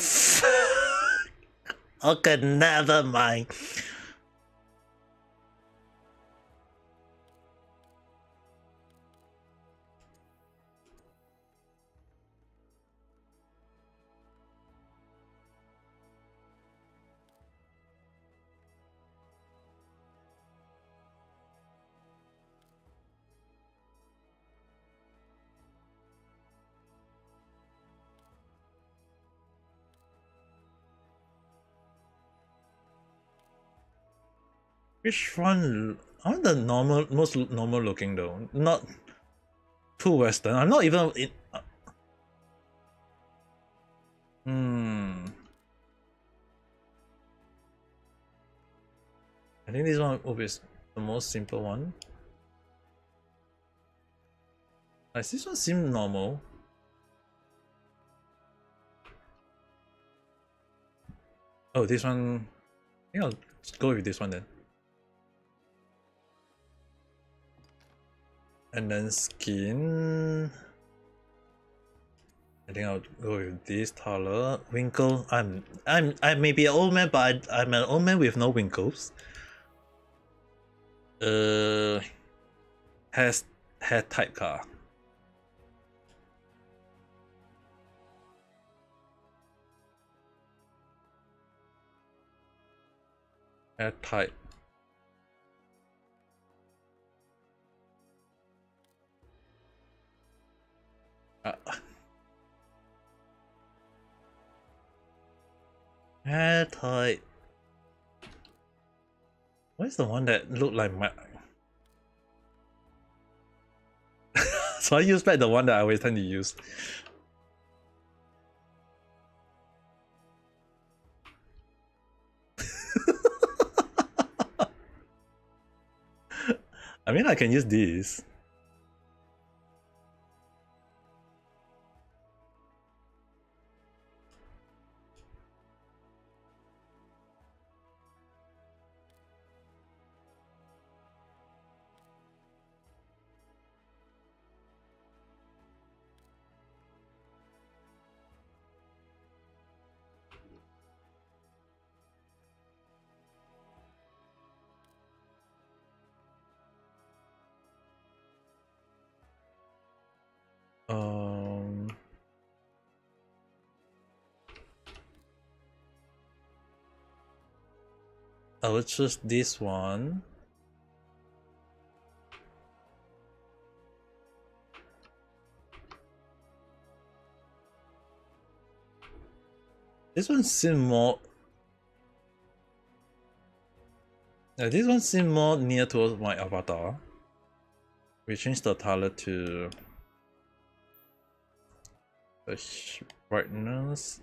okay, never mind. Which one? I want the most normal looking though, not too Western. I'm not even in. I think this one will be the most simple one. Does this one seem normal? Oh, this one. I think I'll just go with this one then. And then skin. I think I'll go with this color. Winkle. I may be an old man, but I'm an old man with no wrinkles. Hair type car. Hair type. Hair type. Where's the one that looked like my? So I use back the one that I always tend to use. I mean, I can use these. I will choose this one. This one seems more. This one seems more near towards my avatar. We change the color to the brightness.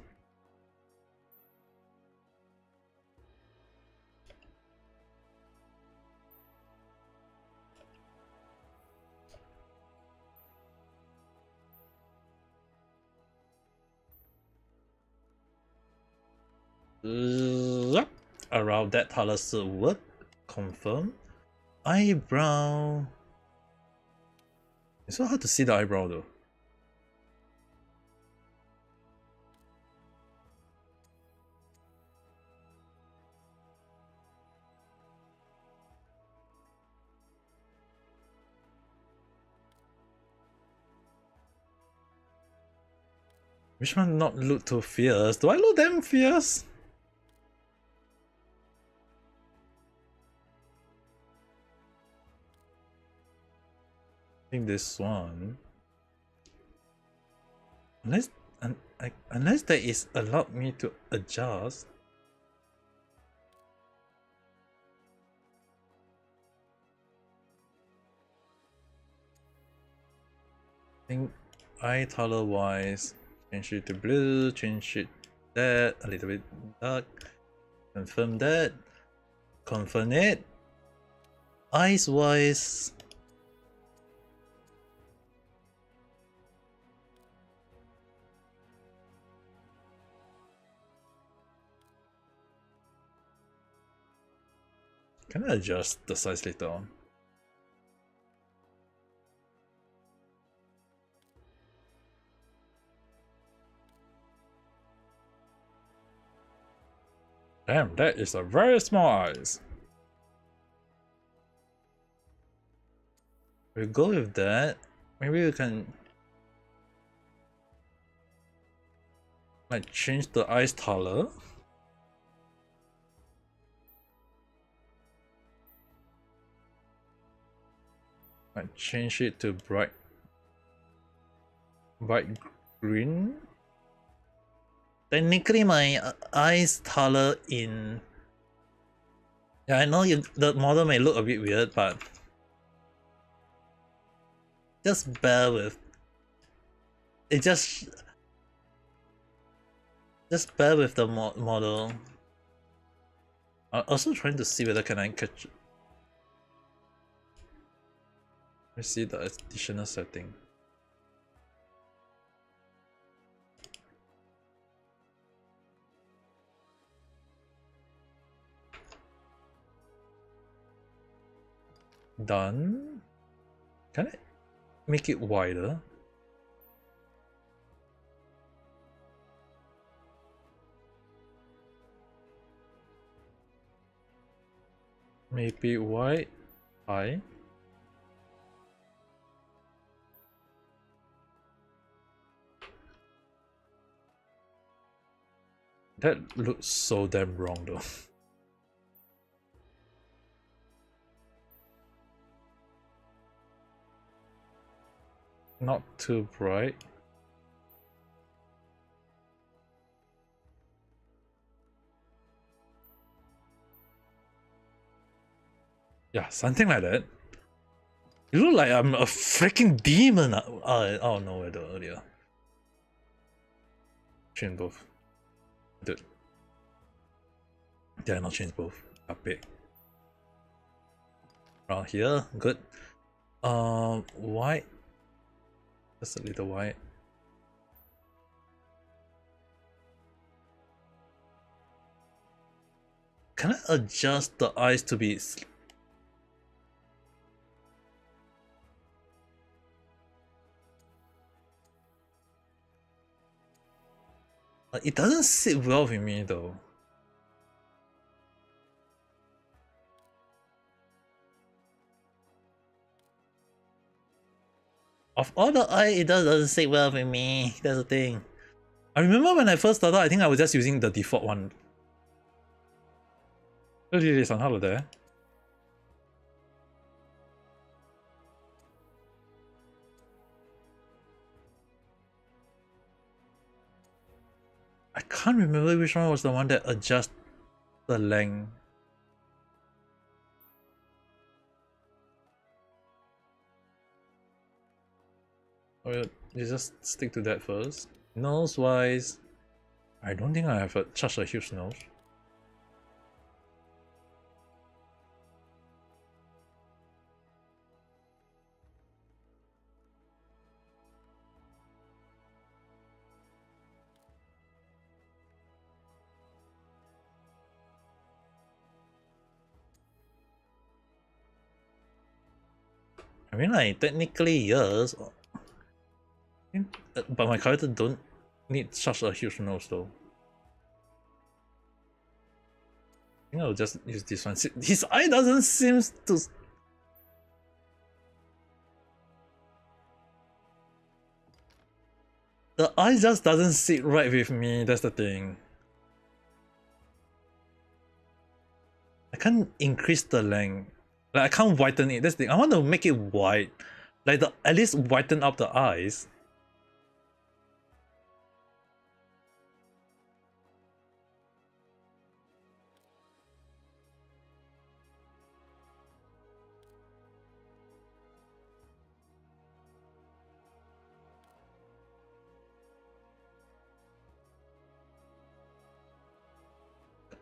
Around that color would confirm. Eyebrow. It's so hard to see the eyebrow though. Which one not look too fierce? Do I look damn fierce? I think this one. Unless there is allowed me to adjust. I think eye color wise, change it to blue, change it that a little bit dark, confirm that, confirm it. Eyes wise, can I adjust the size later on? Damn, that is a very small eyes. We'll go with that. Maybe we can like change the eyes color. Like change it to bright green. Technically, my eyes color in. Yeah, I know the model may look a bit weird, but just bear with. It just bear with the model. I'm also trying to see whether can I catch. Let me see the additional setting. Done. Can I make it wider? Maybe white, high. That looks so damn wrong though. Not too bright. Yeah, something like that. You look like I'm a freaking demon. Oh no, wait, earlier. Change both. Dude. Did I not change both? Up big. Around here, good. White. Just a little white. Can I adjust the eyes to be... It doesn't sit well with me though. Of all the eye, it doesn't sit well with me. That's the thing. I remember when I first started, I think I was just using the default one. Look at this on holiday. I can't remember which one was the one that adjusts the length. Oh, you just stick to that first. Nose wise, I don't think I have such a huge nose. I mean, like, technically, yes. But my character don't need such a huge nose, though. I think I'll just use this one. His eye doesn't seem to... The eye just doesn't sit right with me, that's the thing. I can't increase the length. Like, I can't whiten it, that's the thing. I want to make it white. Like, at least whiten up the eyes.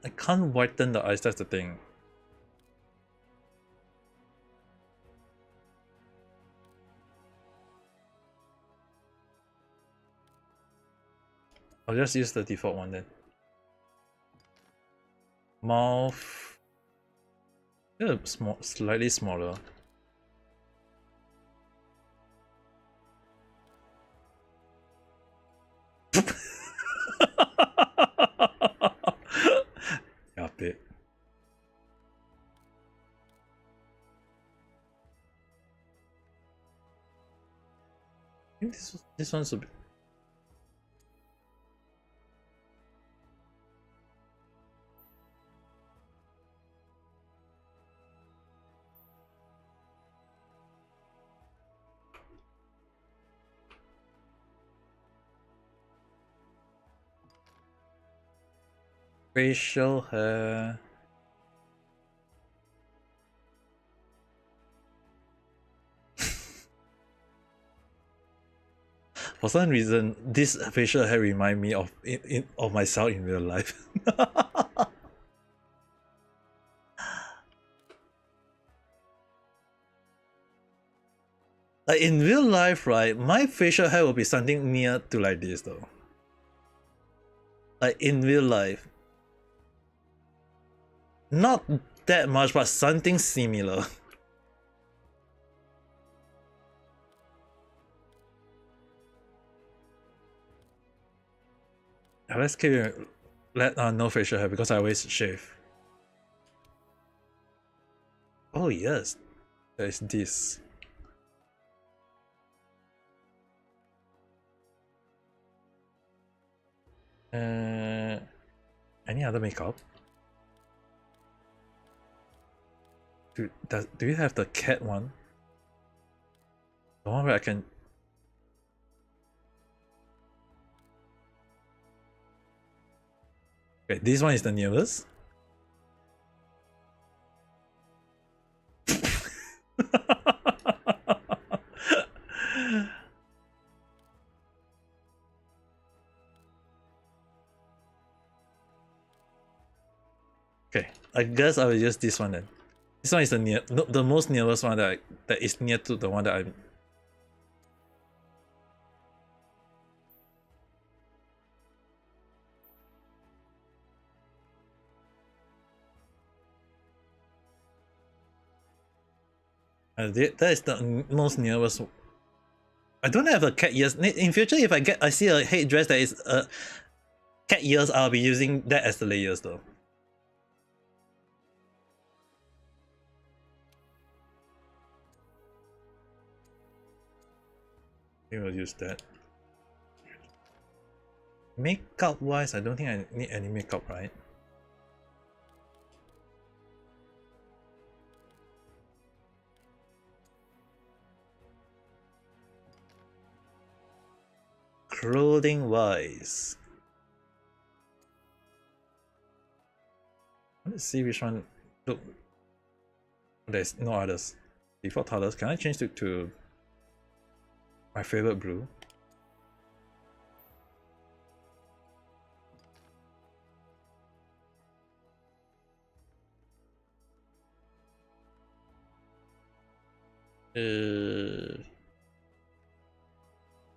I can't whiten the eyes, that's the thing. I'll just use the default one then. Mouth... yeah, slightly smaller. Yup it. I think this one's a bit... facial hair. For some reason, this facial hair remind me of of myself in real life. Like in real life, right, my facial hair will be something near to like this though. Like in real life. Not that much, but something similar. Let's keep it, no facial hair because I always shave. Oh yes, there's this. Any other makeup? Do you have the cat one? The one where I can... Okay, this one is the newest. Okay, I guess I will use this one then. This one is the most nearest one that is near to the one that I'm. That is the most nearest. I don't have a cat ears. In future, if I see a headdress that is cat ears, I'll be using that as the layers though. We will use that. Makeup wise, I don't think I need any makeup, right? Clothing wise, let's see which one. Look, there's no others. Default colors. Can I change it to my favorite blue?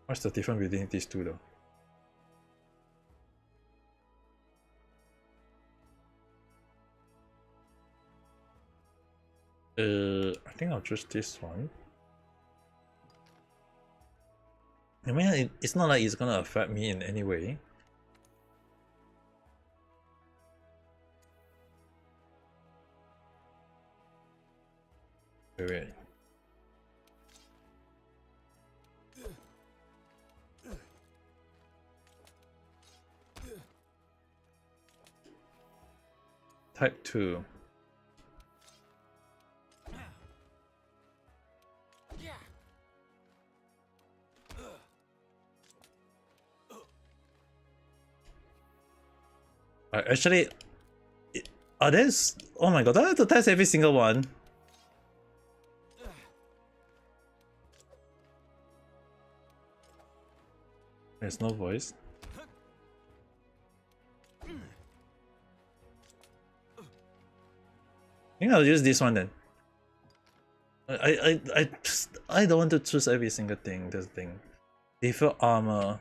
What's the difference between these two though? I think I'll choose this one. I mean, it's not like it's gonna affect me in any way. Wait. Type 2. Actually, are there's... Oh my god, I have to test every single one. There's no voice. I think I'll use this one then. I don't want to choose every single thing. This thing. Default armor.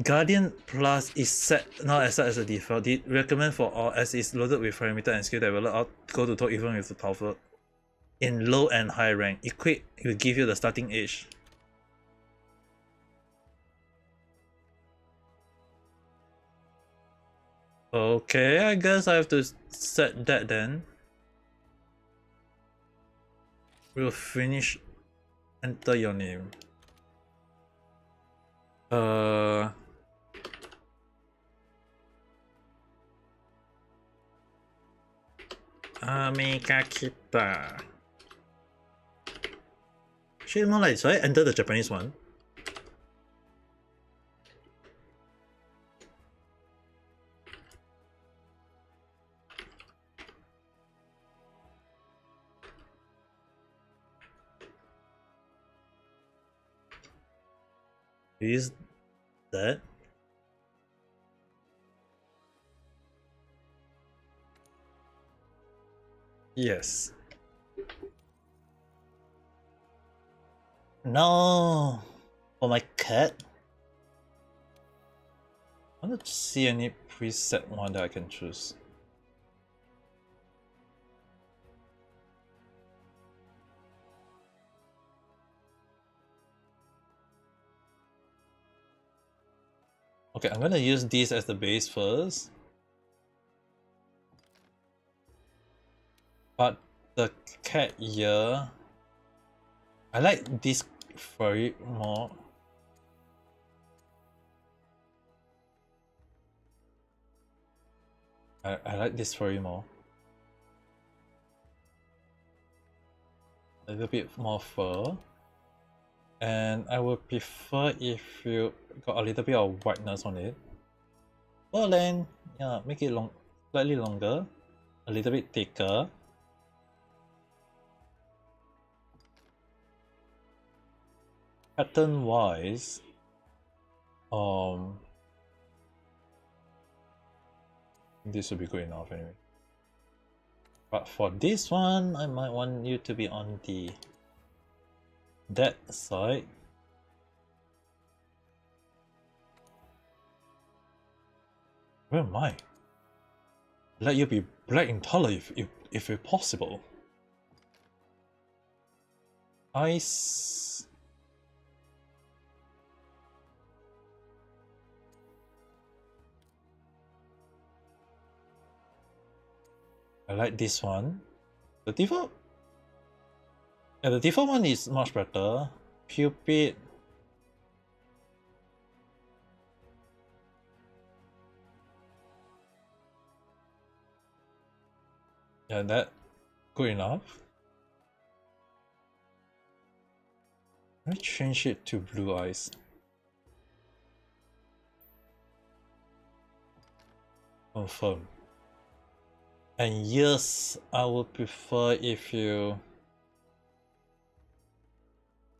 Guardian Plus is set now as set as a default. Recommend for all as is loaded with parameter and skill that will allow go to talk even with the powerful in low and high rank. Equip will give you the starting age. Okay, I guess I have to set that then. We'll finish. Enter your name. Amikakita. Should more like, so I enter the Japanese one. Is that? Yes. No, for my cat. I want to see any preset one that I can choose. Okay, I'm gonna use these as the base first. But the cat ear, I like this furry more. I like this furry more. A little bit more fur. And I would prefer if you got a little bit of whiteness on it. Fur length, yeah, make it slightly longer, a little bit thicker. Pattern wise, This will be good enough anyway. But for this one, I might want you to be on the that side. Where am I? Let you be black in color if possible. Ice. I like this one. The default. Yeah, the default one is much better. Cupid. Yeah, that good enough. Let me change it to blue eyes. Confirm. And yes, I would prefer if you...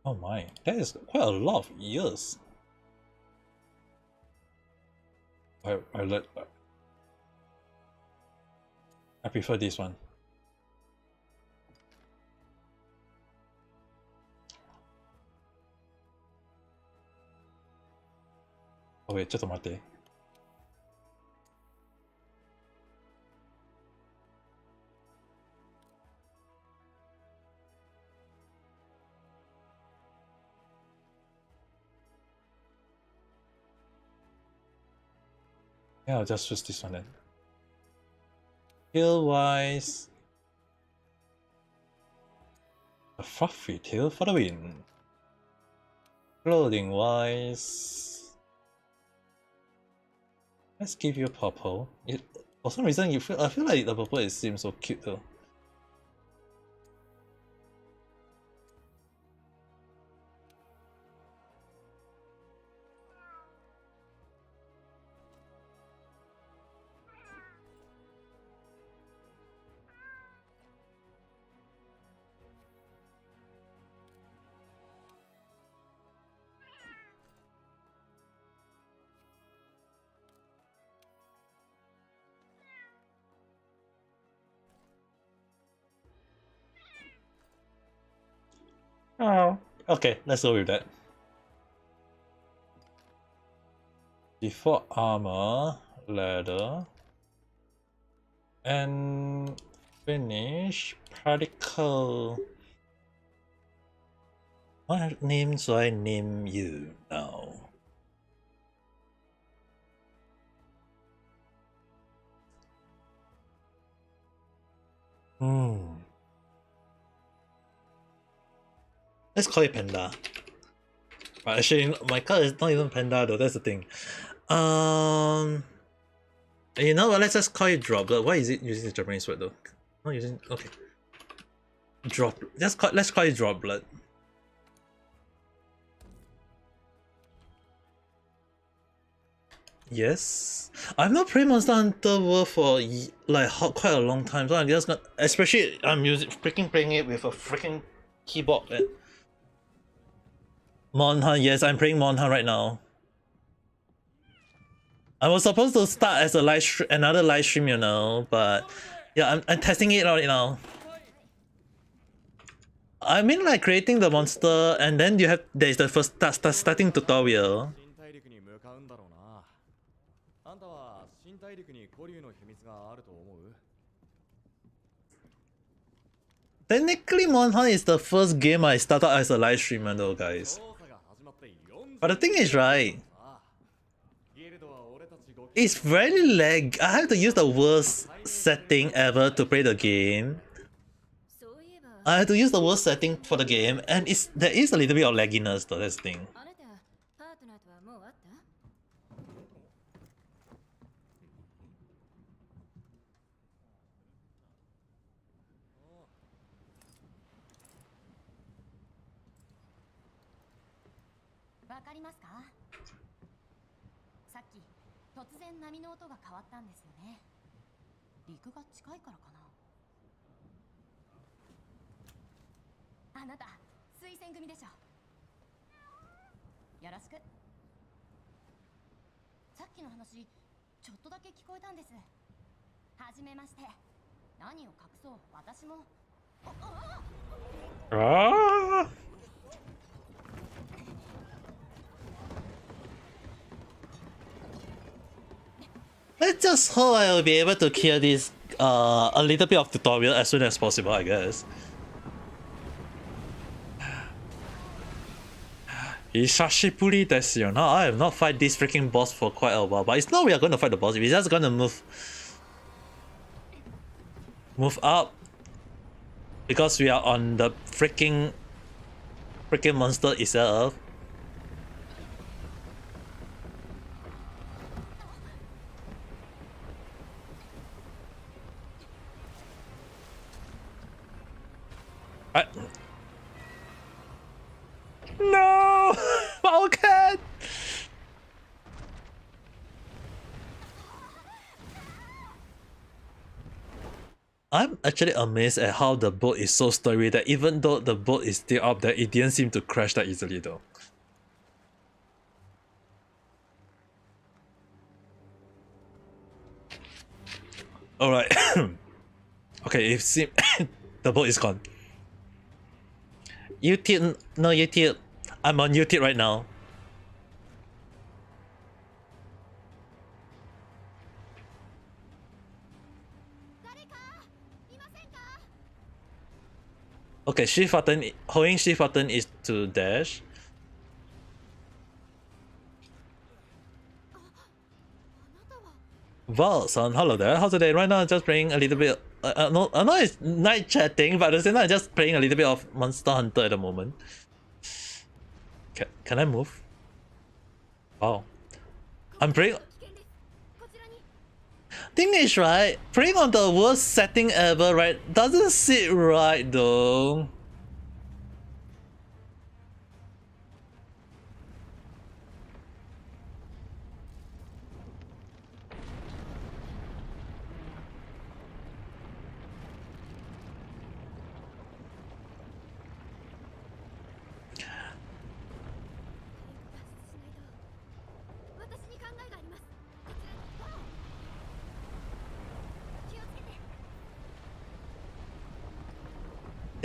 Oh my, that is quite a lot of years. I prefer this one. Oh wait, ちょっと待って。Yeah, I'll just choose this one then. Tail wise, a fluffy tail for the win. Clothing wise, let's give you purple. For some reason, I feel like the purple seems so cute though. Oh, okay, let's go with that. Default armor, leather, and finish particle. What name should I name you now? Let's call it Panda. But actually, my card is not even Panda though, that's the thing. You know what, let's just call it Droplet. Why is it using the Japanese word though? Not using, okay. Let's call it Droplet. Yes, I've not played Monster Hunter World for like quite a long time, so I'm just not. Especially I'm playing it with a freaking keyboard. Monhan, yes, I'm playing Monhan right now. I was supposed to start as another live stream, you know, but yeah, I'm testing it out right now. I mean, like creating the monster, and then there's the first starting tutorial. Technically, Monhan is the first game I started as a live streamer though, guys. But the thing is, right, it's very lag. I have to use the worst setting ever to play the game. I have to use the worst setting for the game, and there is a little bit of lagginess though, that's the thing. Ah! Let's just hope I will be able to clear this a little bit of tutorial as soon as possible, I guess. Ishashiburi desu yo. Now I have not fight this freaking boss for quite a while, but it's not we are gonna fight the boss, we're just gonna move up because we are on the freaking monster itself. No! Wildcat! I'm actually amazed at how the boat is so sturdy that even though the boat is still up there, it didn't seem to crash that easily though. Alright. Okay, if the boat is gone. YouTube, no YouTube. I'm on YouTube right now. Okay, shift button, holding shift button is to dash. Wow, son, hello there. How's the day? Right now, I'm just playing a little bit. I know it's night chatting, but at the same time, I'm just playing a little bit of Monster Hunter at the moment. Can I move? Wow. I'm playing. Thing is, right, playing on the worst setting ever, right, doesn't sit right though.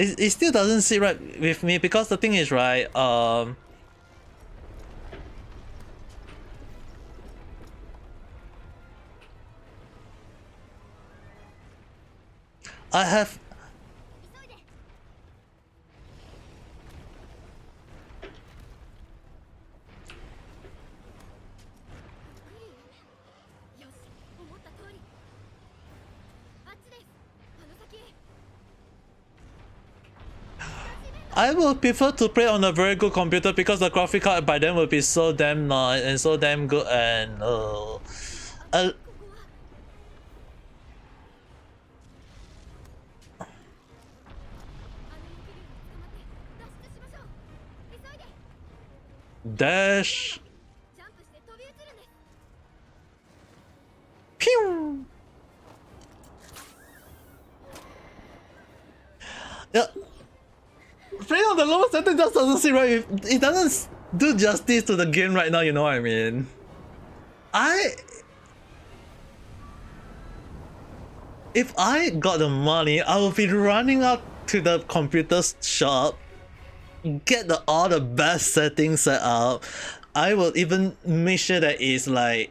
It still doesn't sit right with me because the thing is, right, I have I would prefer to play on a very good computer because the graphic card by then will be so damn nice and so damn good and dash. Pew! Yeah. Playing on the lowest setting just doesn't seem right. It doesn't do justice to the game right now, you know what I mean? If I got the money, I would be running up to the computer shop, get all the best settings set up. I will even make sure that it's like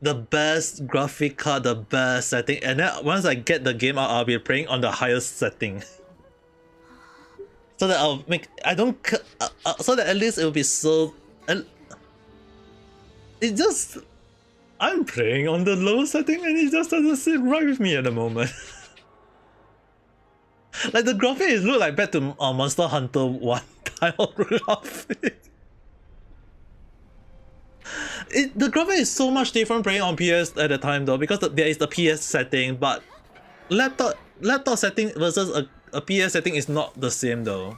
the best graphic card, the best setting, and then once I get the game out, I'll be playing on the highest setting. So that I'll make so that at least it will be so. It just I'm playing on the low setting and it just doesn't sit right with me at the moment. Like the graphics look like back to Monster Hunter 1 type of graphic. The graphic is so much different playing on PS at the time though because there is the PS setting, but laptop setting versus a PS setting is not the same though.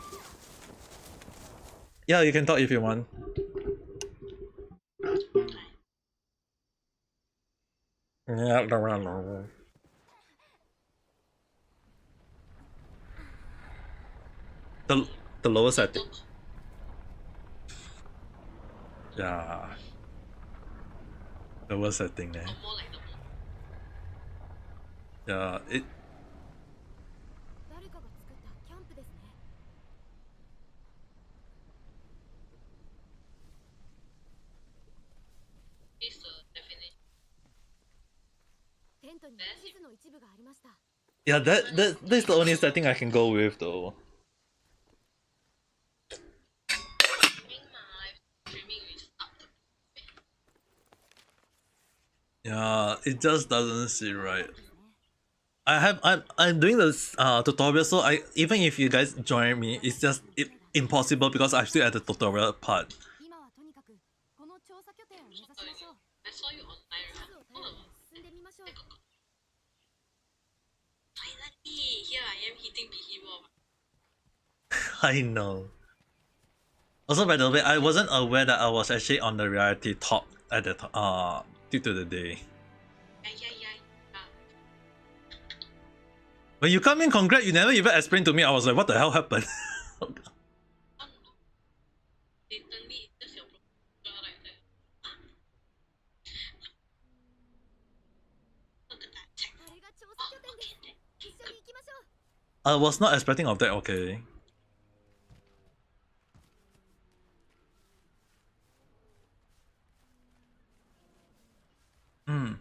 Yeah, you can talk if you want. Yeah, the lower setting. Yeah. Lower setting there. Yeah, it. Yeah, that's the only setting I can go with though. Yeah, it just doesn't sit right. I'm doing this tutorial, so I even if you guys join me, it's just impossible because I'm still at the tutorial part. Finally, here I am hitting Behemoth. I know. Also, by the way, I wasn't aware that I was actually on the reality top at the due to the day. When you come in, congrats, you never even explained to me. I was like, what the hell happened? I was not expecting of that, okay. Hmm.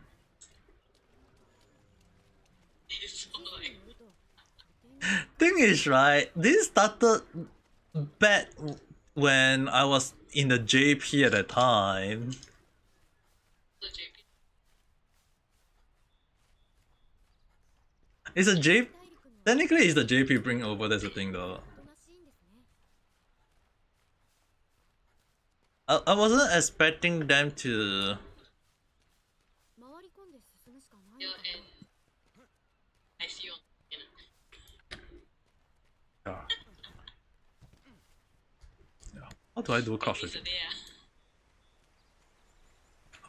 Thing is, right, this started bad when I was in the JP at the time. It's a J. Technically, it's the JP bring over. That's the thing, though. I wasn't expecting them to. Yeah. How do I do crouch?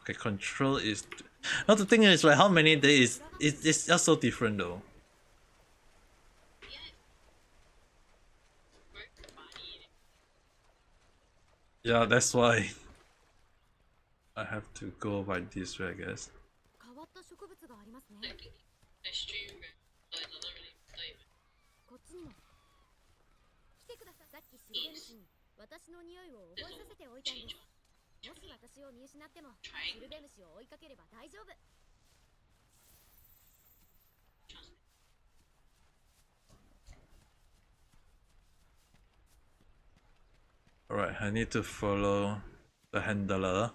Okay, control is. Now the thing is, like, how many days? It's just so different, though. Yeah, that's why I have to go by this way, I guess. Alright, I need to follow the handler.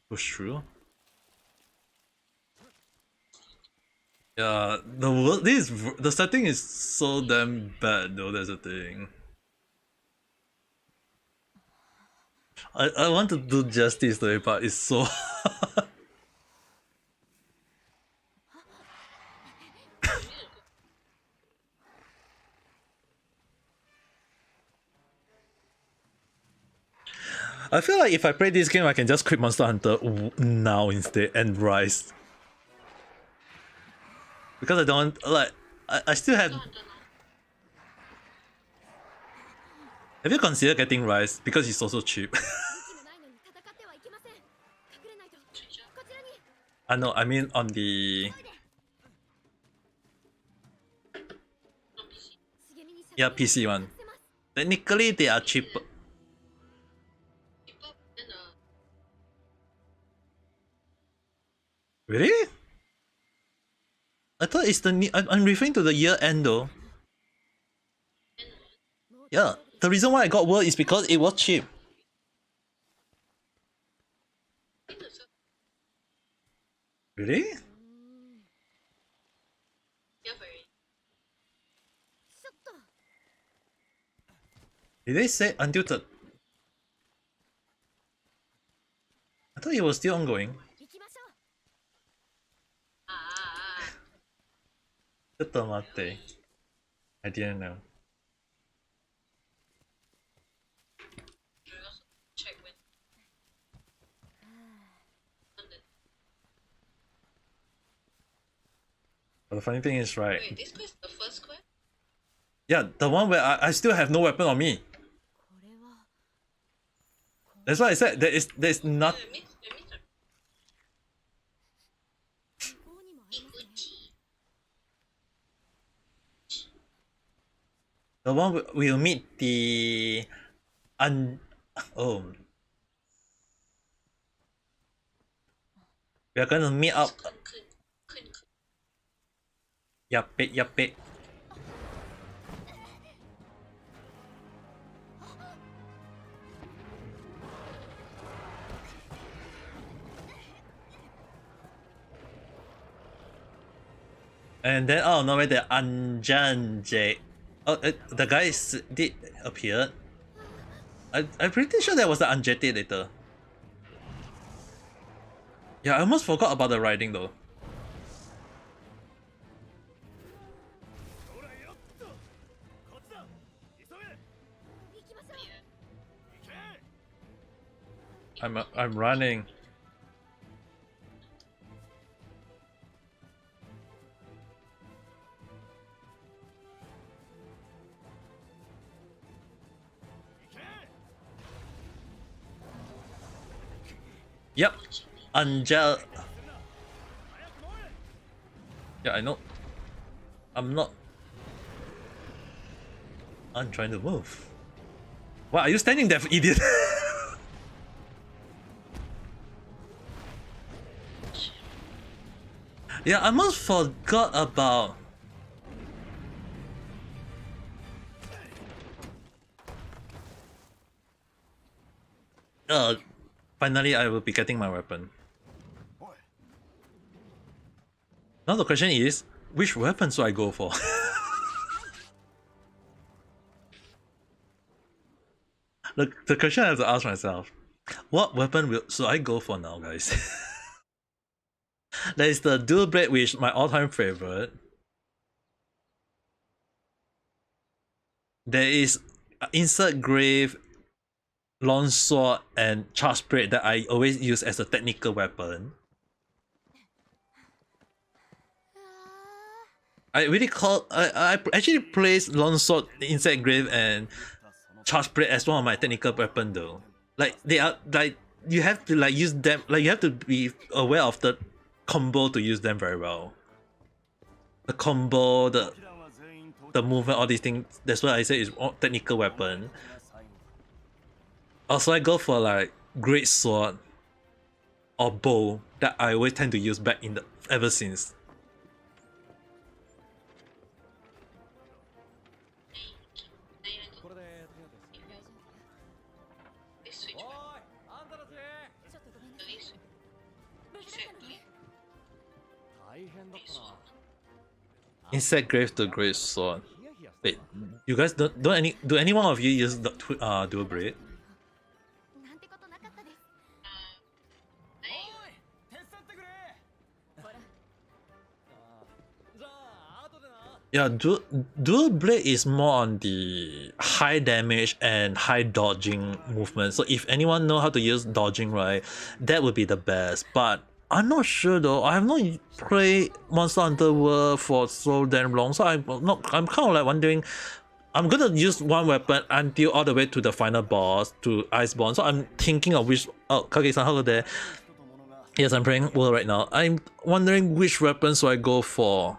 Push through. Yeah, the setting is so damn bad though. That's the thing. I want to do justice to it, but it's so hard. I feel like if I play this game, I can just quit Monster Hunter now instead and Rise. Because I don't like. I still have. Have you considered getting Rise? Because it's also cheap. No, I mean on the. Yeah, PC one. Technically, they are cheaper. Really? I thought it's the. I'm referring to the year end though. Yeah, the reason why I got World is because it was cheap. Really? Did they say until the... I thought it was still ongoing. I didn't know. But the funny thing is, right? Wait, this was the first quest? Yeah, the one where I still have no weapon on me. That's why I said there's not. The one we'll meet the oh, we are gonna meet up. Yup it, yup it. And then oh no, wait, the Anjanje. Oh, the guys did appear. I'm pretty sure that was the Anjete later. Yeah, I almost forgot about the riding though. I'm running. Yep, Angel. Yeah, I know. I'm not. I'm trying to move. Why are you standing there, idiot? Yeah, I almost forgot about. Finally I will be getting my weapon. Now the question is, which weapon should I go for? The question I have to ask myself, what weapon should I go for now, guys? There is the dual blade, which is my all-time favorite. There is insert grave, long sword, and charge blade that I always use as a technical weapon. I actually place long sword, insect grave, and charge blade as one of my technical weapon though. Like they are like you have to like use them, like you have to be aware of the combo to use them very well. The combo, the movement, all these things. That's why I say it's all technical weapon. Also, I go for like great sword or bow that I always tend to use back in the ever since. Insect grave to great sword. Wait, you guys do any one of you use the dual blade? Yeah, dual blade is more on the high damage and high dodging movement. So if anyone know how to use dodging, right, that would be the best. But I'm not sure though. I have not played Monster Hunter World for so damn long, so I'm kind of like wondering. I'm gonna use one weapon until all the way to the final boss to Iceborne. So I'm thinking of which. Oh, Kage-san, hello there. Yes, I'm playing World right now. I'm wondering which weapon should I go for.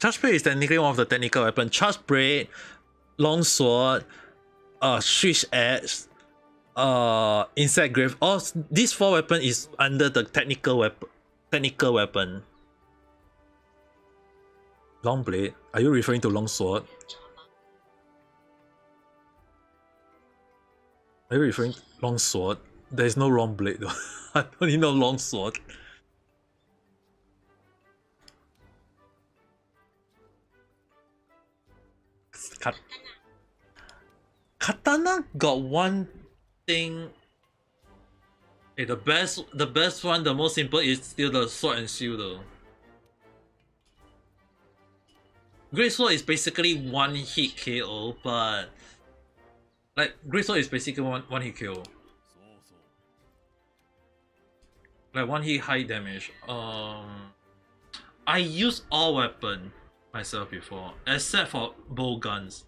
Charge blade is technically one of the technical weapons. Charge blade, long sword, switch edge, insect grave. All these four weapons is under the technical weapon. Long blade. Are you referring to long sword? Are you referring to long sword? There is no long blade though. I only know long sword. Katana got one thing. Hey, the best one, the most simple is still the sword and shield though. Great sword is basically one hit KO, but like great sword is basically one hit KO. Like one hit high damage. I use all weapon myself before, except for bow guns.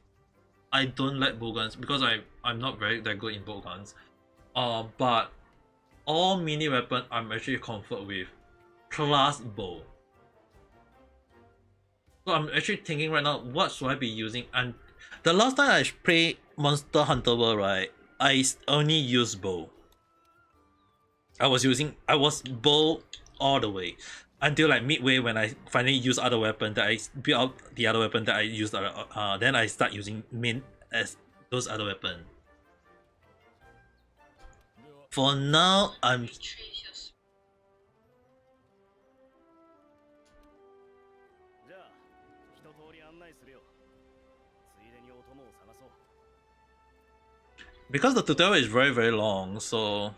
I don't like bow guns because I'm not very that good in bow guns. But all mini weapon I'm actually comfort with, plus bow. So I'm actually thinking right now, what should I be using? And the last time I played Monster Hunter World, right, I only used bow. I was bow all the way until like midway when I finally use other weapon that I build out the other weapon that I used. Then I start using main as those other weapon. For now, I'm. Because the tutorial is very very long, so.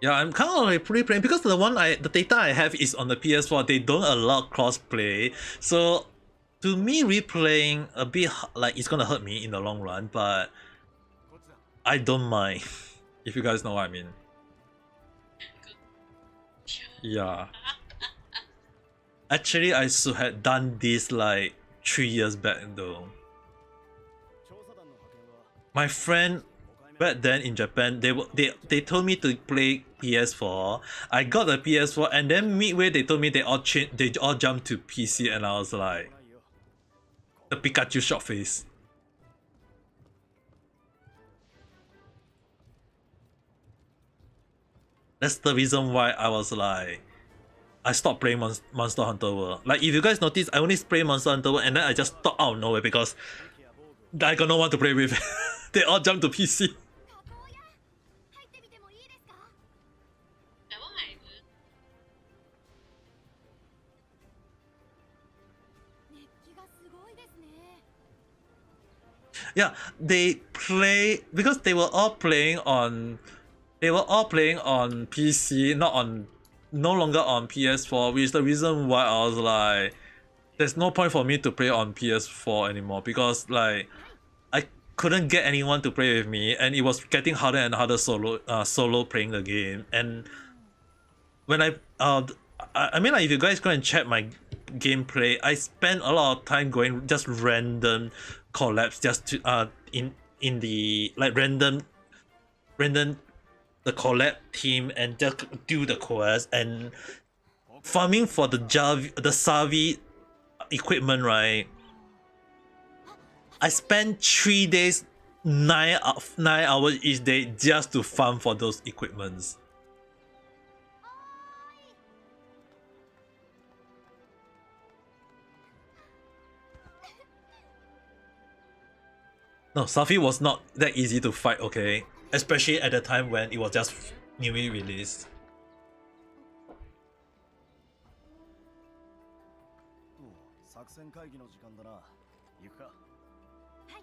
Yeah, I'm kind of like pre-playing because the data I have is on the PS4. They don't allow cross-play, so to me replaying a bit like it's gonna hurt me in the long run. But I don't mind if you guys know what I mean. Yeah. Actually, I should have done this like 3 years back though. My friend back then in Japan, they told me to play PS4. I got the PS4, and then midway they told me they all jumped to PC, and I was like, the Pikachu short face. That's the reason why I was like, I stopped playing Monster Hunter World. Like if you guys notice, I only play Monster Hunter World, and then I just stopped out of nowhere because I got no one to play with. They all jumped to PC. Yeah, they play because they were all playing on PC, no longer on PS4, which is the reason why I was like, there's no point for me to play on PS4 anymore because like I couldn't get anyone to play with me, and it was getting harder and harder solo playing the game. And when I mean like if you guys go and check my gameplay, I spent a lot of time going just random collabs just to in the like random the collab team and just do the quest and farming for the Savi equipment, right? I spent 3 days, 9 hours each day just to farm for those equipments. No, Safi was not that easy to fight, okay? Especially at the time when it was just newly released.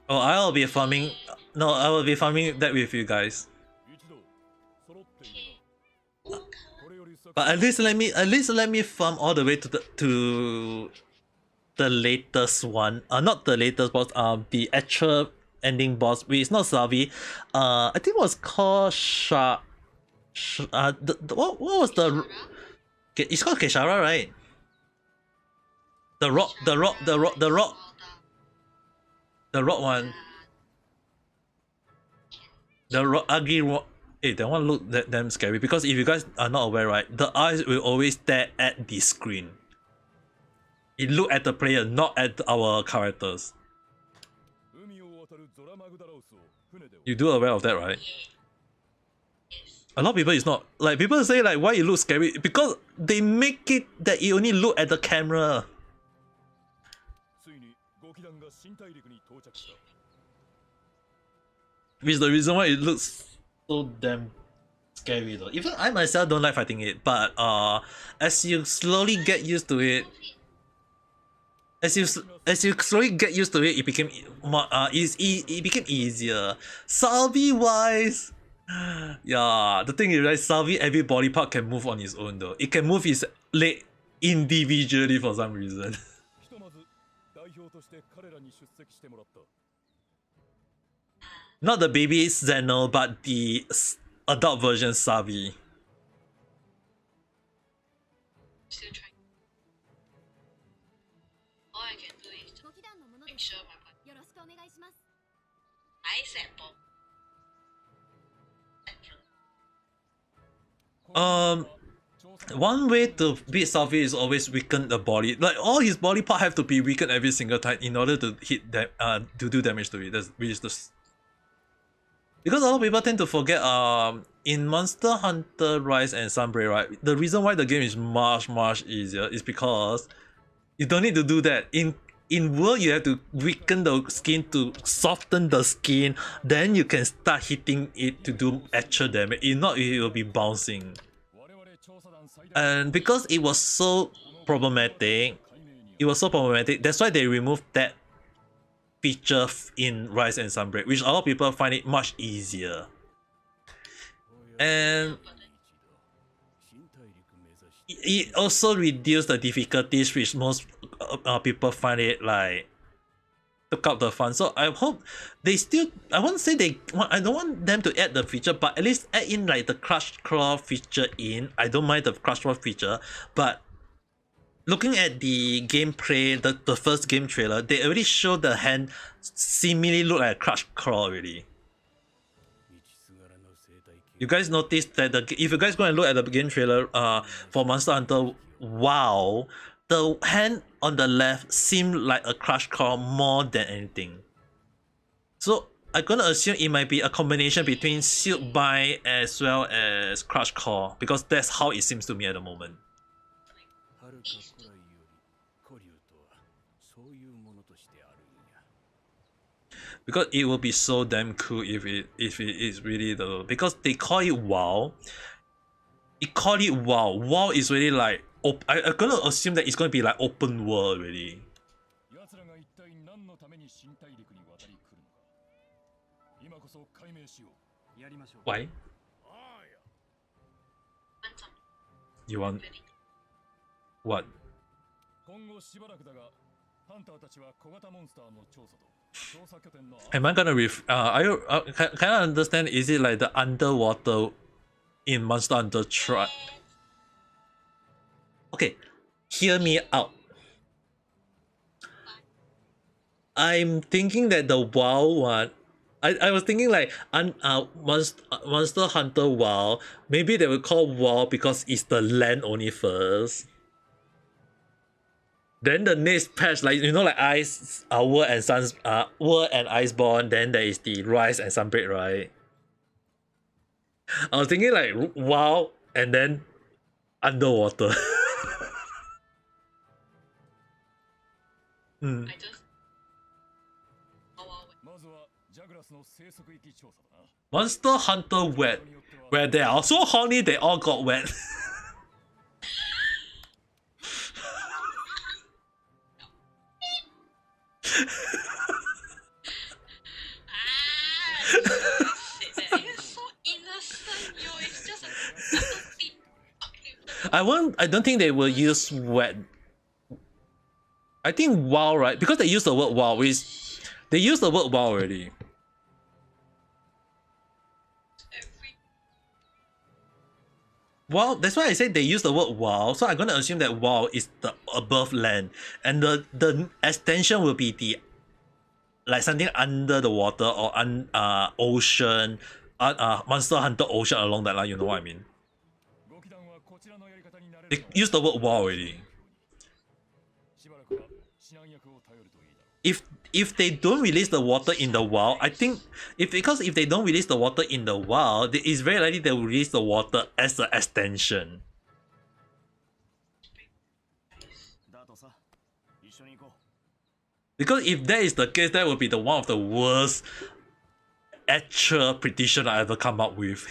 Oh, I'll be farming. No, I will be farming that with you guys. But at least let me farm all the way to the latest one. Not the latest boss. The actual ending boss, which is not Savi. I think it was called what was the? It's called Keshara, right? The rock one. The rock ugly rock. Hey, that one look that damn scary because if you guys are not aware, right, the eyes will always stare at the screen. It look at the player, not at our characters. You do aware of that, right? A lot of people is not like people say like why it looks scary because they make it that you only look at the camera. Which is the reason why it looks so damn scary though. Even I myself don't like fighting it, but as you slowly get used to it, it became it became easier. Salvi wise, yeah, the thing is right, Salvi every body part can move on its own though. It can move its leg individually for some reason. Not the baby Zeno, but the adult version Savi. Still trying. All I can do is make sure my partner. Nice apple. One way to beat Savi is always weaken the body. Like all his body part have to be weakened every single time in order to hit that to do damage to it. That's which is the because a lot of people tend to forget in Monster Hunter Rise and Sunbreak, right? The reason why the game is much easier is because you don't need to do that. In World you have to weaken the skin to soften the skin, then you can start hitting it to do actual damage. If not, it will be bouncing. And because it was so problematic, that's why they removed that feature in Rise and Sunbreak, which a lot of people find it much easier. And it also reduced the difficulties, which most people find it like took out the fun. So I hope they still, I won't say I don't want them to add the feature, but at least add in like the Crush Claw feature in. I don't mind the Crush Claw feature, but looking at the gameplay, the first game trailer, they already showed the hand seemingly look like a Crush Claw already. You guys noticed that if you guys go and look at the game trailer for Monster Hunter WoW, the hand on the left seemed like a Crush Claw more than anything. So I'm gonna assume it might be a combination between Sealed Bind as well as Crush Claw, because that's how it seems to me at the moment. Because it will be so damn cool if it is really the, because they call it WoW. WoW is really like I'm gonna assume that it's gonna be like open world already. Why? You want what? Am I gonna are you can I understand, is it like the underwater in Monster Hunter Tri? Okay, hear me out. I'm thinking that the WoW one, I was thinking like Monster Hunter WoW, maybe they will call WoW because it's the land only first. Then the next patch, like you know, like Ice, World and Suns, World and Iceborne. Then there is the Rise and Sunbreak, right? I was thinking like WoW and then underwater. Monster Hunter Wet, where they are so horny, they all got wet. I don't think they will use wet. I think WoW, right? Because they use the word WoW, they use the word WoW already. WoW, that's why I said they use the word WoW, so I'm gonna assume that WoW is the above land, and the extension will be the like something under the water or ocean, Monster Hunter Ocean along that line. You know what I mean? They use the word WoW already. If they don't release the water in the WoW, I think if they don't release the water in the WoW, it's very likely they will release the water as an extension. Because if that is the case, that would be the one of the worst actual prediction I ever come up with.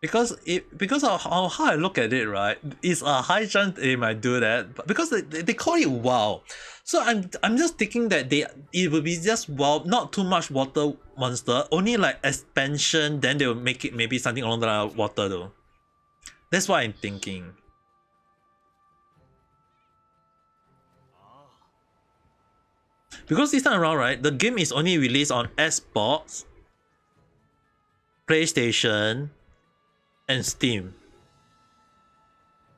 because of how I look at it, right? It's a high chance they might do that, but because they call it WoW, so I'm just thinking that it will be just WoW, not too much water monster, only like expansion. Then they will make it maybe something along the line of water though. That's what I'm thinking. Because this time around, right, the game is only released on Xbox, PlayStation, and Steam.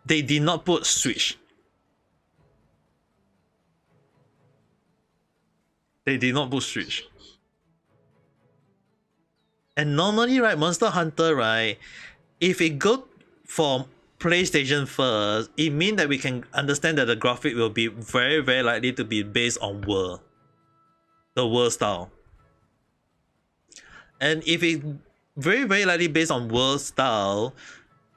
They did not put Switch. They did not put Switch. And normally, right, Monster Hunter, right, if it go for PlayStation first, it means that we can understand that the graphic will be very, very likely to be based on world. The world style. And if it very, very likely based on world style,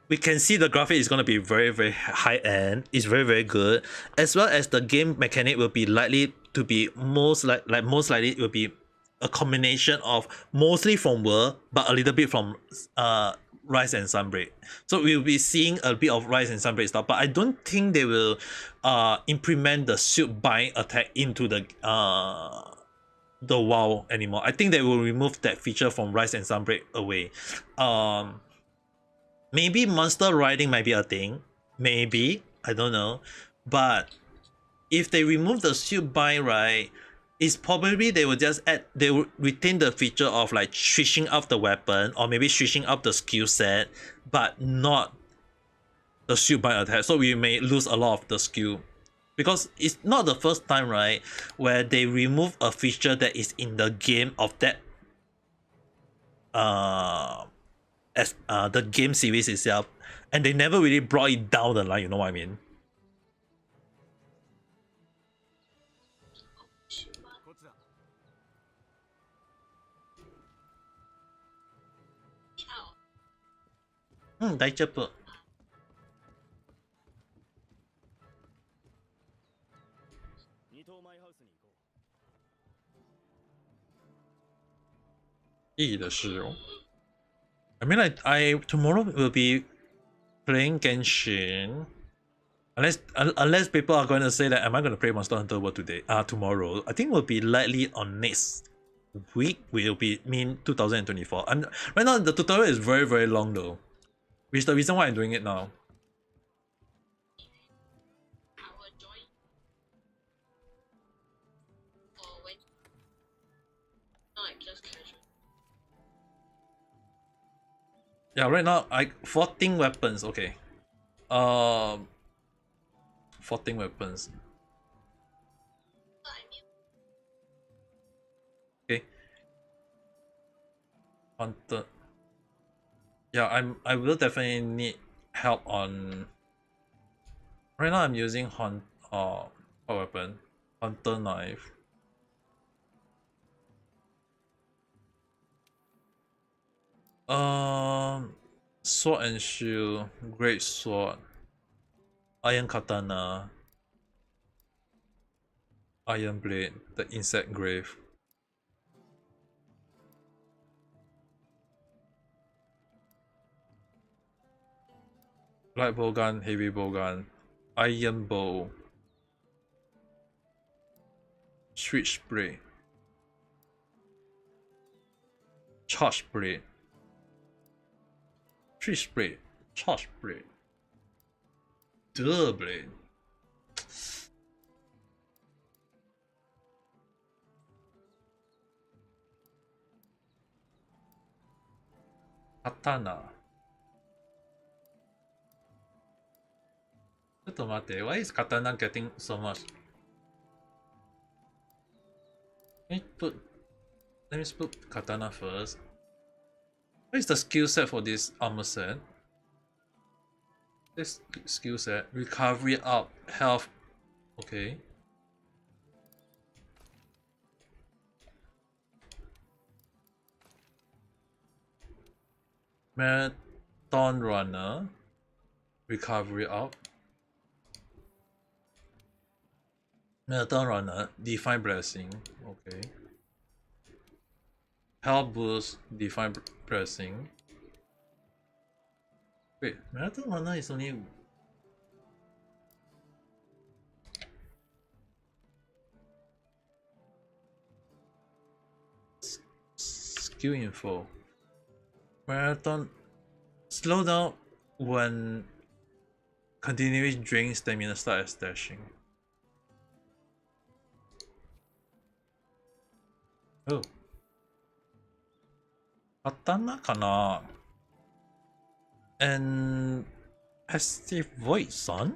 we can see the graphic is going to be very, very high end. It's very, very good, as well as the game mechanic will be likely to be most likely it will be a combination of mostly from world but a little bit from Rise and Sunbreak. So we'll be seeing a bit of Rise and Sunbreak stuff, but I don't think they will implement the shield bind attack into the WoW anymore. I think they will remove that feature from Rise and Sunbreak away. Maybe monster riding might be a thing. Maybe. I don't know. But if they remove the shield bind, right, it's probably they will just add, they will retain the feature of like switching up the weapon or maybe switching up the skill set, but not the shield bind attack. So we may lose a lot of the skill. Because it's not the first time, right, where they remove a feature that is in the game of that as the game series itself, and they never really brought it down the line, you know what I mean? Daichapu. 意义的是哦。I mean, I tomorrow will be playing Genshin. Unless people are going to say that am I going to play Monster Hunter World today? Tomorrow. I think will be likely on next week. Will be mean 2024. And right now the tutorial is very, very long though, which is the reason why I'm doing it now. Yeah, right now I 14 weapons. Okay. 14 weapons. Okay. Hunter. Yeah, I will definitely need help on. Right now I'm using what weapon? Hunter knife. Sword and shield, great sword, iron katana, iron blade, the insect grave. Light bowgun, heavy bowgun, iron bow, switch blade, charge blade, switch blade, charge blade, dual blade. Katana. Why is katana getting so much? Let me put katana first. What is the skill set for this armor set? This skill set, recovery up, health. Okay. Marathon runner, recovery up. Marathon runner, define blessing. Okay. Health boost, define blessing. Wait, Marathon Runner is only skill info. Marathon slow down when continuous drain stamina start as dashing. Oh. Katana kana. And passive void sun?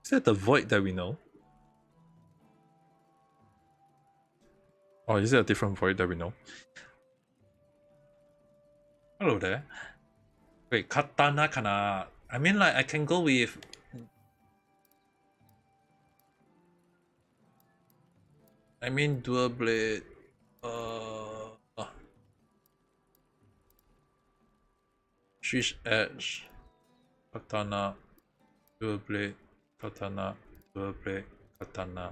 Is that the void that we know? Or is it a different void that we know? Hello there. Wait, katana kana. I mean, like, I can go with. I mean, dual blade. Switch edge. Katana. Dual blade. Katana. Dual blade. Katana.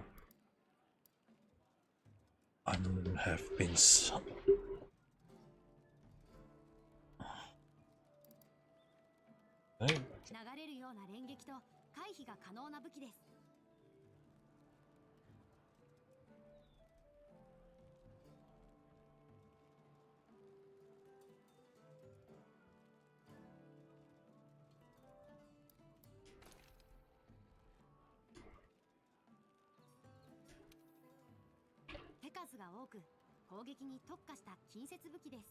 Have been some. 流れるような連撃と回避が可能な武器です。手数が多く攻撃に特化した近接武器です。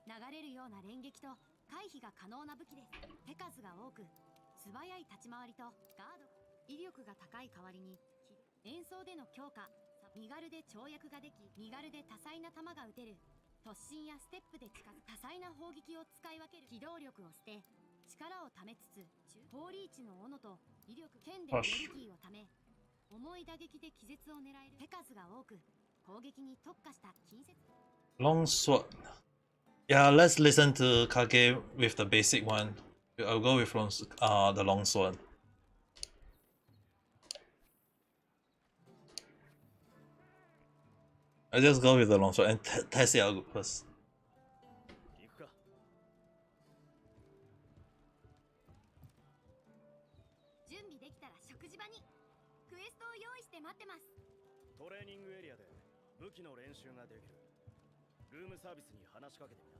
流れるような連撃と回避が可能な武器です。手数が多く素早い立ち回りとガード、威力が高い代わりに演奏での強化、身軽で跳躍ができ、身軽で多彩な球が打てる、突進やステップで近づく多彩な砲撃を使い分ける、機動力を捨て力をためつつ高リーチの斧と威力剣でエネルギーをため重い打撃で気絶を狙える。手数が多く攻撃に特化した近接 Long sword. Yeah, let's listen to Kage with the basic one. I'll go with the long sword. I'll just go with the long sword and test it out first. 準備できたら食事場にクエストを用意して待ってます。トレーニングエリアで武器の練習ができる。ルームサービスに話しかけてみな。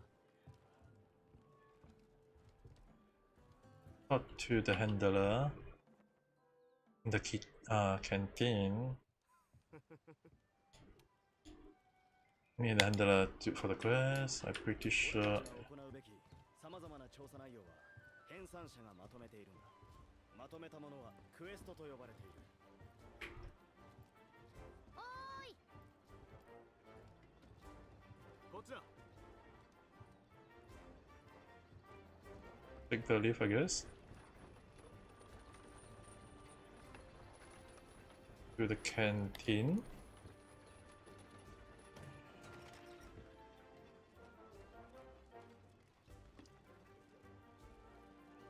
Talk to the handler in the canteen. Me and the handler for the quest. I'm pretty sure. 行うべき様々な調査内容は編纂者がまとめているんだ。まとめたものはクエストと呼ばれている。おーい。こっちだ。Take the leaf, I guess. To the canteen.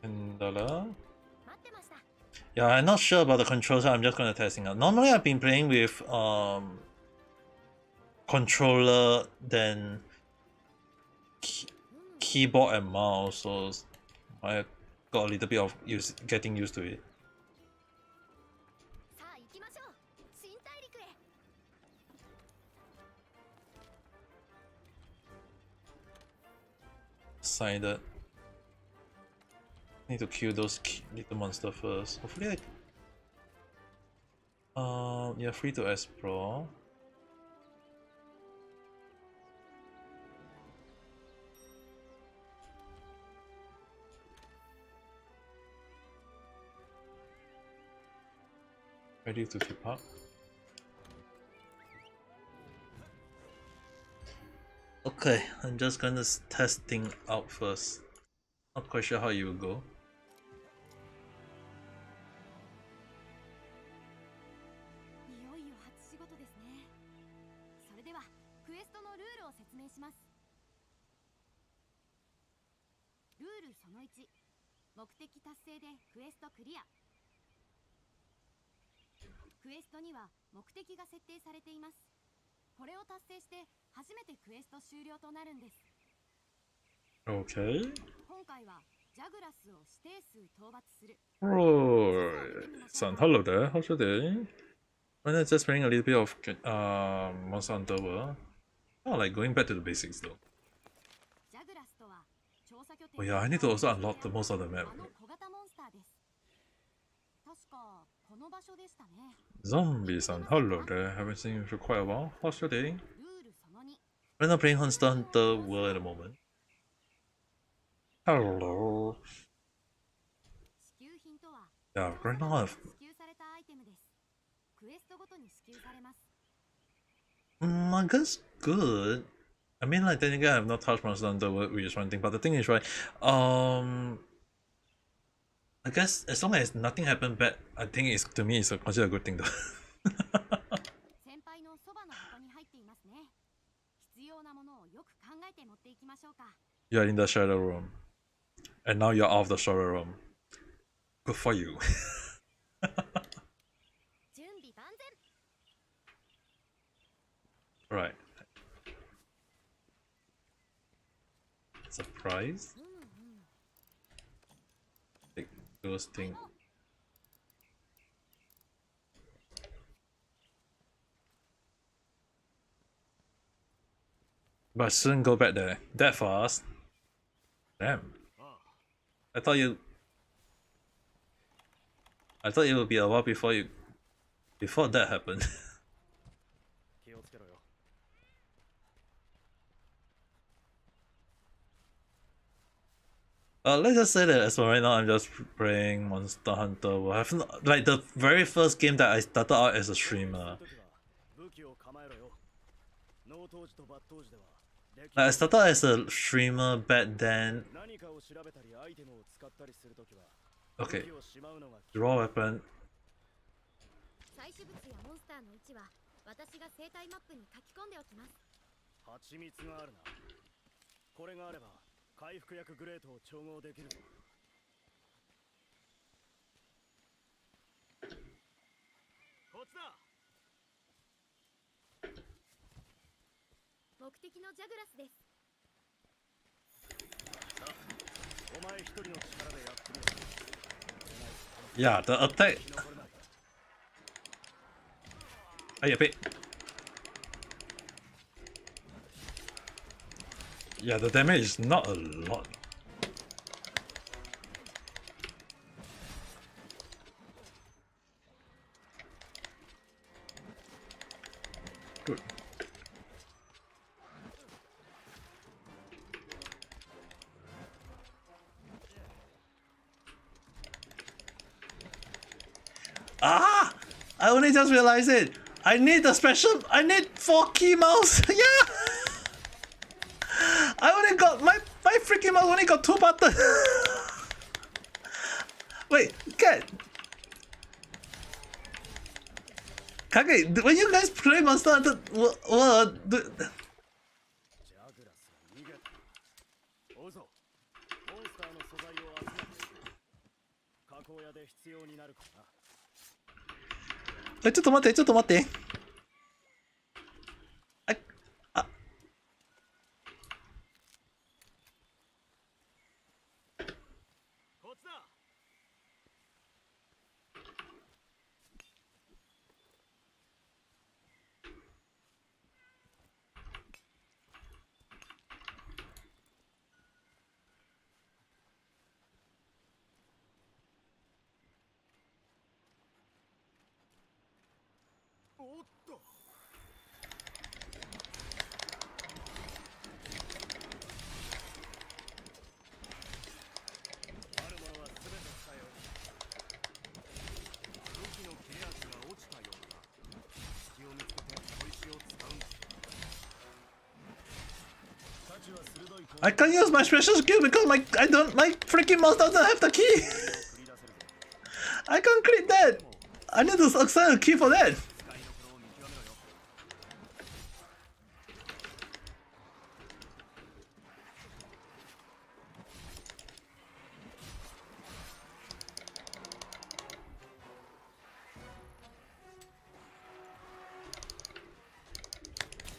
Handler. Yeah, I'm not sure about the controls, so I'm just gonna testing out. Normally I've been playing with controller then keyboard and mouse, so I got a little bit of getting used to it. Decided. Need to kill those little monster first. Hopefully you're free to explore. Ready to keep up. Okay, I'm just gonna test things out first. Not quite sure how you will go. いよいよ初仕事ですね。それではクエストのルールを説明します。ルールその1、目的達成でクエストクリア。クエストには目的が設定されています。これを達成して初めてクエスト終了となるんです。 Okay. 今回はジャグラスを指定数討伐する。 Right. Son, hello there. How's your day? I'm just playing a little bit of Monster Hunter World. Oh, like going back to the basics though. ジャグラスとは調査拠点 Oh yeah, I need to also unlock the most of the map. あの小型モンスターです。確かこの場所でしたね。 Zombie son, hello there. Haven't seen you for quite a while. How's your day? ルールその2。 We're not playing Monster Hunter World at the moment. Hello. 支給品とは Yeah, right now I've 支給されたアイテムです。クエストごとに支給されます。 I guess good. I mean, like, then again, I have not touched Monster Hunter World, which is one thing, but the thing is, right, I guess as long as nothing happened bad, I think it's, to me, it's considered a good thing though. 先輩のそばの箱に入っていますね。必要なものをよく考えて持っていきましょうか。 You're in the shadow room. And now you're out of the shadow room. Good for you. 準備万全。 Right. Surprise? Take those things. But I shouldn't go back there. That fast? Damn. I thought you would be a while before that happened. 気をつけろよ。 Let's just say that as for right now, I'm just playing Monster Hunter. I have not, like the very first game that I started out as a streamer. 武器を構えろよ。農湯時と抜刀時では Like, I started out as a streamer back then. 何かを調べたりアイテムを使ったりするときは Okay, 武器をしまうのが draw weapon. 採取物やモンスターの位置は私が生態マップに書き込んでおきます。 蜂蜜があるな。これがあれば回復薬グレートを調合できるぞ。こっちだ。目的のジャグラスです。 お前一人の力でやってみる。 Yeah, the attack. 残れない。 Ay, a bit. Yeah, the damage is not a lot. Good. Ah! I only just realized it. I need the special. I need 4 key mouse. Yeah. I only got my freaking mouse only got 2 buttons. Wait, get. Kage, when you guys play Monster Hunter World, ジャグラスが逃げた。追うぞ。モンスターの素材を集めていく。加工屋で必要になるからな。ちょっと待って、ちょっと待って。こっちだ。おっと。あるものは全て使えよ。武器の切れ味が落ちたようだ。隙を見つけて砥石を使うんだ。価値は鋭い攻撃 I can't use my special skill because my freaking mouse doesn't have the key. 繰り出せるぞ。 I can't click that. I need to assign a key for that. 使いどころを見極めろよ。 こ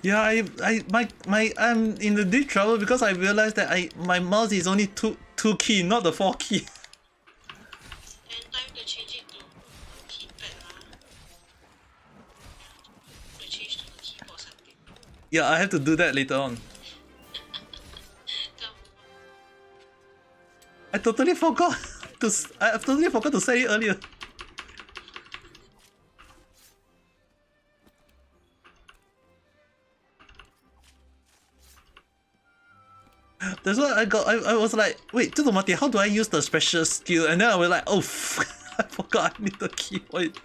Yeah, I'm in the deep trouble because I realized that my mouse is only two key, not the 4 key. And time to change it to keypad to change to the keyboard something. Yeah, I have to do that later on. I totally forgot to say it earlier. That's why I was like, wait, 这种 Mati, how do I use the special skill? And then I was like, oh, I forgot I need the key for it.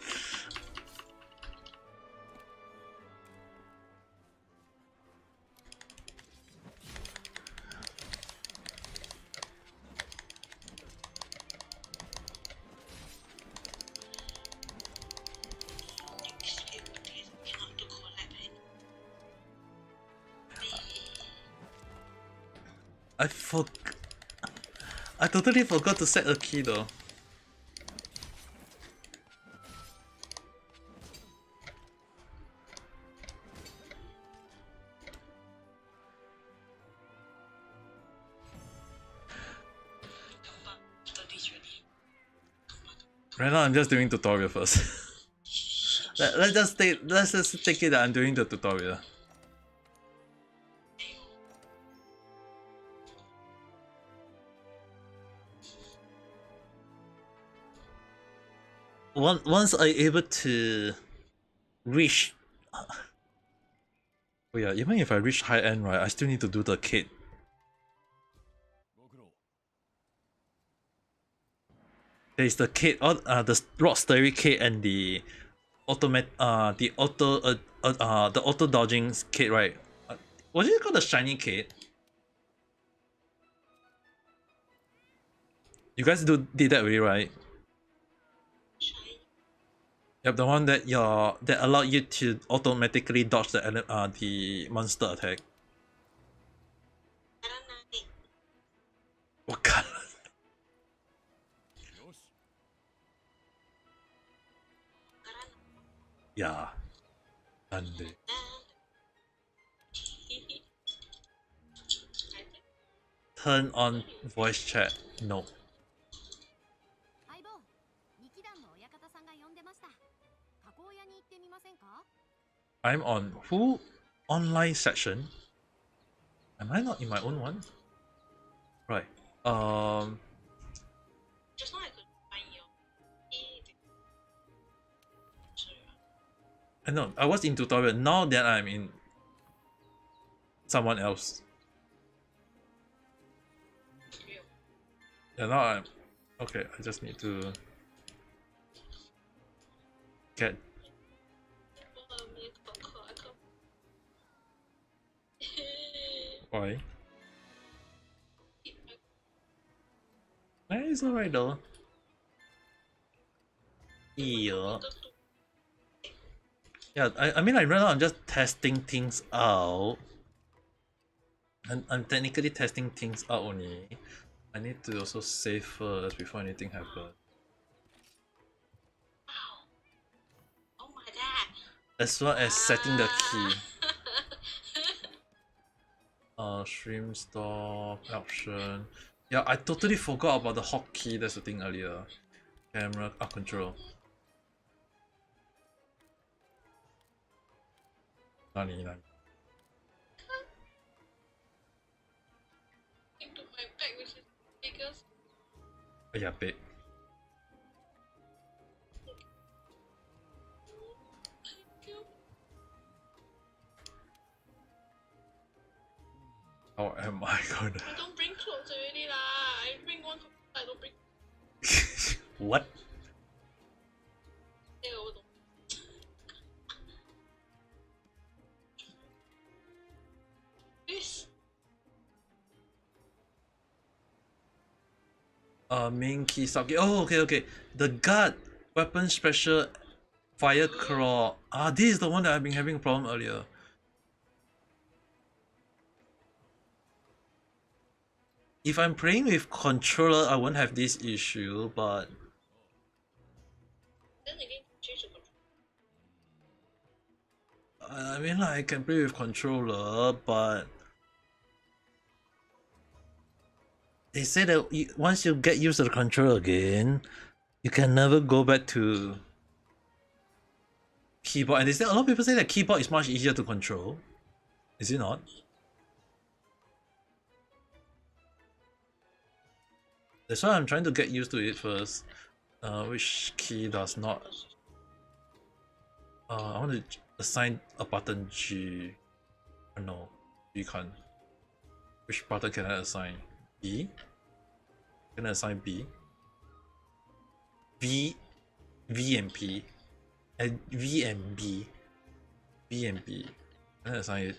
I totally forgot to set a key though. Right now I'm just doing tutorial first. let's just take it that I'm doing the tutorial. Once I able to reach, oh yeah, even if I reach high end, right, I still need to do the kit. There's the kit, the rock story kit and the the auto dodging kit, right? Was it called the shiny kit? You guys did that already, right? Yep, the one that allowed you to automatically dodge the monster attack. What color? Yeah. And turn on voice chat. No. I'm on who online section? Am I not in my own one? Right. Just now I could find your I know, I was in tutorial, now that I'm in someone else. Yeah, now I'm okay, I just need to get why? It's alright though. Yeah. Yeah, I mean like right now I'm just testing things out. I'm technically testing things out only. I need to also save first before anything happens. Oh my god. As well as setting the key. Stream stop option. Yeah, I totally forgot about the hotkey. That's the thing earlier. Camera control. Nani. Into my bag, which is biggest. Yeah, big. How am I gonna? I don't bring clothes already lah. I bring one. I don't bring. What? This. Main key socket. Oh, okay. The guard weapon special fire claw. This is the one that I've been having a problem earlier. If I'm playing with controller, I won't have this issue, but Then again, change the control. I mean, like, I can play with controller, but they say that once you get used to the controller again, you can never go back to keyboard. And they say a lot of people say that keyboard is much easier to control. Is it not? That's why I'm trying to get used to it first. Which key does not? I want to assign a button G. No, G can't. Which button can I assign? B? Can I assign B? V and P. And V and B. V and B. Can I assign it?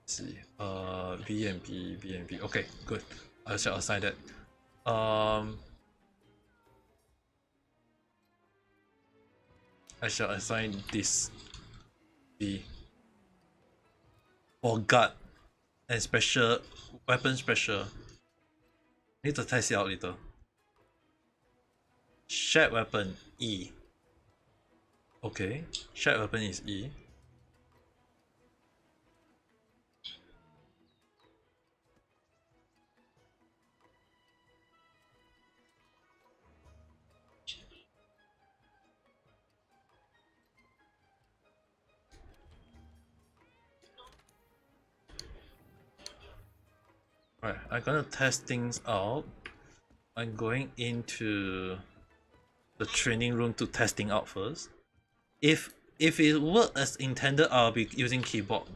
Let's see. V and P, V and B. Okay, good. I shall assign that. I shall assign this B for guard and special weapon special. Need to test it out later. Shared weapon E. Okay, shared weapon is E. Right, I'm gonna test things out. I'm going into the training room to testing out first. If it works as intended, I'll be using keyboard.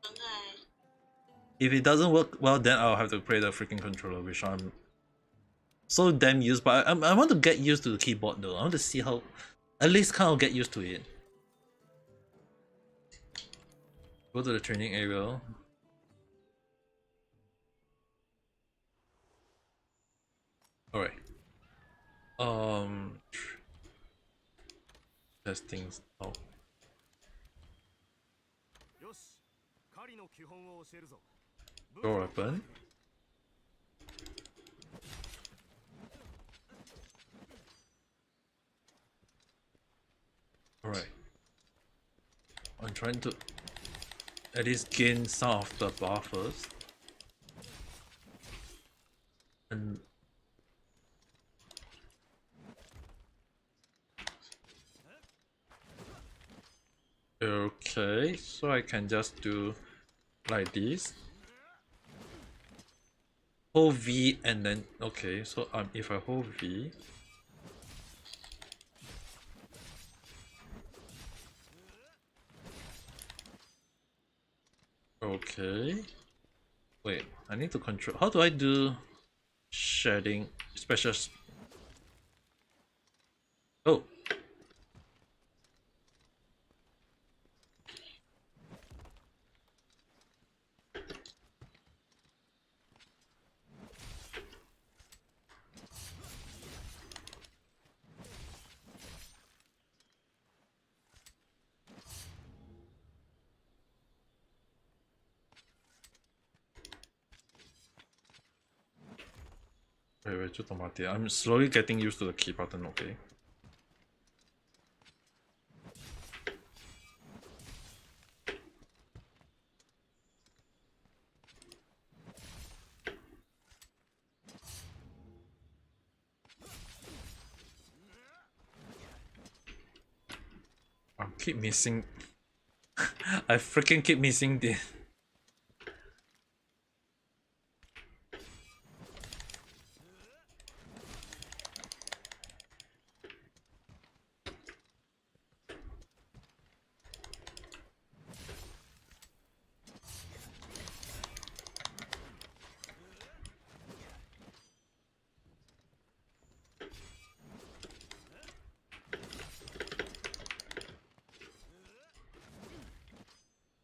Okay. If it doesn't work well, then I'll have to play the freaking controller, which I'm so damn used. But I want to get used to the keyboard though. I want to see how, at least kind of get used to it. Go to the training area. Alright. Testing out. Door weapon. Alright. I'm trying to at least gain some of the bar first. And okay, so I can just do like this. Hold V and then okay, so if I hold V, okay. Wait, I need to control. How do I do shading special? Oh. Wait, ちょっと待って。I'm slowly getting used to the key button, okay? I keep missing. I freaking keep missing this.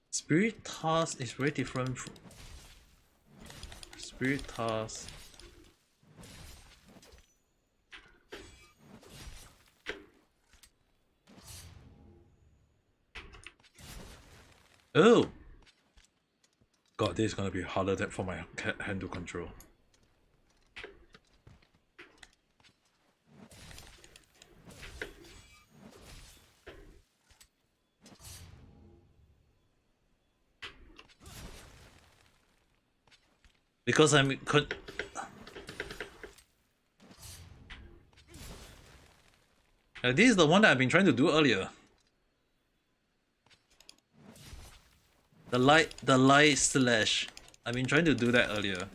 Spirit Task is very different from Spirit Task. Oh! God, this is gonna be harder than for my hand to control. Because this is the one that I've been trying to do earlier. The light slash. I've been trying to do that earlier.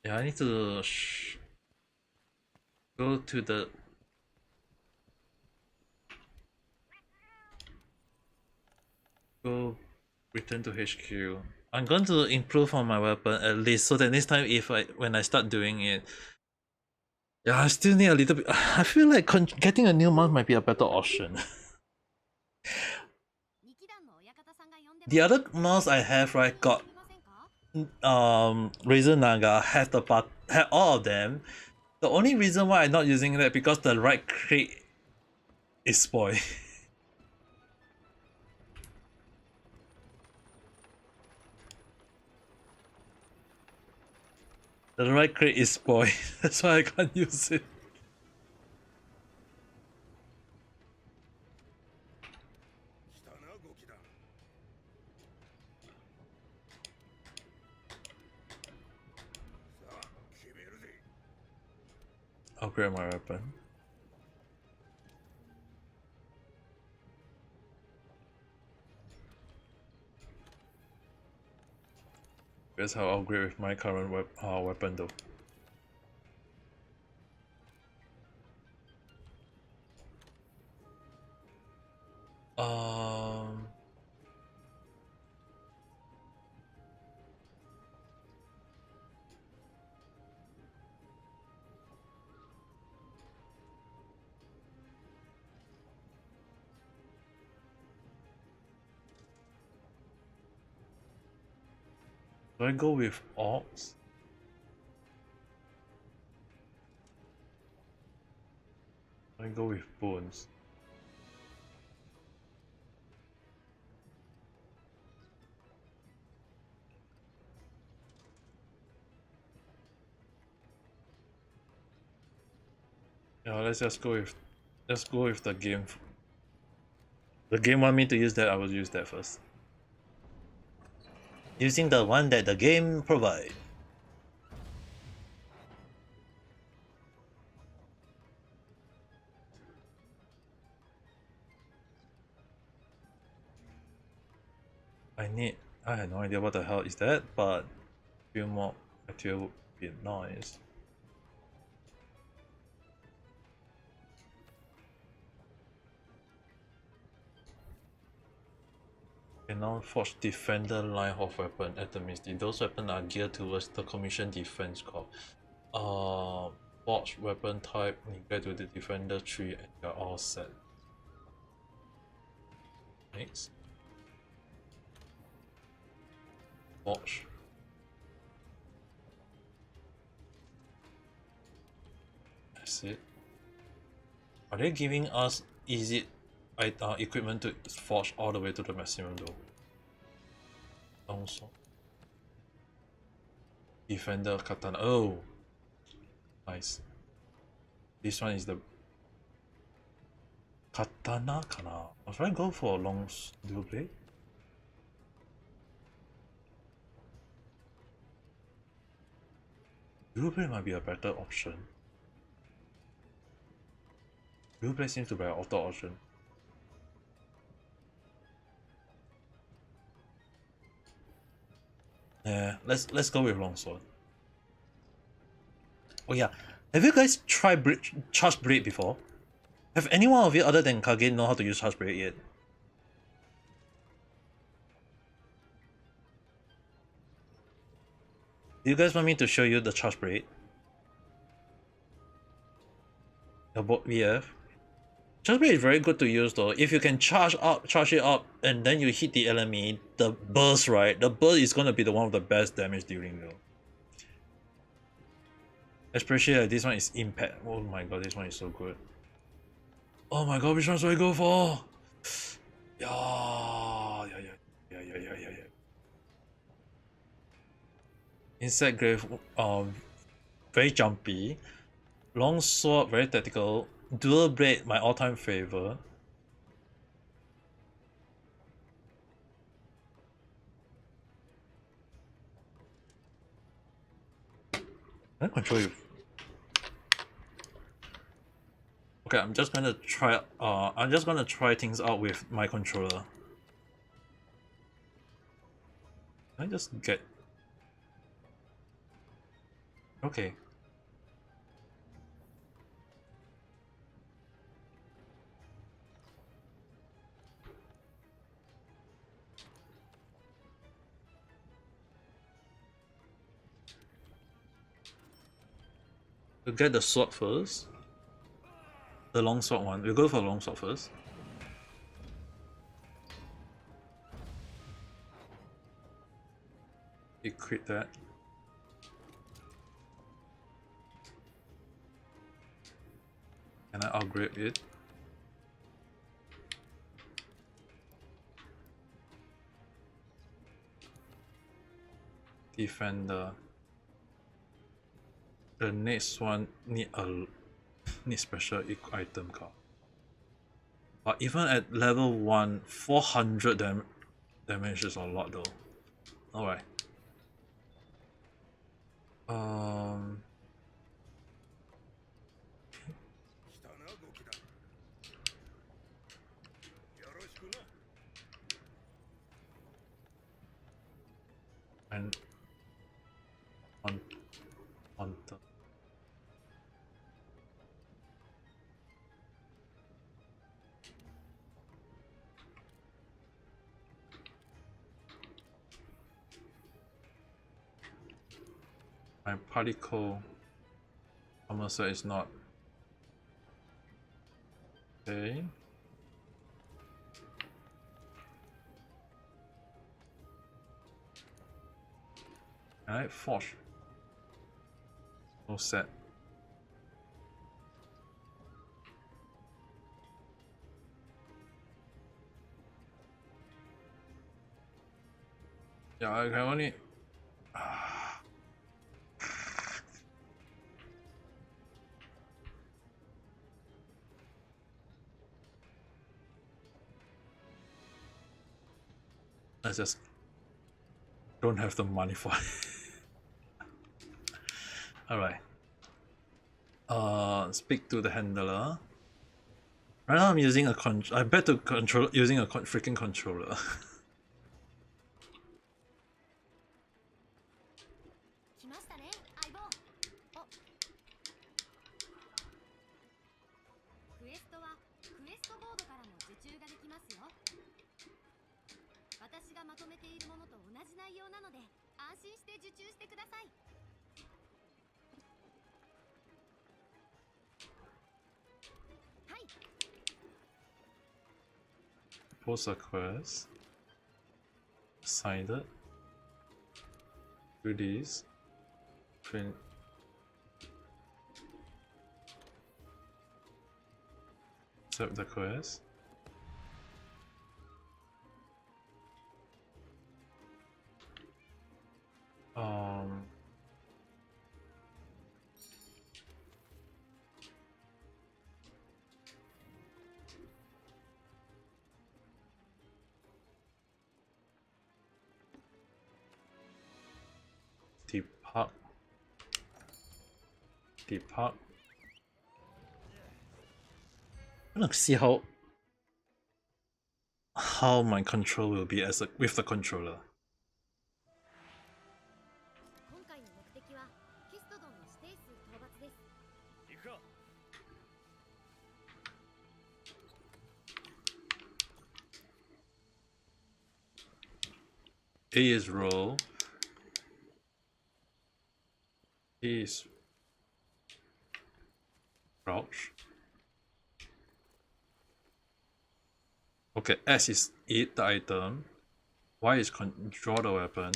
Yeah, I need to go to the return to HQ. I'm going to improve on my weapon at least so that next time when I start doing it, yeah, I still need a little bit. I feel like getting a new mount might be a better option. The other mouse I have, right, got Razor Naga, have all of them. The only reason why I'm not using that because the right crate is spoiled. The right crate is spoiled. That's why I can't use it. Upgrade my weapon. Guess how I'll upgrade with my current weapon though. Do I go with Ox? Do I go with Bones? Yeah, let's go with the game. The game want me to use that, I will use that first. Using the one that the game provide. I had no idea what the hell is that, but a few more material would be nice. Can now forge defender line of weapon at the Misty. Those weapons are geared towards the Commission Defense Corps. Forge weapon type, negate to the defender tree, and you're all set. Next. Forge. That's it. Are they giving us easy equipment to forge all the way to the maximum though? Also, defender katana. Oh, nice. This one is the katana kana. Or should I go for a long dual blade? Dual blade might be a better option. Dual blade seems to be an auto option. Yeah, let's go with longsword. Oh yeah, have you guys tried charge blade before? Have anyone of you other than Kage know how to use charge blade yet? Do you guys want me to show you the charge blade? The VF. Charge blade is very good to use though. If you can charge it up, and then you hit the enemy, the burst, right? The burst is gonna be one of the best damage dealing though. Especially this one is impact. Oh my god, this one is so good. Oh my god, which one should I go for? Yeah. Insect Grave, very jumpy. Long Sword, very tactical. Dual Blade, my all-time favor. Can I control you? Okay, I'm just gonna try things out with my controller. Can I just get... Okay. We'll get the sword first. The long sword one. We'll go for the long sword first. You crit that. Can I upgrade it? Defender. The next one need special item card. But even at level 1, 400 damage is a lot though. Alright. And on the my particle almost is not okay. Alright, forge. No set. Yeah, I can only... I just don't have the money for it. Alright. Speak to the handler. Right now I'm using a I bet to control using a freaking controller. Post a quest. Sign it. Do this. Print. Accept the quest. Depart. I'm gonna see how my control will be with the controller. A is roll. E is crouch. Okay, S is eat the item. Y is draw the weapon.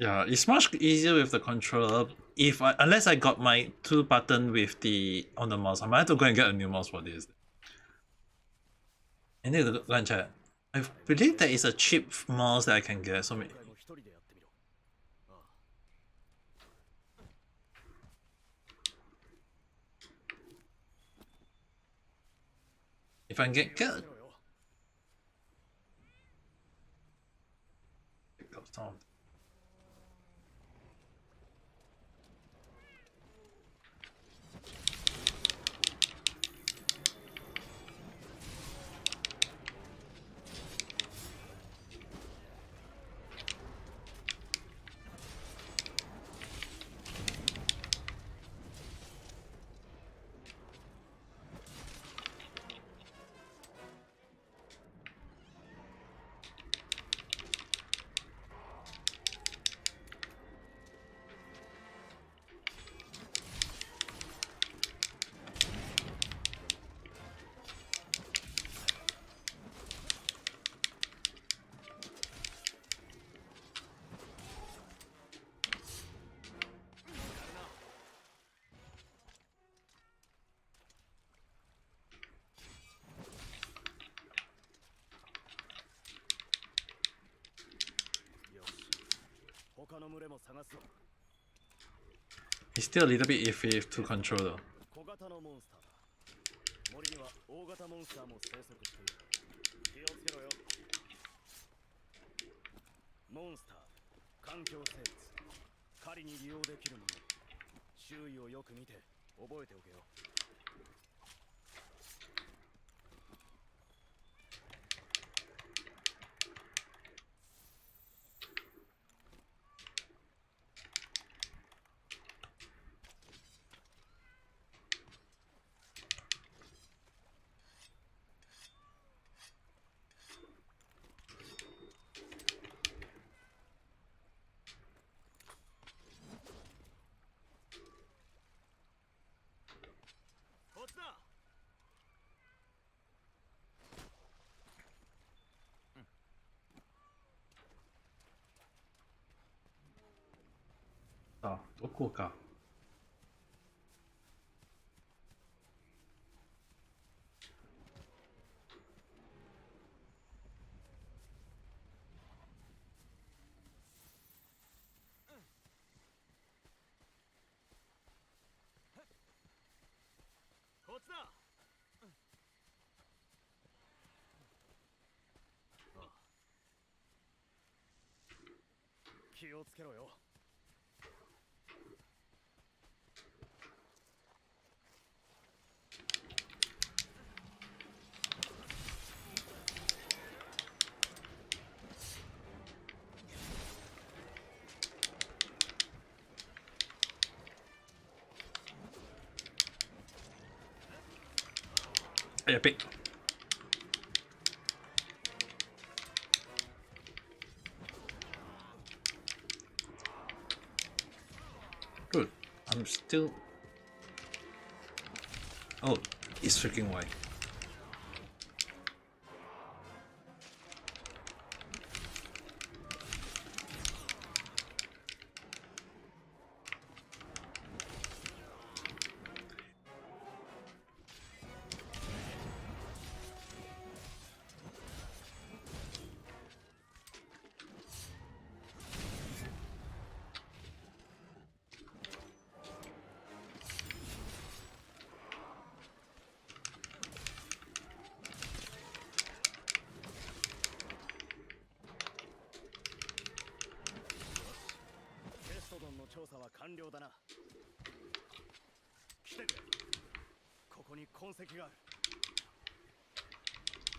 Yeah, it's much easier with the controller. Unless I got my 2 button with the on the mouse, I might have to go and get a new mouse for this. I need to go and check. I believe there is a cheap mouse that I can get, so 回も一人でやってみろ。ああ if I can get 気をつけろよ some. It's still a little bit iffy with 2 controller. 小型のモンスターだ。森には大型モンスターも生息している。気をつけろよ。モンスター、環境生物、狩りに利用できるもの。周囲をよく見て覚えておけよ。こっちだ。あ、どこか。こっちだ。ああ。気をつけろよ。Epic. Good. I'm still. Oh, it's freaking white.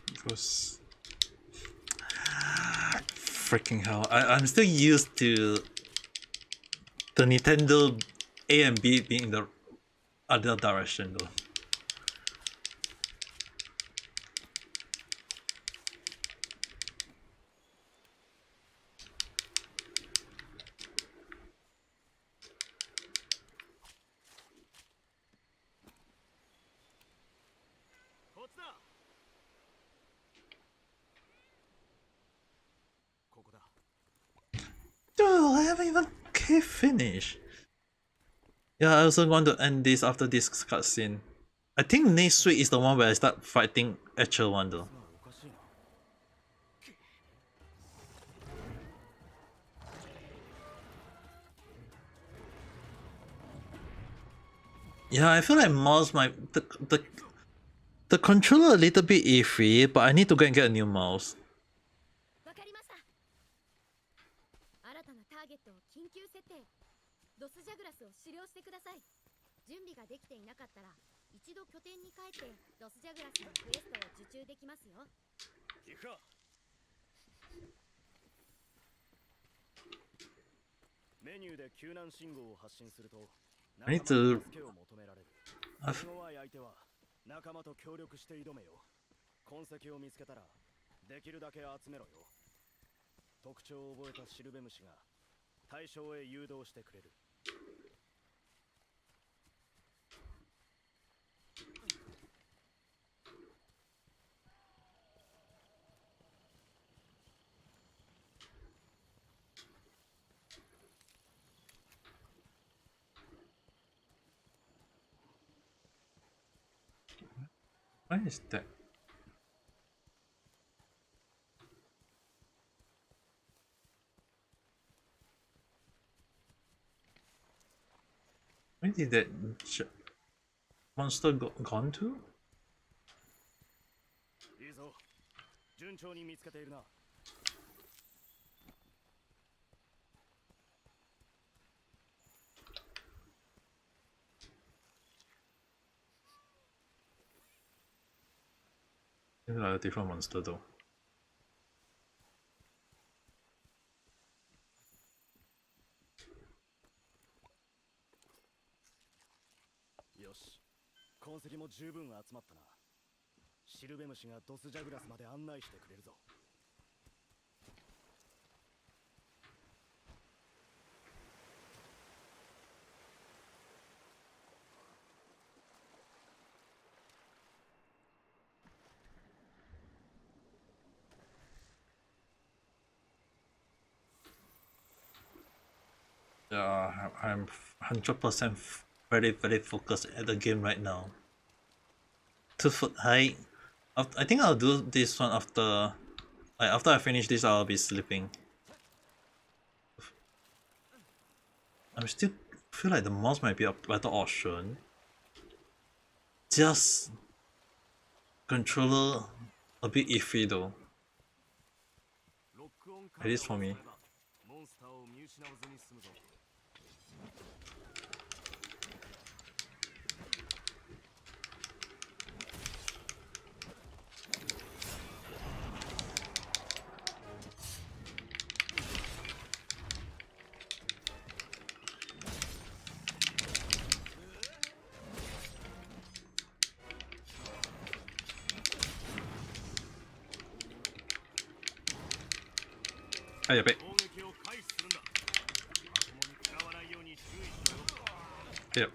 Because freaking hell, I'm still used to the Nintendo A and B being in the other direction though. haven't even finished. Yeah, I also want to end this after this cutscene. I think next week is the one where I start fighting actual one though. Yeah, I feel like mouse might the controller a little bit iffy, but I need to go and get a new mouse. わかりました。新たなターゲットを緊急設定。ロスジャグラスを狩猟してください。準備ができていなかったら一度拠点に帰ってロスジャグラスのクエストを受注できますよ。行くか。メニューで救難信号を発信すると I need to 助けを求められる。 I've- 弱い相手は仲間と協力して挑めよ。痕跡を見つけたらできるだけ集めろよ。特徴を覚えたシルベムシが対象へ誘導してくれる。Why is that? Where did that monster gone to? いいぞ。順調に見つけているな。Seems like a different monster though. よし。痕跡も十分集まったな。シルベムシがドスジャグラスまで案内してくれるぞ。Yeah, I'm 100% very focused at the game right now. 2 foot high. I think I'll do this one after. Like after I finish this, I'll be sleeping. I still feel like the mouse might be a better option. Just controller a bit iffy though. At least for me. モンスターを見失わずに済むぞ。あ、やべ。攻撃を回避するんだ。まともに食らわないように注意しろよ。いや。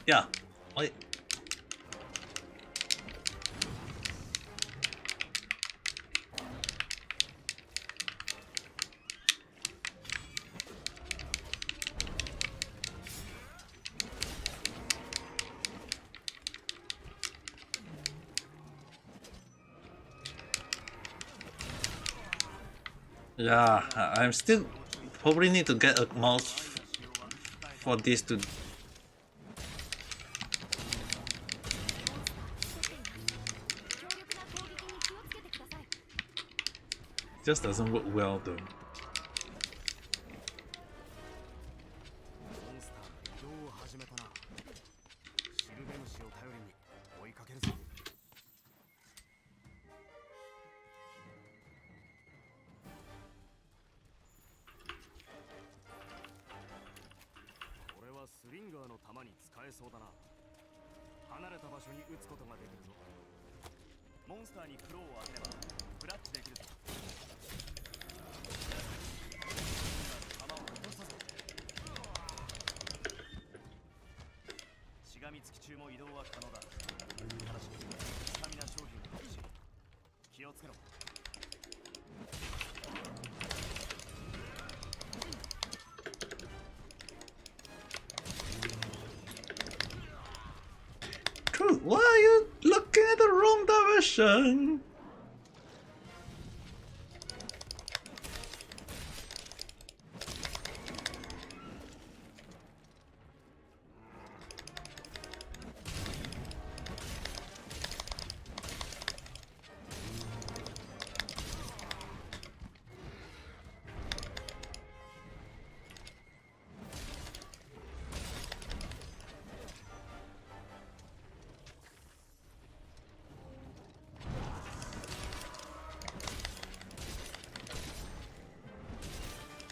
Yeah. Wait. Yeah, I'm still probably need to get a mouse for this to. Just doesn't work well though. モンスターが移動を始めたな。シルベムシを頼りに追いかけるぞ。えそうだな。離れた場所に撃つことができるぞ。モンスターにクローを当てればブラッチできるぞ。弾を落としたぞ。しがみつき中も移動は可能だ。ただしスタミナ商品が欲しい。気をつけろ。Truth, why are you looking at the wrong direction?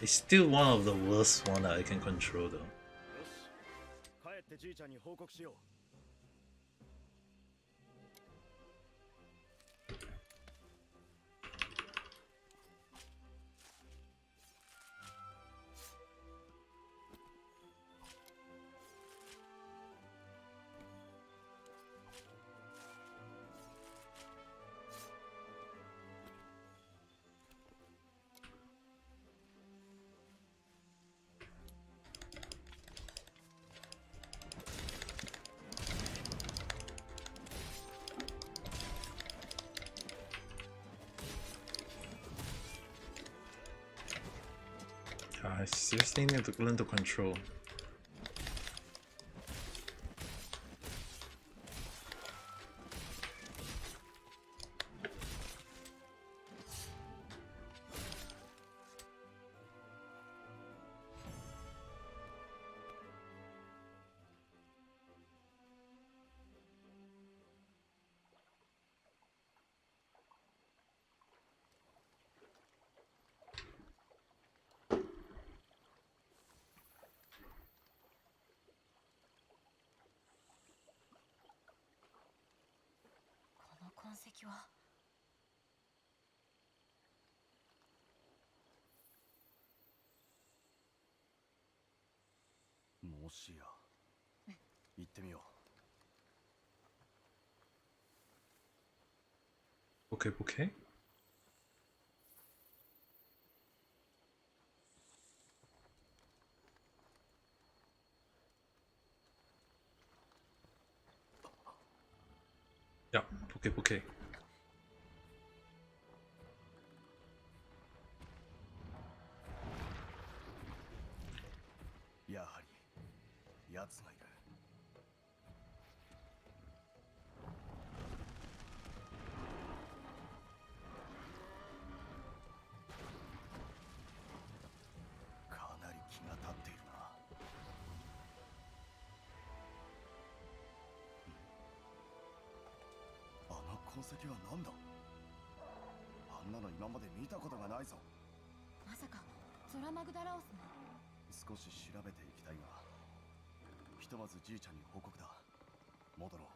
It's still one of the worst one that I can control though. よし、帰ってじいちゃんに報告しよう。I seriously need to learn to control. What? もしや行ってみよう。 Okay, okay. Yeah, okay, okay. やはり奴がいる。かなり気が立っているな。あの痕跡は何だ。あんなの今まで見たことがないぞ。まさかゾラマグダラオスの。少し調べていきたいが、ひとまずじいちゃんに報告だ。戻ろう。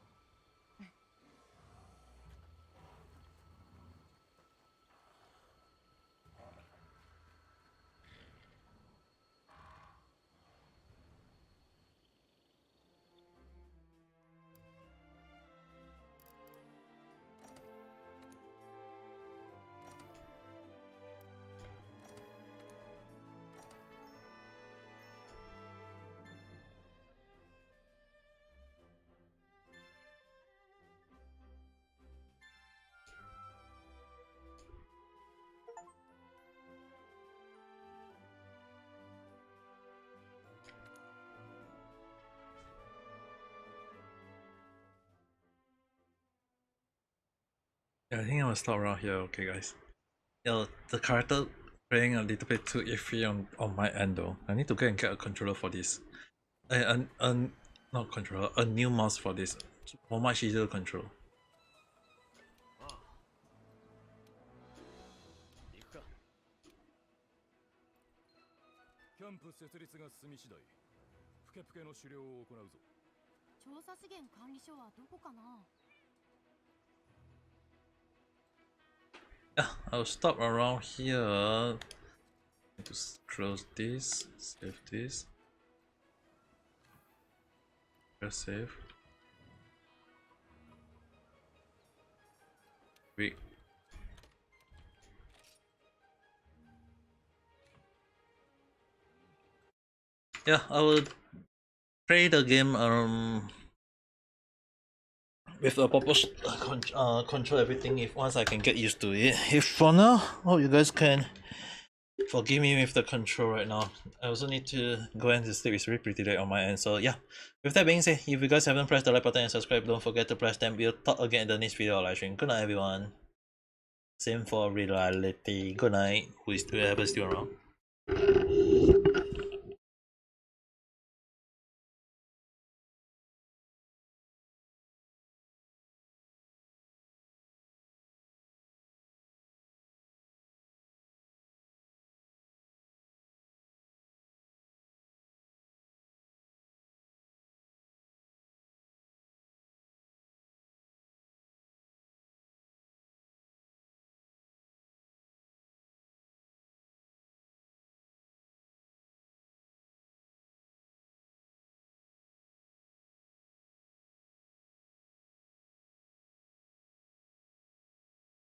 Yeah, I think I will stop around here, okay guys. Yo, the character playing a little bit too iffy on my end though. I need to go and get a controller for this. Not controller, a new mouse for this. For much easier to control. 行くか。キャンプ設立が進み次第、プケプケの狩猟を行うぞ。調査資源管理所はどこかな。 Yeah, I'll stop around here. Just close this, save this. Press save. Wait. Yeah, I will play the game with a purpose, control everything if once I can get used to it. If for now, hope you guys can forgive me with the control right now. I also need to go into sleep. It's really pretty late on my end. So yeah, with that being said, if you guys haven't pressed the like button and subscribe, don't forget to press them. We'll talk again in the next video or live stream. Good night, everyone. Same for reality. Good night. Whoever's still around.